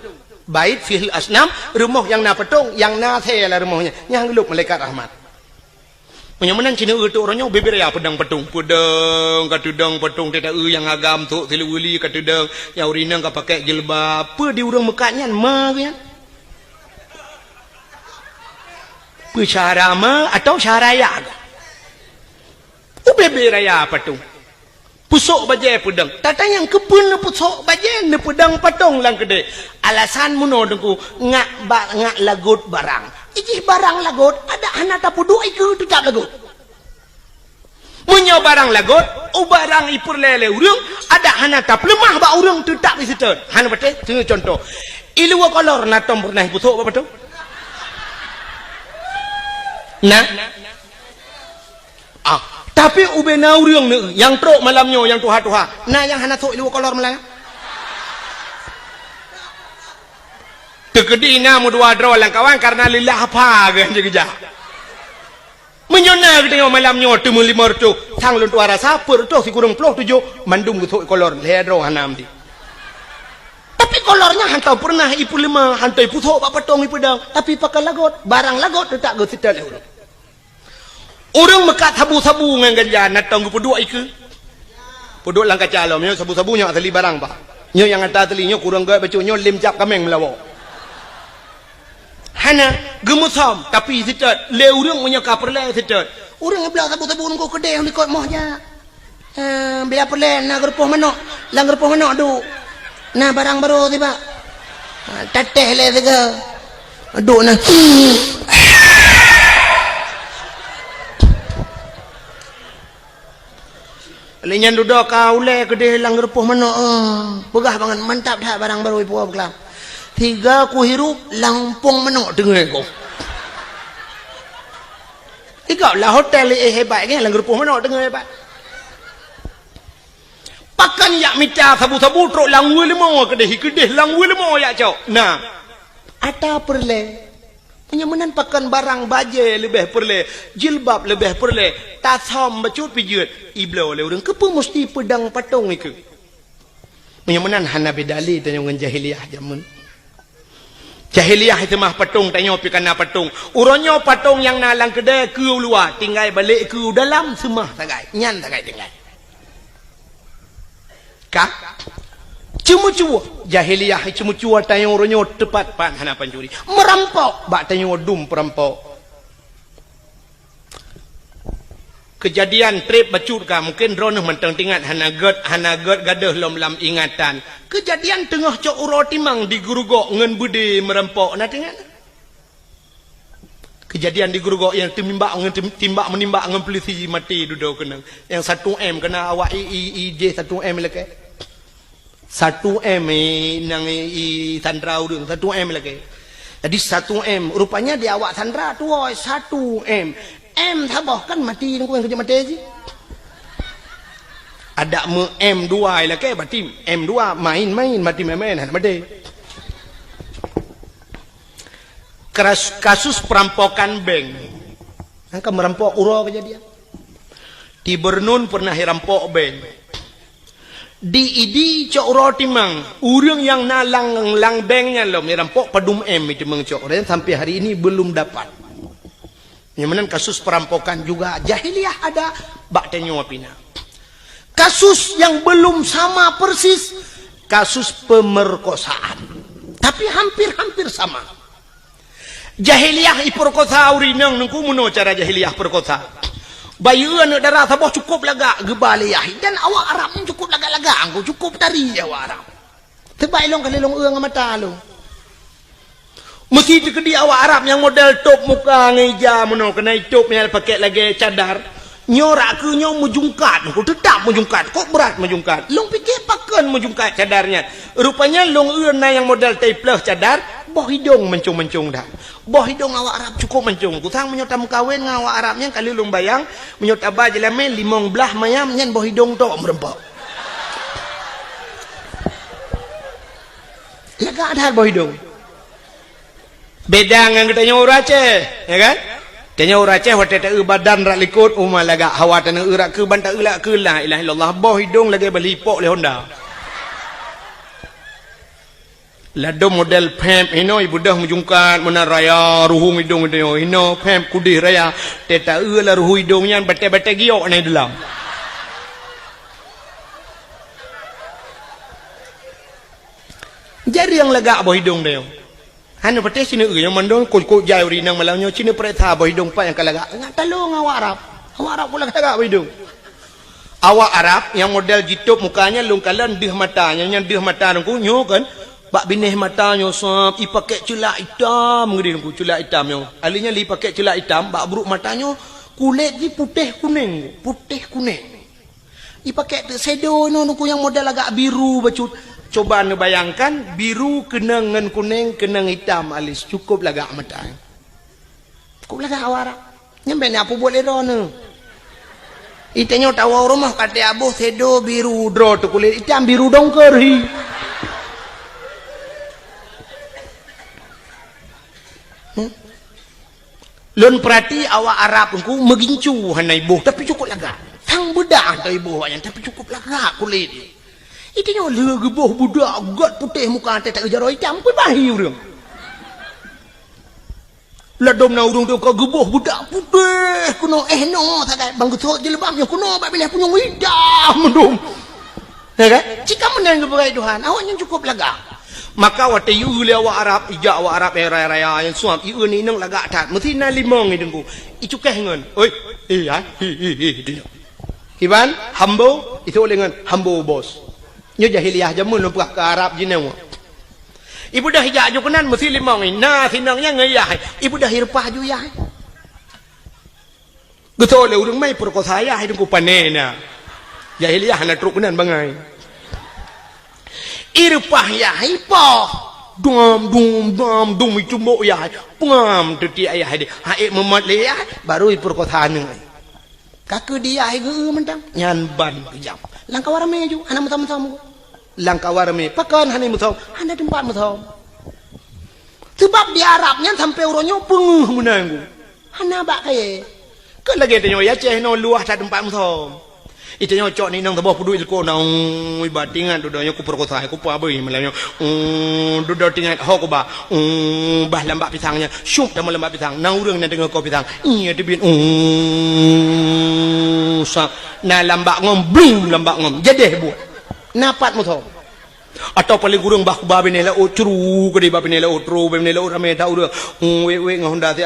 bait fihil asnam rumah yang na patung yang na the lah rumahnya yang geluk malaikat rahmat. Menyamanan Cina tu orangnya beber ya pedang patung katudang patung tidak yang agam tu tiluli katudang yang urina ka pakai jilbab apa di urang mekatnya mah kan Pusarama atau syaraya beber ya patung pusuk bajai pedang tata yang kepun pusuk bajai ne pedang patung lang gede alasan muno dengku ngak lagut barang ijih barang lagut ada anak tapu dua iku tetap lagut menyo barang lagut barang ipur lele urang ada anak tap lemah ba urang tetap di situ han betul tengok contoh ilua kolor natom pernah putuk apa betul nah tapi ubena urang ne yang trok malamnya yang tuha-tuha nah yang hana tok ilua kolor malang tegedina mu dua draw lang kawan karena lillah apa kan jegeja menyona kita malamnya temu 5 tu sang lun tuara saper tu si kurang 7 mandum gitu kolor le draw hanam di tapi kolornya hantau pernah ipu 5 hantau ipu thok bak patong ipu dang tapi pakai lagot barang lagot tak go sital urang mekat sabu-sabu ngan ganja natang ipu 2 iku podok lang kacalom nya sabu-sabunya tali barang ba nyo yang ata talinya kurang ga bacu nyo lim cap kameng melawo hana gemusam tapi sitat le urang punya kaperle sitat urang belah sabu-sabu ngko kedai ni kot mohnya bila perle na gerpoh manok lang gerpoh manok du na barang baru tiba teteh le tiga duk na Lenyan duduk kau le kedai lang repuh mana pegah banget mantap dah barang baru ibu kelam. Tiga ku hirup lampung mana dengar kau. Tiga lah hotel hebat kan lang repuh mana dengar hebat. Pakan yak mita sabu-sabu truk langwe lemo kedai langwe lemo yak cok. Nah, ada perle. Penyamanan pakan barang baje lebih perle, jilbab lebih perle, tasom bacut pijut, iblo le urang kepa mesti pedang patung iku. Penyamanan hana bedali tanya dengan jahiliyah jamun. Jahiliyah itu mah patung tanya pi kana patung. Uronyo patung yang nalang kedai ke luar, tinggal balik ke dalam semah tagai, nyan tagai tinggal. Kak cuma-cuma jahiliyah cuma-cuma tanya orangnya tepat pan hana pancuri merampok bak tanya dum perampok kejadian trip bacut ka mungkin ronah mentang tingat hana ged gadah lom lam ingatan kejadian tengah cok uro timang di gurugok ngen budi merampok na tingat kejadian di gurugok yang timbak menimba ngen polisi mati duduk kena yang 1M kena awak IJ 1M leke 1M nang sandra urang 1M lagi. Jadi 1M rupanya dia awak sandra tu 1M. M tabah kan mati nang kerja mati je. Ada M2 lagi berarti M2 main mati mati. Kasus perampokan bank. Angka merampok uro kejadian. Di Bernun pernah rampok bank. Di cok roti mang urang yang nalang lang banknya lo merampok padum M itu mengcok dan sampai hari ini belum dapat. Yang kasus perampokan juga jahiliyah ada bak tanya apina. Kasus yang belum sama persis kasus pemerkosaan. Tapi hampir sama. Jahiliyah iperkosa urinang nungku muno cara jahiliyah perkosa. Bayuan darah sabah cukup laga gebaliah dan awak Arab cukup laga-laga angku cukup tari awak Arab. Terbaik long kali long eung mata long. Mesti dikedi awak Arab yang model top muka ngeja mono kena top yang pakai lagi cadar. Nyorak ke nyo mujungkat ku tetap mujungkat kok berat mujungkat. Long fikir pakan mujungkat cadarnya. Rupanya long eung na yang model tapeleh cadar boh hidung mencung-mencung dah. Boh hidung awak Arab cukup mencung. Kusang menyotam kawin dengan awak Arabnya kali lung bayang menyot abah jelame limong belah mayam nyan boh hidung tok merempok. Laga ada boh hidung. Beda dengan kita nyawa Aceh, ya kan? Tanya orang Aceh waktu tak badan rak likut umah laga hawa tanah urak ke bantak ulak ke la ilaha illallah boh hidung lagi belipok le Honda. Lado model pemp ino ibu dah menjungkat mana raya ruhung hidung dia ino pemp kudih raya teta la ruhu hidungnya bate-bate giok ni dalam. Jadi yang lega boh hidung dia. Hanya pati sini yang mandong kok jai uri nang malangnya sini pereta boh hidung pak yang kalaga. Ngat talung awak Arab. Awak Arab pula kalaga boh hidung. Awak Arab yang model jitup mukanya lungkalan dih matanya yang dih mata nungku nyo kan. Bak binih matanya sop ipakai celak hitam ngeri nungku celak hitam nyo. Alinya li pakai celak hitam bak buruk matanya kulit di putih kuning. Ipakai shadow nungku yang model agak biru bacut. Coba anda bayangkan biru kena dengan kuning kena hitam alis cukup lagak mata. Cukup lagak awak. Nyampe ni apa boleh rono. Itanya tahu rumah kata abu sedo biru draw tu kulit hitam biru dongker hi. Lun perhati awak Arab ku megincu hanai ibu tapi cukup lagak. Sang budak tu ibu awaknya tapi cukup lagak kulit. Itanya le geboh budak gat putih muka tak jaro hitam pun bahi urang. Ladom na urang tu ka geboh budak putih kuno no tak bang getok jelebabnya kuno bak bilih punya hitam mendum. Ya kan? Jika menang kepada Tuhan awaknya cukup lega. Maka waktu yu le awak Arab ijak awak Arab raya yang suam yu ni nang lega tat mesti na limong ni dengku. Icu keh ngan. Oi, ya. Iban hambo itu dengan hambo bos. Nyo jahiliyah jamun lumpah ke Arab jinau. Ibu dah hijak jo kenan mesti limong ni. Nah sinangnya ngeyah. Ibu dah hirpah ju yah. Getol le urang mai perkosa yah hidung ku panena. Jahiliyah na truk nan bangai. Irpah ya hipo. Dum itu mo ya. Pengam teti ayah dia. Haik memat le ya baru perkotaan ni. Kakak dia ge mentang nyan ban kejam. Langkah warame ju anak mutam-mutam. Langkah warame pakan hani mutam. Hana tempat mutam. Sebab di Arabnya sampai uronyo penguh menanggu. Hana bak kaya. Ke lagi tanya ya ceh no luah tak tempat mutam. Itu nyo cok ni nang tabah pudu ilko nang batingan dudanya ku perkosa ku pa beuy melanyo dudo tingan ho ko ba bah lambak pisangnya syup dalam lambak pisang nang urang na dengar ko pisang iya debin sa na lambak ngom blum lambak ngom jedeh buat napat mo tho atau paling gurung bah ku ba benela o curu ko di ba benela o tro benela o rame ta urang we ngahonda ti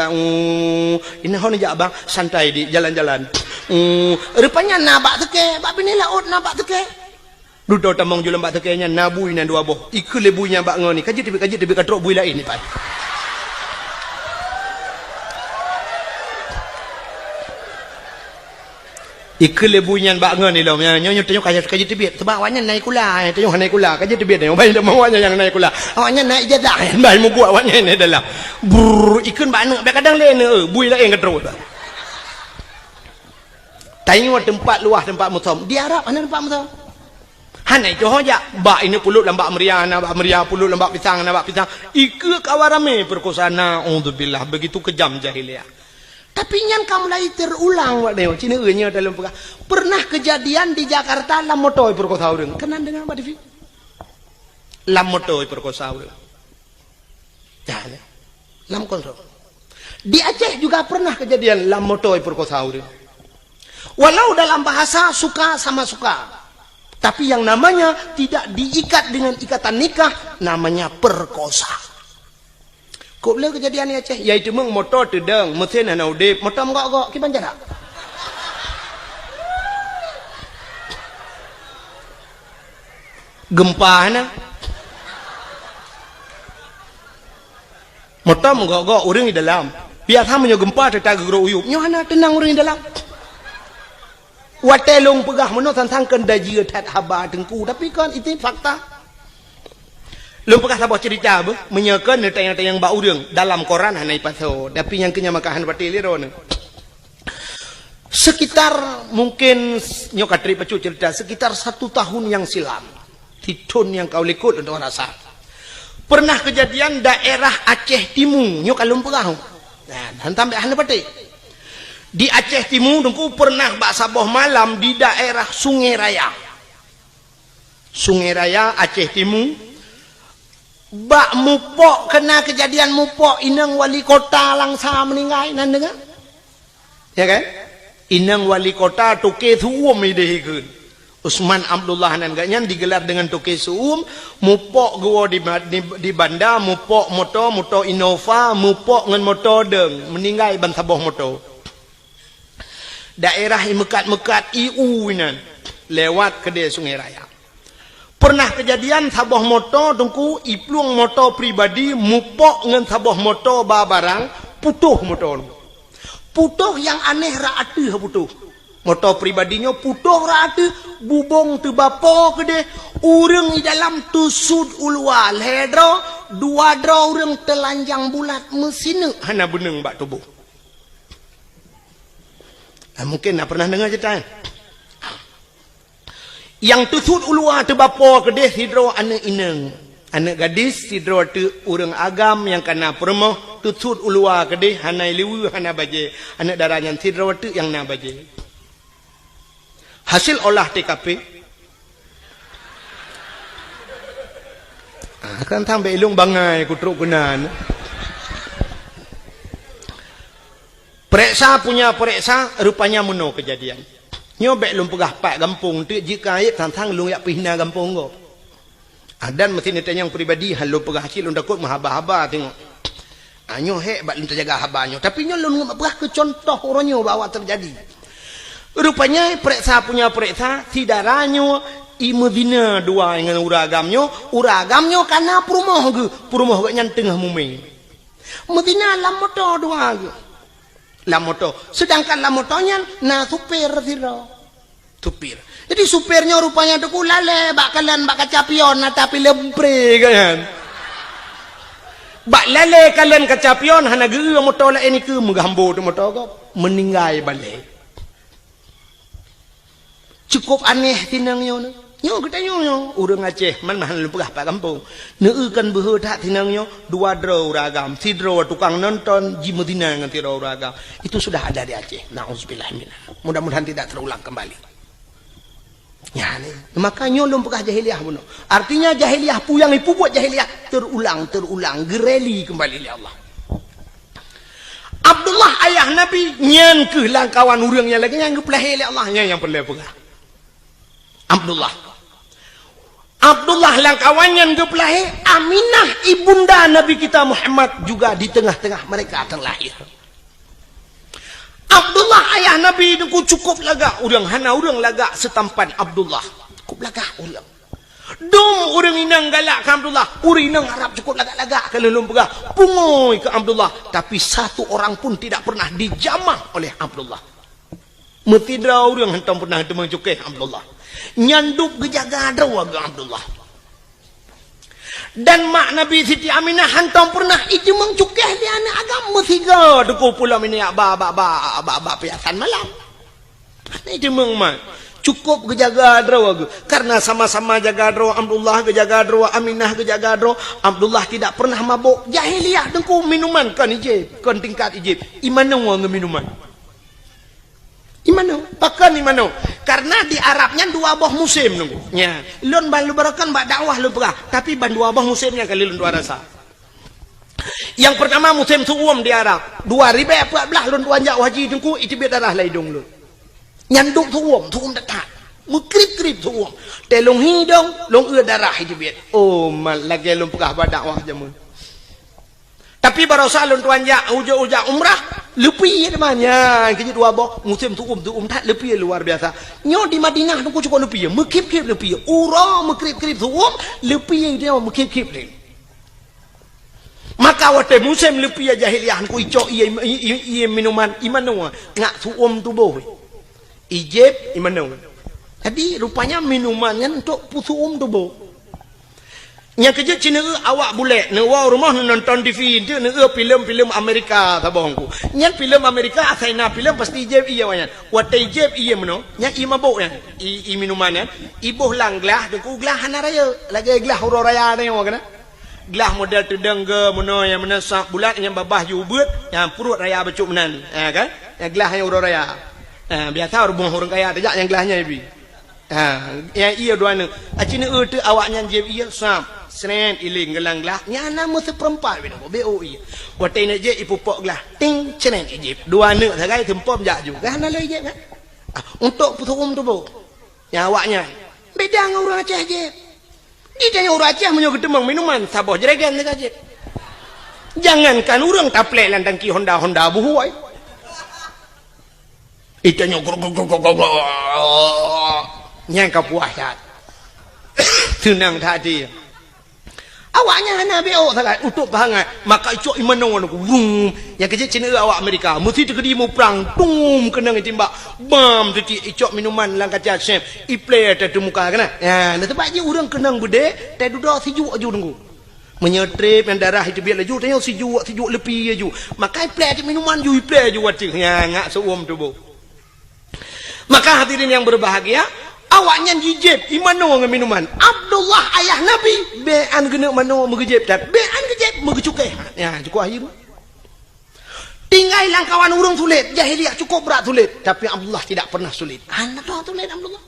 ini hon ja bang santai di jalan-jalan rupanya nabak teke bak bini laut nabak teke duduk tamang jual bak teke nya nabui nan dua boh ikut lebunya bak ngoni kaji tibi katrok bui lain ni pan ikut lebunya bak ngoni lo nyo tanya kaji tibi sebab awaknya naik kula tanya naik kula kaji tibi tanya bai mau awaknya yang naik kula awaknya naik jadah bai mau buat awaknya ni dalam ikut bak nak kadang lain bui lain katrok tengok tempat luah tempat mutam di Arab mana tempat mutam hanai johor ja bak ini pulut lambak meriah pulut lambak pisang ikut kawarame perkosana auzubillah begitu kejam jahiliyah tapi nyan kamu lagi terulang wak deo cina nya dalam pernah kejadian di Jakarta lam motoi perkosa urang kenan dengan Mbak Devi lam motoi perkosa urang jangan lam kontrol di Aceh juga pernah kejadian lam motoi perkosa urang. Walau dalam bahasa suka sama suka. Tapi yang namanya tidak diikat dengan ikatan nikah. Namanya perkosa. Kok boleh kejadian ni Aceh? Iaitu meng motor tedeng. Mesin ana udip. Motor menggok-gok. Kipan jarak. Gempa na. Motor menggok-gok. Orang di dalam. Biar hamanya gempa tetap geruk uyup. Nyohana tenang orang di dalam. Watelung pegah meno tentang kendaji tat haba tengku tapi kan itu fakta. Lung pegah sabah cerita apa menyekan tayang-tayang bau urang dalam koran hanai paso tapi yang kenya makahan pati liron. Sekitar mungkin nyokatri pacu cerita sekitar 1 tahun yang silam. Titun yang kau likut untuk rasa. Pernah kejadian daerah Aceh Timur nyokalung pegah. Nah, hantam be hanai pati. Di Aceh Timur dengku pernah bak saboh malam di daerah Sungai Raya. Sungai Raya Aceh Timur. Bak mupok kena kejadian mupok inang wali kota langsa meninggal nan dengar? Ya kan? Inang wali kota Toke Suum idehikeun. Usman Abdullah nan ganyan digelar dengan Toke Suum, mupok gua di banda mupok moto Innova, mupok ngan moto deng meninggal ban saboh moto. Daerah mekat-mekat IU nan lewat ke dia Sungai Raya. Pernah kejadian sabah motor tungku iplung motor pribadi mupok ngan sabah motor barang putuh motor. Putuh yang aneh raatu putuh. Motor pribadinya putuh raatu bubong tu bapo ke dia urang di dalam tusud ulwal hedro dua dro urang telanjang bulat mesin hana beneng bak tubuh. Mungkin nak pernah dengar cerita yang tusud ulua tu bapa kedeh sidro anak ineng anak gadis sidro tu urang agam yang kena permoh tusud ulua kedeh hanai liwu hana baje anak daranyan sidro tu yang na baje hasil olah TKP akan tambah ilung bangai kutruk kenan. Periksa punya periksa rupanya meno kejadian. Nyobek lum pegah pak kampung tu jika ayat tantang lung yak pihna kampung go. Dan mesti ni tanya yang pribadi halu pegah kecil lung takut mahaba-haba tengok. Anyo hek bak lum terjaga habanyo tapi nyo lum pegah ke contoh oronyo bawa terjadi. Rupanya periksa punya periksa si daranyo imudina dua dengan uragamnya karena perumoh ge nyan tengah muming. Medina lam motor dua ge. Lam motor sedangkan lam motornya na supir siro supir Jadi supirnya rupanya tu lale bakalan bak kacapion tapi lepre kan. Bak lale kalian kacapion hana geu motor la ini ke menggambo tu motor kau meninggal balik. Cukup aneh tinangnya ni. Nyo kita nyo urang Aceh man mahal pegah pak kampung. Neukan behe tak tinangnya dua draw ragam, si draw tukang nonton ji Medina dengan draw ragam. Itu sudah ada di Aceh. Nauzubillah min. Mudah-mudahan tidak terulang kembali. Ya ni. Makanya lum pegah jahiliyah buno. Artinya jahiliyah puyang ipu buat jahiliyah terulang gereli kembali oleh Allah. Abdullah ayah Nabi nyan ke langkawan urangnya lagi yang gepelai oleh Allah yang perlu pegah. Abdullah langkawannya gepelai Aminah ibunda Nabi kita Muhammad juga di tengah-tengah mereka terlahir. Abdullah ayah Nabi itu cukup laga urang hana urang laga setampan Abdullah cukup laga urang dong urang inang galak ke Abdullah urang inang Arab cukup laga-laga kalau lum pegah pungoi ke Abdullah tapi satu orang pun tidak pernah dijamah oleh Abdullah metidra urang hentam pernah temang cukai Abdullah nyanduk gejaga drawaga Abdullah dan mak Nabi Siti Aminah hantam pernah itu mengcukeh dia anak agama tiga duku pulau ini ba piasan malam itu mengmat cukup gejaga drawaga karena sama-sama jaga drawa Abdullah gejaga drawa Aminah gejaga drawa Abdullah tidak pernah mabuk jahiliyah dengku minuman kan ijib kan tingkat ijib imana wang minuman imano pakan imano karena di Arabnya dua buah musim nunggu nya lon balu barakan bak dakwah lu pegah tapi ban dua buah musimnya kali lon dua rasa yang pertama musim tuum di Arab 2014 lon tuanjak haji tungku itu biar darah laidung lu nyanduk tuum dekat mukrip-krip tuum telung hidung long darah itu biar oh mal lagi lon pegah bak dakwah jamun tapi baru salun tuanjak ujak umrah lepi namanya kerja dua boh musim tuum tak lepi luar biasa nyo di Madinah tu cukup lepi mekip-kip lepi ura mekrip-krip tuum lepi dia mekip-kip ni maka waktu musim lepi jahiliyah ku icok iya minuman imano ngak tuum tu boh ijib imano jadi rupanya minumannya untuk tuum tu boh yang kerja Cina awak boleh newa rumah nonton TV dia filem-filem Amerika tabongku yang filem Amerika asaina filem pasti ijeb iya wanyan watai ijeb iya mano yang i mabuk ya i minuman ya ibuh lang gelah deku gelah hana raya lagi gelah huru raya ni kana gelah model tedeng ke mano yang mana sak bulat yang babah jubut yang perut raya becuk menan kan yang gelah yang huru raya biasa orang kaya tajak yang gelahnya ibi yang iya dua ni Cina tu awaknya ijeb iya sam senen iling gelang gelah nyana mesti perempat bino BOI watai nak je ipupok gelah ting senen ijib dua nak sagai tempom jak juga hana lo ijib kan untuk puturum tu bo yang awaknya beda dengan orang Aceh je di tanya orang Aceh menyo gedemang minuman sabah jeragan dekat je jangankan orang taplek landang ki Honda buhuai itanya nyang kapuasat tenang tadi awaknya hana BO sangat untuk bahangat maka icok imano aku vum yang kerja Cina awak Amerika mesti terkedi mu perang tum kena tembak bam tadi icok minuman lang kaca chef iple tadi muka kena ya nah tempat je orang kenang gede tadi duduk sejuk aju tunggu menyetrip yang darah itu biar laju tanya sejuk lepi aju maka iple tadi minuman ju iple aju wacik ya ngak seuam tu bo maka hadirin yang berbahagia awaknya jijib imano dengan minuman Abdullah ayah Nabi bean kena mano megejib dan bean kejib megecukai ya cukup akhir tinggal langkawan urung sulit jahiliyah cukup berat sulit tapi Abdullah tidak pernah sulit anak tu sulit Abdullah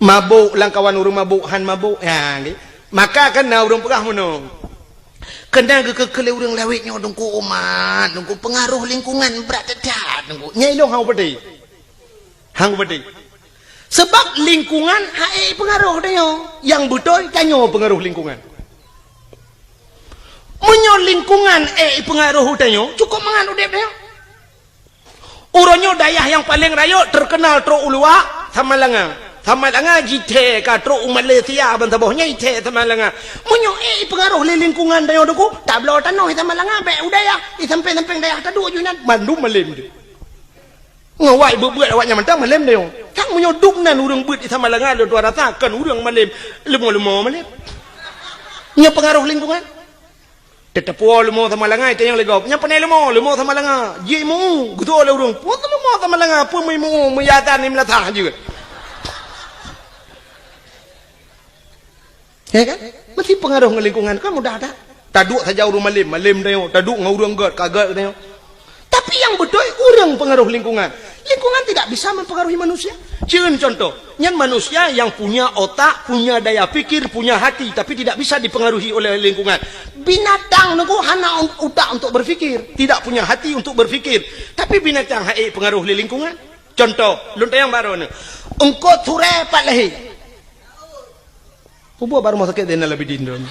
mabuk langkawan urung mabuk han mabuk ya maka kena urung pegah mano kena kekele urung lawitnya dengku umat dengku pengaruh lingkungan berat dekat dengku nyelong hang pedi sebab lingkungan hae pengaruh dia yang betul kanyo pengaruh lingkungan menyo lingkungan pengaruh dia cukup menganu dia uronyo dayah yang paling rayo terkenal tro ulua Samalanga jite ka tro Malaysia ban tabahnya ite Samalanga menyo pengaruh lingkungan dia deku tablo tanoh Samalanga be udaya i sampai dayah tadu junan Bandung malim ngawai beut awaknya mentang malem deh tak menyoduk nan urang beut sama lengan lu tua rasakan urang malem lemo-lemo malem nya pengaruh lingkungan tetap lemo sama lengan itu yang legop nya panai lemo sama lengan jimu gitu oleh urang pun lemo sama lengan pun mu meyatan ni melatah juga ya kan mesti pengaruh ke lingkungan kan mudah dah taduk saja urang malem deh taduk ngurang gat kagak deh tapi yang betul urang pengaruh lingkungan tidak bisa mempengaruhi manusia. Cieun contoh, nyan manusia yang punya otak, punya daya pikir, punya hati, tapi tidak bisa dipengaruhi oleh lingkungan. Binatang nunggu hana otak untuk berfikir, tidak punya hati untuk berfikir, tapi binatang hai pengaruh oleh lingkungan. Contoh, lunta yang baru ni, engkau ture pat lehi. Pubu baru mau sakit dena lebih dindon.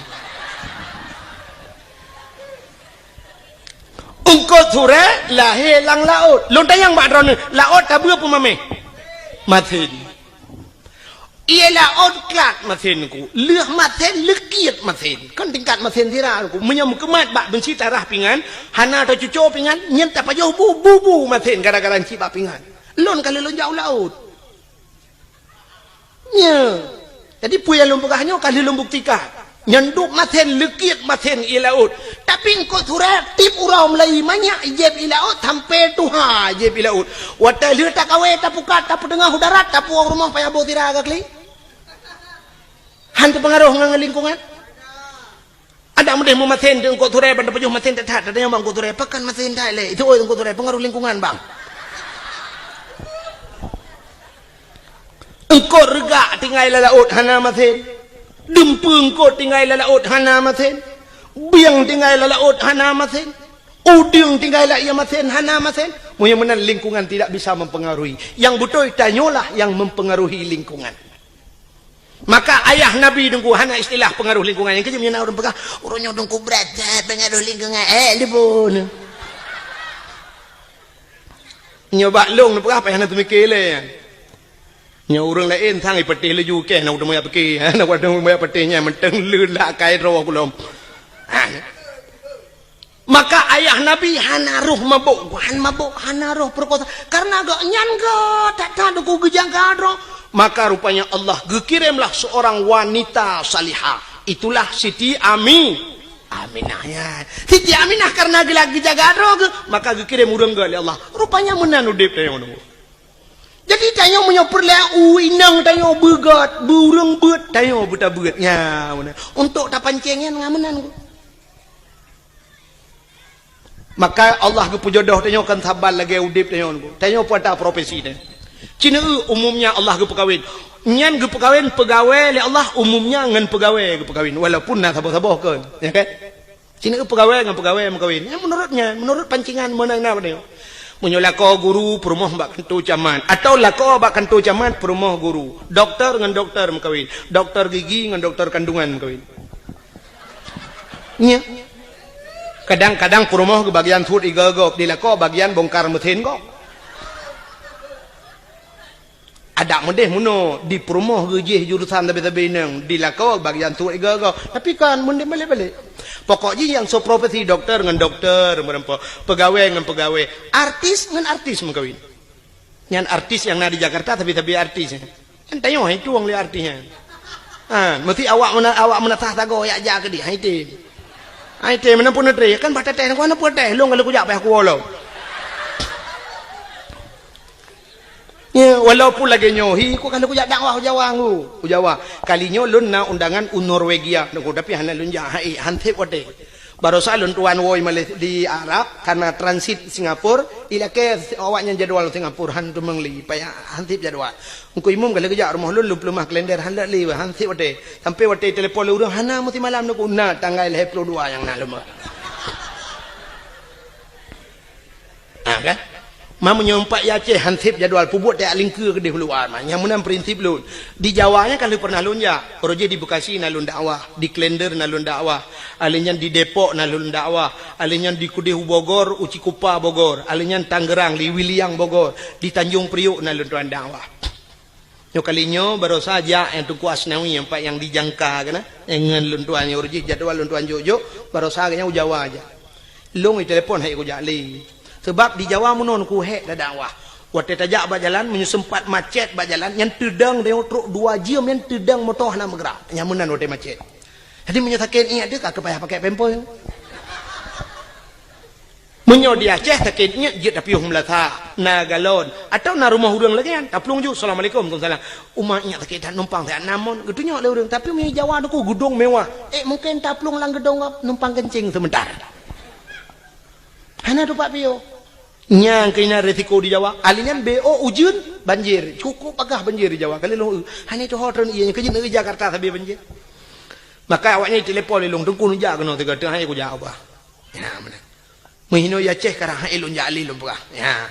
Engkau ture lahir lang laut. Lontar yang baru ni laut kabur pun mame. Matin. Ia laut kelat matin ku. Leh matin lekiat matin. Kan tingkat matin tira ku. Menyam kemat bak benci tarah pingan. Hana atau cucu pingan. Nyentak pajau bu matin gara-gara cibak pingan. Lon kali lon jauh laut. Ya. Jadi puya lon pegahnya kali lon buktikan. Nyanduk maten lekit maten i laut tapi engkau surat tip urau Melayu banyak jeb i laut sampai tuha jeb i laut wata liu tak kawe tapukat tapu tengah udarat tapu rumah payah bau tira agak li hantu pengaruh ngang lingkungan ada mudah mau maten engkau surat pada pejuh maten tak ada yang bang engkau surat pakan maten tak le itu engkau surat pengaruh lingkungan bang engkau regak tinggal i laut hana maten Dempung ko tinggal laut hana maten, biang tinggal laut hana maten, uding tinggal ia maten hana maten. Mudah-mudahan lingkungan tidak bisa mempengaruhi. Yang betul tanyalah yang mempengaruhi lingkungan. Maka ayah Nabi dengku hana istilah pengaruh lingkungan yang kejam orang pegang orangnya dengku berat pengaruh lingkungan libun. Nyoba long pegang apa yang nanti mikirnya. Nya orang lain thang ipetih leju ke nak udah pergi nak udah mau petihnya menteng lelak kai roh belum maka ayah Nabi hana roh mabuk hana roh perkosa karena agak nyan ke tak tahu ku gejang kadro maka rupanya Allah gekirimlah seorang wanita salihah itulah Siti Aminah ya Siti Aminah karena lagi jaga kadro maka gekirim urang ke Allah rupanya menan udip teh ngono. Jadi tanya menyopor lah inang tanya begat burung bet tanya buta begatnya untuk tak pancengnya ngamenan maka Allah ke pujodoh tanya kan sabar lagi udip tanya pada profesi dia Cina umumnya Allah ke pekawin nyan ke pekawin pegawai le Allah umumnya ngan pegawai ke pekawin walaupun nak sabar-sabar kan ya kan Cina ke pegawai ngan pegawai mengkawin ya menurut pancingan menang apa dia punya lako guru perumah bak kentu caman atau lako bak kentu caman perumah guru doktor dengan doktor mengkawin doktor gigi dengan doktor kandungan mengkawin nya kadang-kadang perumah ke bagian food igagok di lako bagian bongkar mesin kok ada modeh muno di perumah gejih jurusan tabe-tabe nang di lako bagian food igagok tapi kan modeh balik-balik pokoknya yang so profesi dokter dengan dokter pegawai dengan pegawai artis dengan artis mengkawin yang artis yang ada di Jakarta tapi artis kan tanya itu orang lihat artisnya mesti awak menatah tago ya aja ke dia itu mana pun ada kan baca teh mana pun teh lu kalau kujak payah kuolo ya walaupun lagi nyohi ku kalau kujak dakwah Jawa kalinya lun na undangan Norwegia tapi hana lun jahai hantep wate barosa lun tuan woi malih di Arab karena transit Singapura ilake awaknya jadwal Singapura han tu mengli payah hantep jadwal engko imum kalau kujak rumah lun lumah kalender handak li hantep wate sampai wate telepon urang hana mesti malam nu na tanggal 22 yang na lumah kan menyompak Aceh hansip jadwal pubut tak lingkar ke di keluar yang menang prinsip lun di Jawanya kalau pernah lun ya roje di Bekasi nalun dakwah di Klender nalun dakwah alinyan di Depok nalun dakwah alinyan di Kudihu Bogor Uci Kupa Bogor alinyan Tangerang di Wiliang Bogor di Tanjung Priuk nalun tuan dakwah yo kalinya baru saja yang tuku Asnawi yang pak yang dijangka kana dengan lun tuan roje jadwal lun tuan jojo baru saja Jawa aja long telepon hai ku jali sebab di Jawa menon ku hek dah dakwah Waktu tajak berjalan, sempat macet berjalan, yang terdang dia truk 2 jam, yang terdang motor nak bergerak. Yang menan waktu macet. Jadi menyatakan ingat dia kak payah pakai pempoy. Menyo dia Aceh takitnya dia tapi melata na galon atau na rumah urang lagi kan. Taplung ju assalamualaikum tuan Umah ingat takit numpang tak namun getunya le urang tapi mi Jawa aku gedung mewah. Mungkin taplung lang gedung numpang kencing sebentar. Hana tu Pak Pio. Nyang kena resiko di Jawa. Alinya BO ujun banjir. Cukup agak banjir di Jawa. Kali lu hanya tu hotel ianya kerja negeri Jakarta tapi banjir. Maka awaknya telepon lelong tungku nujak kena tiga tengah aku jawab apa. Ya mana. Menghino ya Aceh karang elon jali lumpah. Ya.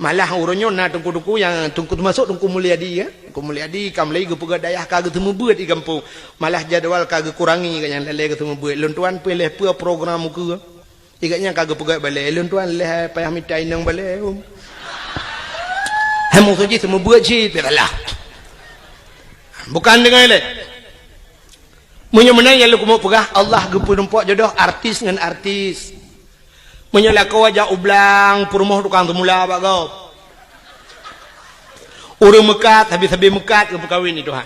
Malah uronyo na tungku yang tungku masuk tungku Mulyadi ya. Tungku Mulyadi kam lagi ke dayah kagak temu buat di kampung. Malah jadual kagak kurangi yang lele ketemu buat. Lontuan pilih pe program muka. Ikatnya kagak pegat balik. Elon tuan leh payah minta inang balik. Hemu saja semua buat je. Biarlah. Bukan dengan elek. Menang yang lu mau pegah. Allah gepu nampak jodoh artis dengan artis. Menyalah kau aja ublang. Perumah tukang temula apa kau. Orang mekat. Habis-habis mekat ke perkahwin ni Tuhan.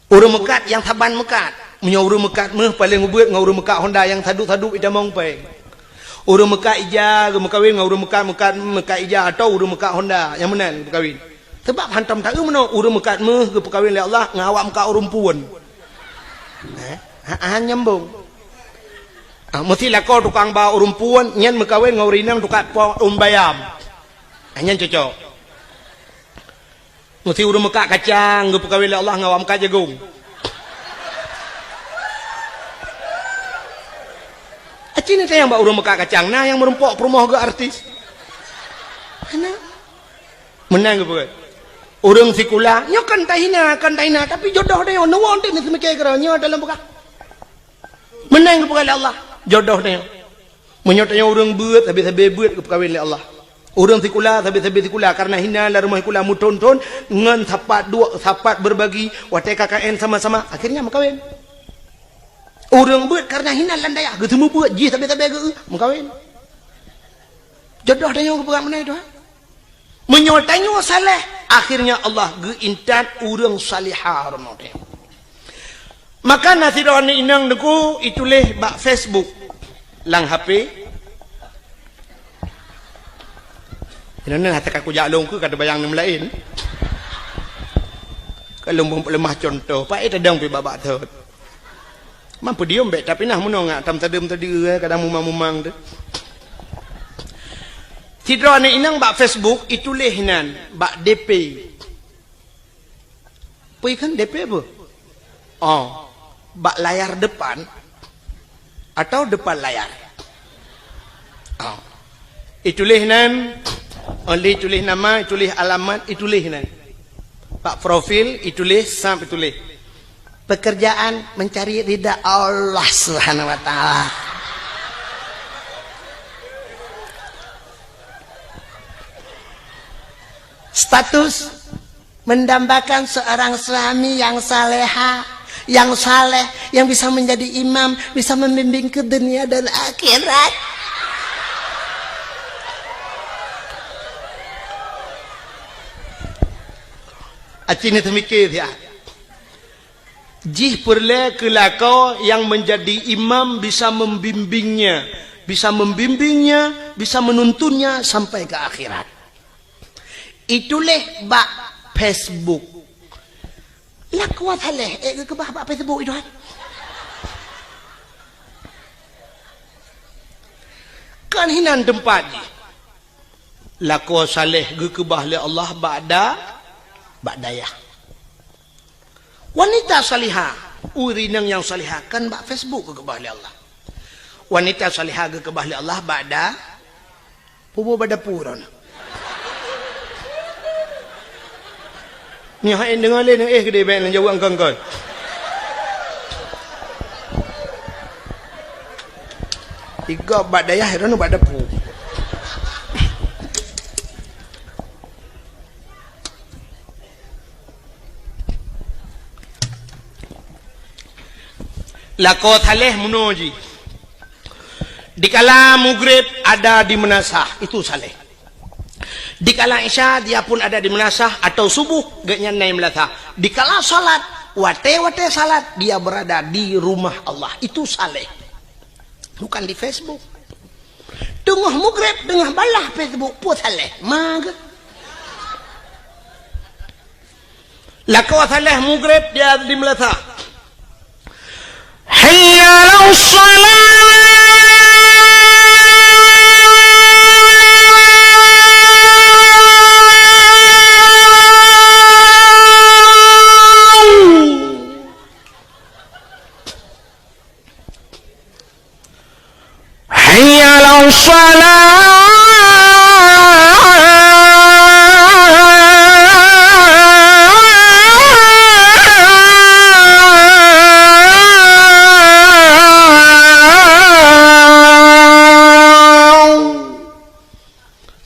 Orang mekat yang taban mekat. Punya orang mekat meh paling ubet dengan orang mekat Honda yang taduk-taduk ida mong peng. Orang mekat ija ke kawin dengan orang mekat ija atau orang mekat Honda yang menang berkahwin. Sebab hantam tak mana orang mekat meh ke perkahwin oleh Allah ngawak mekat orang puan. Nyambung. Mestilah kau tukang bawa orang puan nyan mekawin dengan orang inang tukang bayam. Nyan cocok. Mesti orang mekat kacang ke perkahwin oleh Allah ngawak mekat jagung. Cina saya yang bawa urung mekak kacang nah yang merempok perumah ke artis mana menang ke bukan urung sikula nyo kan tahina tapi jodoh dia nuwon dia ni semikir kira nyo dalam bukan menang ke bukan Allah jodoh dia menyotanya urung buat habis-habis buat ke perkahwin oleh Allah urung sikula habis-habis sikula karena hina lah rumah sikula muton-ton ngan sapat berbagi watai KKN sama-sama akhirnya mekawin. Orang buat karena hina landaya. Ketemu buat jih tapi-tapi ke mengkawin. Jodoh tanya ke perang mana itu? Menyoltanya saleh. Akhirnya Allah geintat orang salihah. Maka nasi doan inang deku itulah bak Facebook. Lang HP. Ini hati aku jalong ke kata bayang nem lain. Kalau lemah contoh. Pak itu dang pi babak tu. Mampu dia mbak tapi nah menong ngak tam tadem tadi kadang mumang tu. Tidra ni inang bak Facebook itu lehnan bak DP. Pai kan DP apa? Oh, bak layar depan atau depan layar. Oh. Itu lehnan only tulis nama, tulis alamat, itu lehnan. Bak profil itu leh sampai tulis. Pekerjaan mencari ridha Allah Subhanahu wa taala. Status mendambakan seorang suami yang saleha, yang saleh, yang bisa menjadi imam, bisa membimbing ke dunia dan akhirat. Acini temikir ya. Jih perle kelakau yang menjadi imam bisa membimbingnya, bisa menuntunnya sampai ke akhirat. Itulah bak Facebook. Lah kuat haleh, ke bak Facebook itu. Kan hinan tempat ni. Laku saleh ke bahli Allah ba'dayah. Wanita salihah, urinang yang salihah kan bak Facebook ke bahli Allah. Wanita salihah ke bahli Allah ba'da pubu badapuran. Ni hain dengar le gede baik nan jawab angkang. Tiga ba'dayah dan ba'dapu. Lako saleh menuji. Di kala maghrib ada di menasah itu saleh. Di kala isya dia pun ada di menasah atau subuh gaknya naik melatah. Di kala salat wate salat dia berada di rumah Allah. Itu saleh. Bukan di Facebook. Tengah maghrib tengah balah Facebook pun saleh. Mag. Lakau saleh maghrib dia di melatah. Hayya 'alas shalah.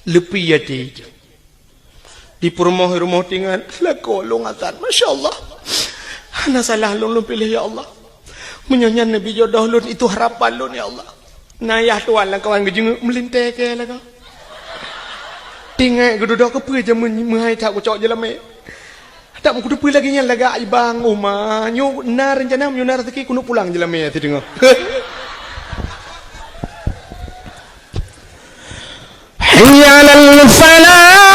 Lepi ya di rumah tinggal lakolong azan. Masya Allah. Hana salah lun pilih ya Allah. Menyanyian Nabi jodoh lun itu harapan lun ya Allah. Nayah tuan lah kawan gejeng melintai ke lah kau. Tinggal geduduk ke je menghai tak ucap je lama. Tak mau kudu lagi yang laga ibang rumah. Nyu nar rencana nyu nar rezeki kudu pulang je lama ya dengar. Hayya 'alal falah.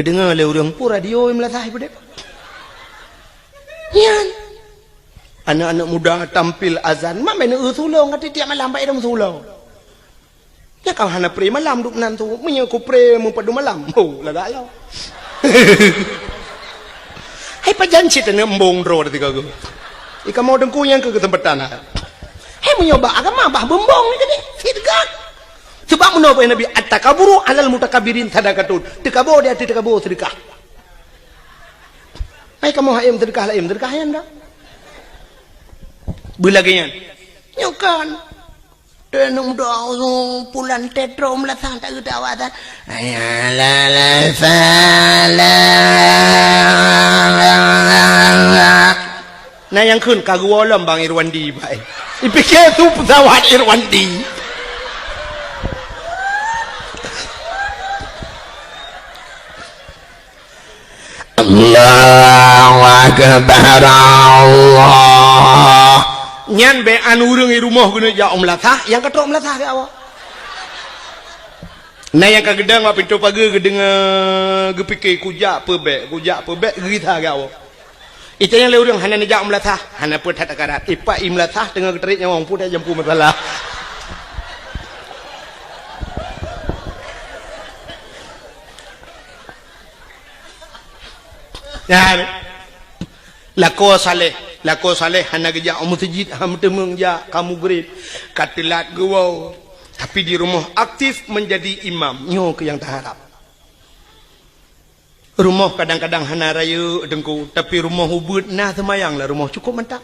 Dengar le orang pun radio yang melatah ibu dek. Yan. Anak-anak muda tampil azan. Mak main sulung kata tiap malam baik dalam sulung. Ya kau hana pre malam duk nan tu. Menye ku pre mempadu malam. Oh lagak yo. Hai pajanci tene embong ro detika go. Ika mau dengku yang ke tempat tanah. Hai menyoba agama bah bembong ni kene. Fitgat. Sebab menapa Nabi at-takaburu alal mutakabirin sadaqatun. Tekabur dia tekabur sedekah. Hai kamu hayam sedekah lain sedekah yang dah. Belagian. Nyokan. Tenung doa pulan tetro melatang tak ketawatan. Ayalal falah. Nah yang kun kagualam bang Irwandi baik. Ipikir tu pesawat Irwandi. Allahu Akbar Allah. Nyan be anu urang rumah guna ja melatah yang ketok melatah ke awak. Nah yang ka gedang wa pintu pagar gedeng gepikir kujak pebek gerita ke awak. Itu yang le urang hana ja melatah, hana pun tak karat. Ipa melatah dengan keterik nyawang pun dah jampu masalah. Ya, lako saleh hana geja masjid ham temeng ja kamu gerit katilat gawau tapi di rumah aktif menjadi imam nyo ke yang terharap. Rumah kadang-kadang hana raya dengku tapi rumah ubud nah semayang lah rumah cukup mantap.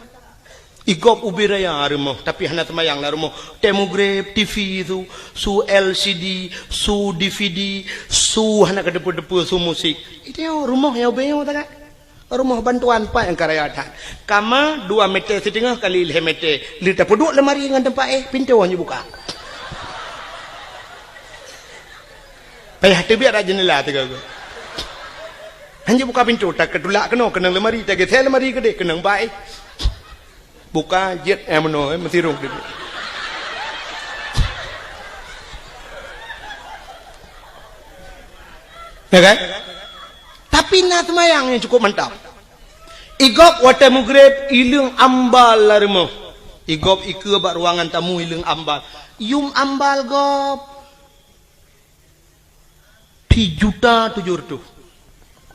Igop ubi raya rumah tapi hana semayang lah rumah temografi TV tu su LCD su DVD su hana kedepu-depu su musik. Itu rumah yang bayang tak? Rumah bantuan pak yang karayatan. Kama 2 meter setengah kali 5 meter. Lita peduk lemari dengan tempat pintu hanya buka. Payah tu biar ada jendela tu kau. Hanya buka pintu tak ketulak kena lemari tak saya lemari gede kena baik. Buka jet meno mesti rong tu. Ya kan? Tapi nak semayang yang cukup mantap. Igop wata mugrib ilung ambal lah rumah. Igop ike bak ruangan tamu ilung ambal. Yum ambal gop 3.700.000.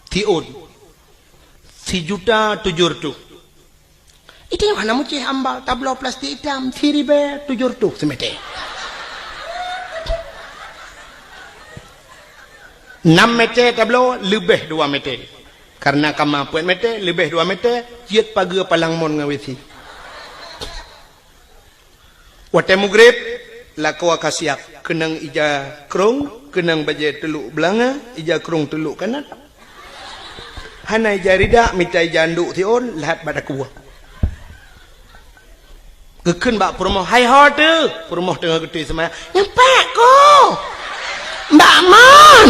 Tiun 3.700.000. Itu yang mana mucih ambal tablo plastik hitam 3.700 semete. 6 meter tablo lebih 2 meter. Karena kemampuan meter lebih 2 meter, jiat pagar palang mon ngawisi. Waktu maghrib Lako akasiak kenang ija krong, kenang baje teluk belanga, ija krong teluk kanan. Hanai jarida mitai janduk tion lahat pada kuah. Keken bak perumoh hai hot tu, perumoh tengah gede semaya. Nampak ko. Mbak Mon.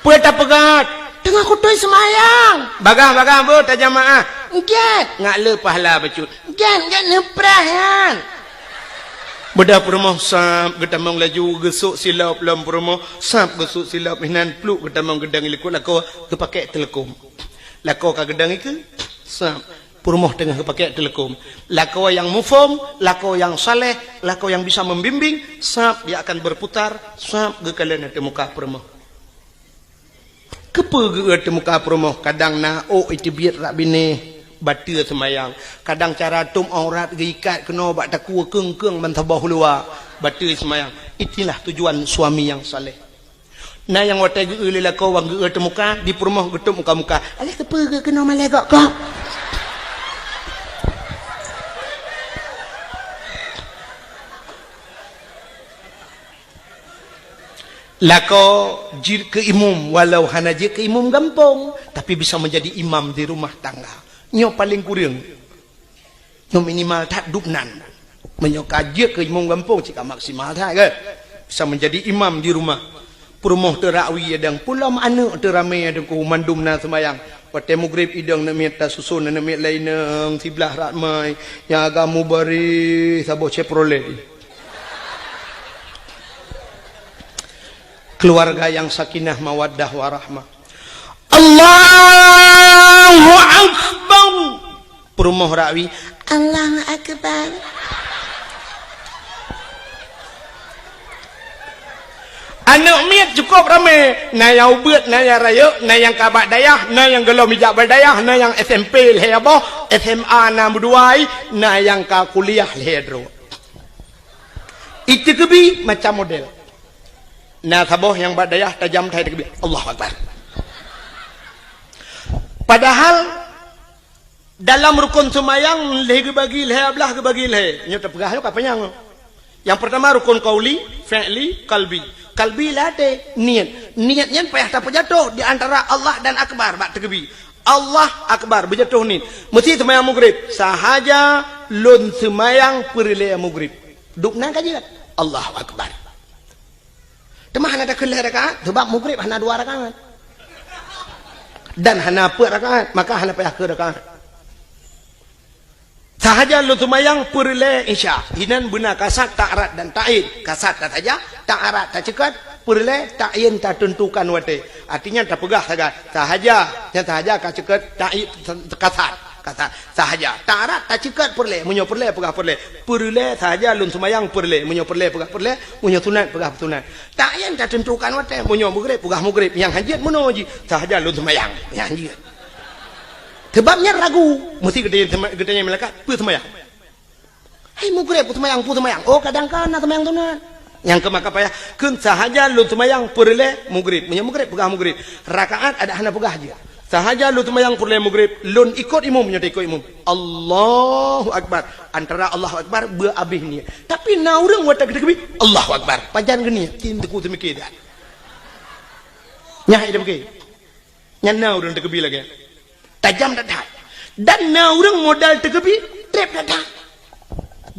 Pueta pegat. Tengah kutui semayang. Bagah bu tajamaah. Nget. Ngak le pahala becut. Nget neprahan. Beda perumoh sap, getamang laju gesuk silap lam perumoh sap gesuk silap hinan pluk getamang gedang ilikut lako kepakai telekom. Lako ka gedang iku sap perumoh tengah kepakai telekom. Lako yang mufom, lako yang saleh, lako yang bisa membimbing, sap dia akan berputar, sap ge kalian ada muka perumoh. Kepa ge ada muka perumoh kadang na itu biar rak bini batia semayang. Kadang cara tum aurat gikat kena bak takua keng-keng mentabah luar batia semayang. Itulah tujuan suami yang saleh. Nah yang watai ge lila kau wang ge temuka di perumah getuk muka-muka. Alah kepa ge kena malai kok. Lako jir ke imam walau hana je ke imam gampang tapi bisa menjadi imam di rumah tangga. Nyo paling kurang nyo minimal tak dupnan menyo kaji ke imam gampang jika maksimal tak ke bisa menjadi imam di rumah perumoh terakwi adang pula anak teramai adang ku mandum na semayang wate mugrib idang na mieta susun na miet lainang siblah ratmai yang agamu bari sabo Chevrolet. Keluarga yang sakinah mawaddah warahmah. Allahu Akbar. Perumoh rakwi Allahu Akbar. Anak miat cukup ramai. Na yang ubet, na yang raya, na yang kabak dayah, na yang gelam hijab berdayah, na yang SMP lehebah, SMA na berduai, na yang ka kuliah lehedro. Itu kebi macam model. Na saboh yang berdayah tajam thai kebi. Allahu Akbar. Padahal dalam rukun semayang leh bagi leh ablah ke bagi leh. Nyo terpegah yo kapanya. Yang pertama rukun qauli, fi'li, qalbi. Qalbi lah de niat. Niatnya payah tak jatuh di antara Allah dan akbar bak tergebi. Allah akbar berjatuh ni. Mesti semayang maghrib. Sahaja lun semayang perle maghrib. Duk nang kaji Allahu Akbar. Temah hana dak kelih rakaat, sebab maghrib hana 2 rakaat. Dan hana 4 rakaat, maka hana payah ke rakaat. Sahaja lu semayang perle isya. Hinan benar kasat ta'arat dan ta'in. Kasat tak saja, ta'arat tak cekat, perle ta'in tak tentukan wate. Artinya tak pegah saja. Sahaja ka cekat ta'in kasat. Kasat sahaja. Ta'arat tak cekat perle, munyo perle pegah perle. Perle sahaja lu semayang perle, munyo perle pegah perle, munyo sunat pegah sunat. Ta'in tak tentukan wate, munyo maghrib pegah maghrib. Yang hajat muno ji sahaja lu semayang. Yang hajat. Sebabnya ragu, mesti gedenya melekat, pu semayang. Hai maghrib pu semayang. Oh kadang-kadang semayang sunat. Yang ke maka payah, kun sahaja lu semayang perle maghrib, munyo maghrib pegah maghrib. Rakaat ada hana pegah aja. Sahaja lu semayang perle maghrib, lun ikut imam, munyo ikut imam. Allahu Akbar. Antara Allahu Akbar berabih ni. Tapi na urang watak gede Allahu Akbar. Pajan geni, cintaku semikir dah. Nyah ida begini. Nyana urang tegebi lagi. Tajam datang. Dan na urang modal tegebi, trap datang.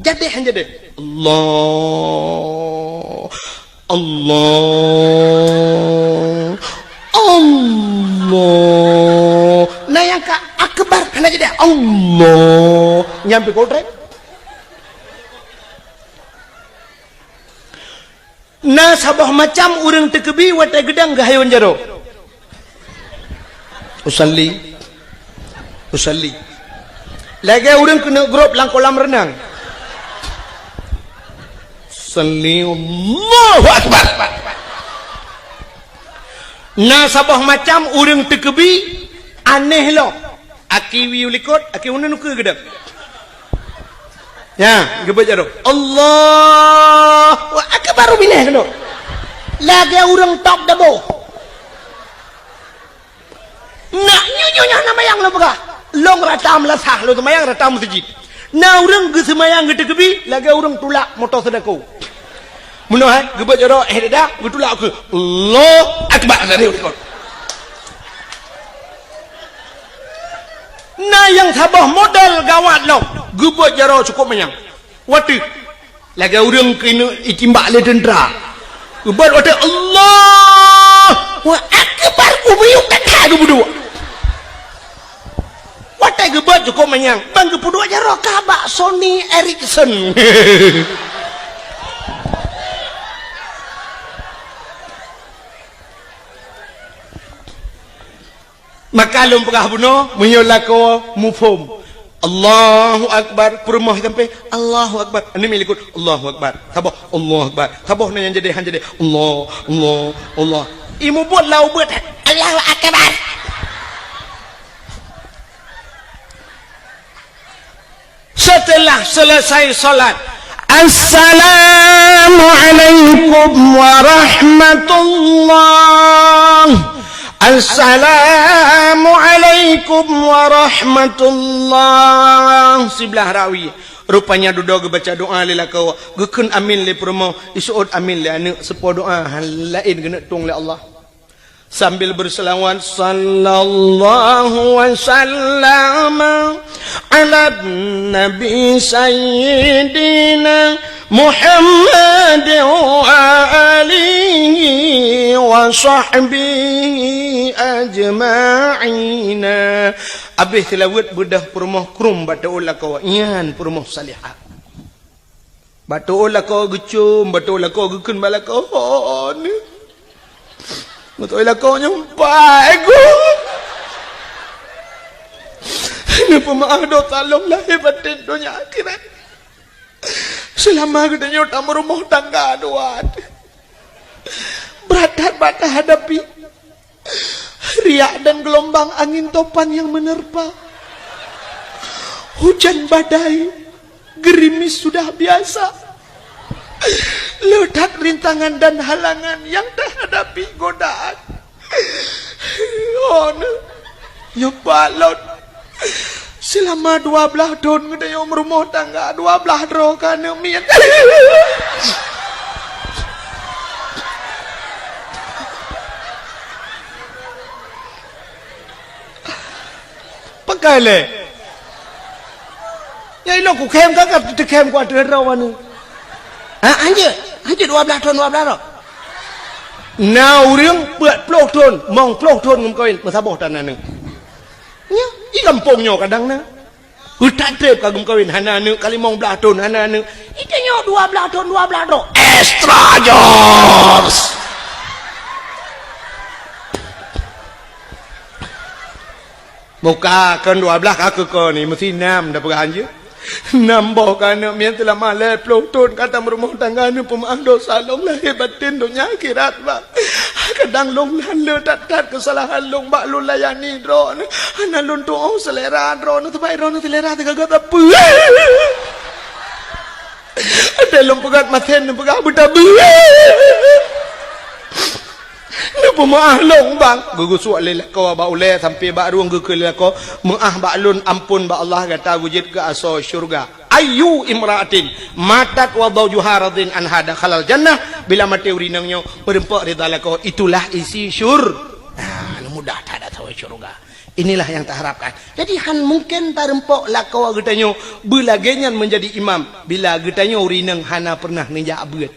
Jadi hanya deh. Allah. Nah yang ka akbar hanya jadi Allah. Nyampe kau trap. Nah sabah macam urang tegebi watai gedang gahayon jaro. Usalli. Lagi orang kena grup lang kolam renang. Usalli Allahu Akbar. Nah sabah macam orang tekebi aneh lo. Aki wiulikot, aki unen ke gedang. Ya, gebet jaro. Allahu Akbar bineh kena. Lagi orang top dabo. Nak nyonya nama yang lo pegah. Long ratam lasah lo semayang ratam masjid. Na orang ge semayang ge tegebi, lagi orang tulak motor sedekau. Munah ge buat jorok dah, ge tulak ke. Allah akbar tadi ikut. Na yang sabah modal gawat lo, ge buat jorok cukup menyang. Watu. Lagi orang kena itimbak le tentera. Ge buat watu Allah wa akbar ubiyuk tak ge berdua. Watai gebet cukup menyang. Bang kepudu aja roka bak Sony Ericsson. Maka lum pegah buno menyola ko mufum. Allahu akbar perumah sampai Allahu akbar. Ini milikut Allahu akbar. Sabar Allahu akbar. Sabar nan yang jadi han jadi Allah. Imu buat lau buat Allahu akbar. Setelah selesai salat, Assalamualaikum warahmatullah. Assalamualaikum warahmatullah. Sebelah rawi. Rupanya duduk baca doa lila kau. Gekun amin le promo. Isuud amin le anu sepo doa lain kena tung le Allah. Sambil berselawat sallallahu wasallam ala nabi sayyidina Muhammad wa alihi wa sahbihi ajma'in. Habis tilawat bedah permoh krum batu ulah kau ian permoh salihah. Batu ulah kau gecum, batu ulah kau gekun bala kau ni. Betul lah kau nyampai aku. Ini pemaaf doa tolonglah hebatin dunia akhirat. Selama kita nyota merumah tangga aduan. Berat hadapi. Riak dan gelombang angin topan yang menerpa. Hujan badai. Gerimis sudah biasa. Ledak rintangan dan halangan yang terhadapi godaan. Oh, nyoba lot. Selama 12 tahun kita yang rumah tangga 12 roh kana mian. Pakai le. Ya ilo ku kem kakak kem ku ada rawan. Hanya 12 tahun 12 dah. Nau riang buat 10 tahun, mong 10 tahun ngum kawin, masabah tanah ni. Nya, i kampungnya kadang na. Utak trip kagum kawin hana ni kali mong 10 tahun hana ni. Itanya 12 tahun 12 dah. Extra jobs. Muka kan 12 aku ko ni mesti 6 dah pegang je. Nambah kerana mian telah malai pelutun kata merumah tangga ni pemaaf dosa long lahir batin dunia akhirat bak. Kadang long lan tat kesalahan long bak lu layani dro ni. Ana lun tuau selera dro ni terbaik dro ni selera tegak apa. Ada long pegat maten ni pegat buta bu. Ni pemaaf long bang. Gugus suak lelak kau bak ulai sampai bak ruang ke lelak kau. Maaf bak lun ampun bak Allah kata wujud ke asal syurga. Ayu imra'atin matat wa zawjuha radin an hada khalal jannah. Bila mati urinangnya merempak rida lako. Itulah isi mudah tak ada tahu syurga. Inilah yang tak harapkan. Jadi han mungkin tak rempok lako getanyo belagenyan menjadi imam. Bila getanyo urinang hana pernah ninja abad.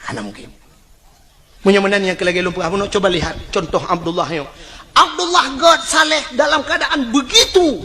Hana mungkin. Menyamanan yang kelagi lumpur apa nak coba lihat contoh Abdullah yo. Abdullah God saleh dalam keadaan begitu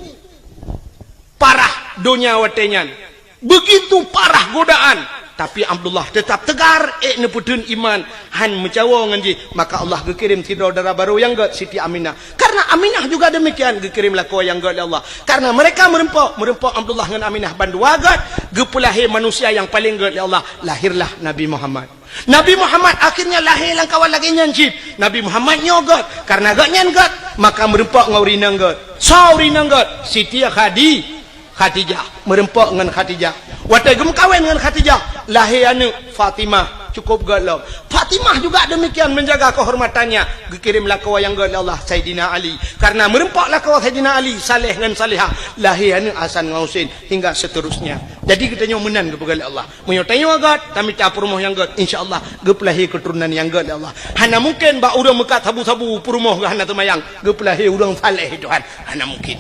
parah dunia watenyan. Begitu parah godaan, tapi Abdullah tetap tegar neputun iman han mencawa nganji. Maka Allah gekirim saudara baru yang God Siti Aminah. Karena Aminah juga demikian gekirim lako yang God Allah. Karena mereka merempok Abdullah dengan Aminah bandua God gepulahi manusia yang paling God Allah. Lahirlah Nabi Muhammad. Nabi Muhammad akhirnya lahir lang kawan lagi nyanjit. Nabi Muhammad nyogot karena gak nyangot maka merempak ngauri nanggot. Sauri nanggot Siti Khadijah merempak dengan Khadijah. Watai gem kawin dengan Khadijah lahir anu Fatimah cukup gelap. Fatimah juga demikian menjaga kehormatannya. Kirimlah kau yang gelap Allah Sayyidina Ali. Karena merempaklah kau Sayyidina Ali saleh dan salihah. Lahir anak Hasan dan Husain hingga seterusnya. Jadi kita menang kepada Allah. Menyotanya agak kami tak rumah yang gelap. InsyaAllah gepelahi keturunan yang gelap Allah. Hana mungkin bak urang mekat sabu-sabu rumah ke hana temayang. Gepelahi urang saleh Tuhan. Hana mungkin.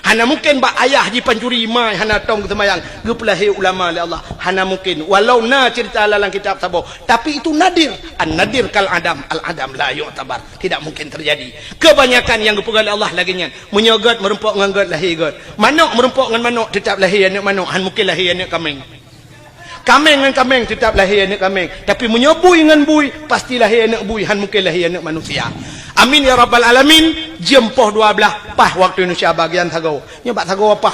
Hana mungkin bak ayah di pancuri mai hana tong temayang gepelahi ulama oleh Allah. Hana mungkin walau na cerita dalam kitab sabar, tapi itu nadir. An-nadir kal adam, al-adam la yu'tabar. Tidak mungkin terjadi. Kebanyakan yang gepegal Allah laginya menyogot merempok nganggot lahir god. Manok merempok dengan manok tetap lahir anak manok. Han mungkin lahir anak kambing. Kambing dengan kambing tetap lahir anak kambing. Tapi menyebui dengan bui pasti lahir anak bui. Han mungkin lahir anak manusia. Amin ya rabbal alamin. Jam poh 12 pah waktu Indonesia bagian Tagau. Nyoba Tagau apa?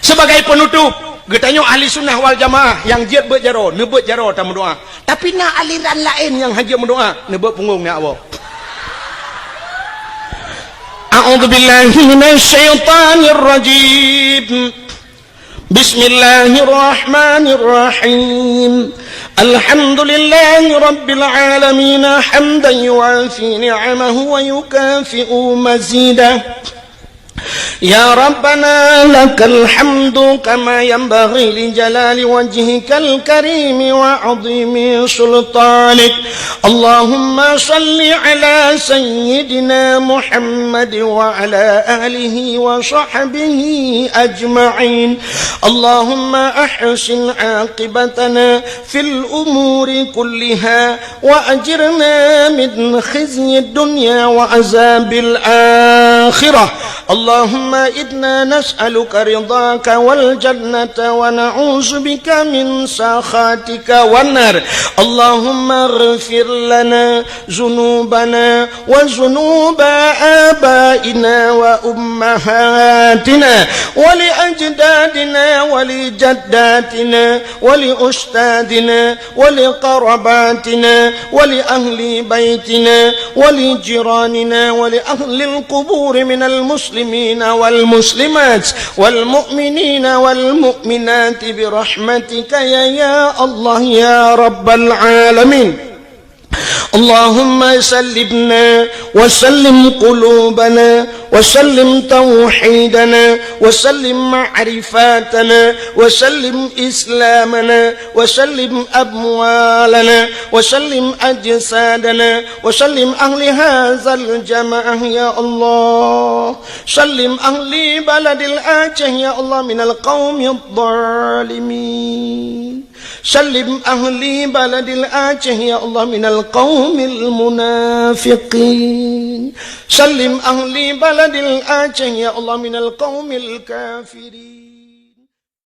Sebagai penutup, getanya ahli sunnah wal jamaah yang jiat berjaro, nebut jaro tak berdoa. Tapi nak aliran lain yang hanya berdoa, nebut punggung nak apa? A'udzubillahi minasyaitonir rajim. Bismillahirrahmanirrahim. Alhamdulillahi rabbil alamin hamdan yuafi ni'amahu wa yukafi'u mazidah. يا ربنا لك الحمد كما ينبغي لجلال وجهك الكريم وعظيم سلطانك. اللهم صل على سيدنا محمد وعلى آله وصحبه أجمعين. اللهم أحسن عاقبتنا في الأمور كلها وأجرنا من خزي الدنيا وعذاب الآخرة. اللهم إنا نسألك رضاك والجنة ونعوذ بك من سخطك والنار. اللهم اغفر لنا ذنوبنا وذنوب آبائنا وأمهاتنا ولأجدادنا ولجداتنا ولأستاذنا ولقرباتنا ولأهل بيتنا ولجيراننا ولأهل القبور من المسلمين والمسلمات والمؤمنين والمؤمنات برحمتك يا الله يا رب العالمين. اللهم سلمنا وسلم قلوبنا وسلم توحيدنا وسلم معرفاتنا وسلم إسلامنا وسلم أموالنا وسلم أجسادنا وسلم أهل هذا الجماعة يا الله. سلم أهل بلد الآجة يا الله من القوم الظالمين. سلم أهلي بلد الآجة يا الله من القوم المنافقين. سلم أهلي بلد الآجة يا الله من القوم الكافرين.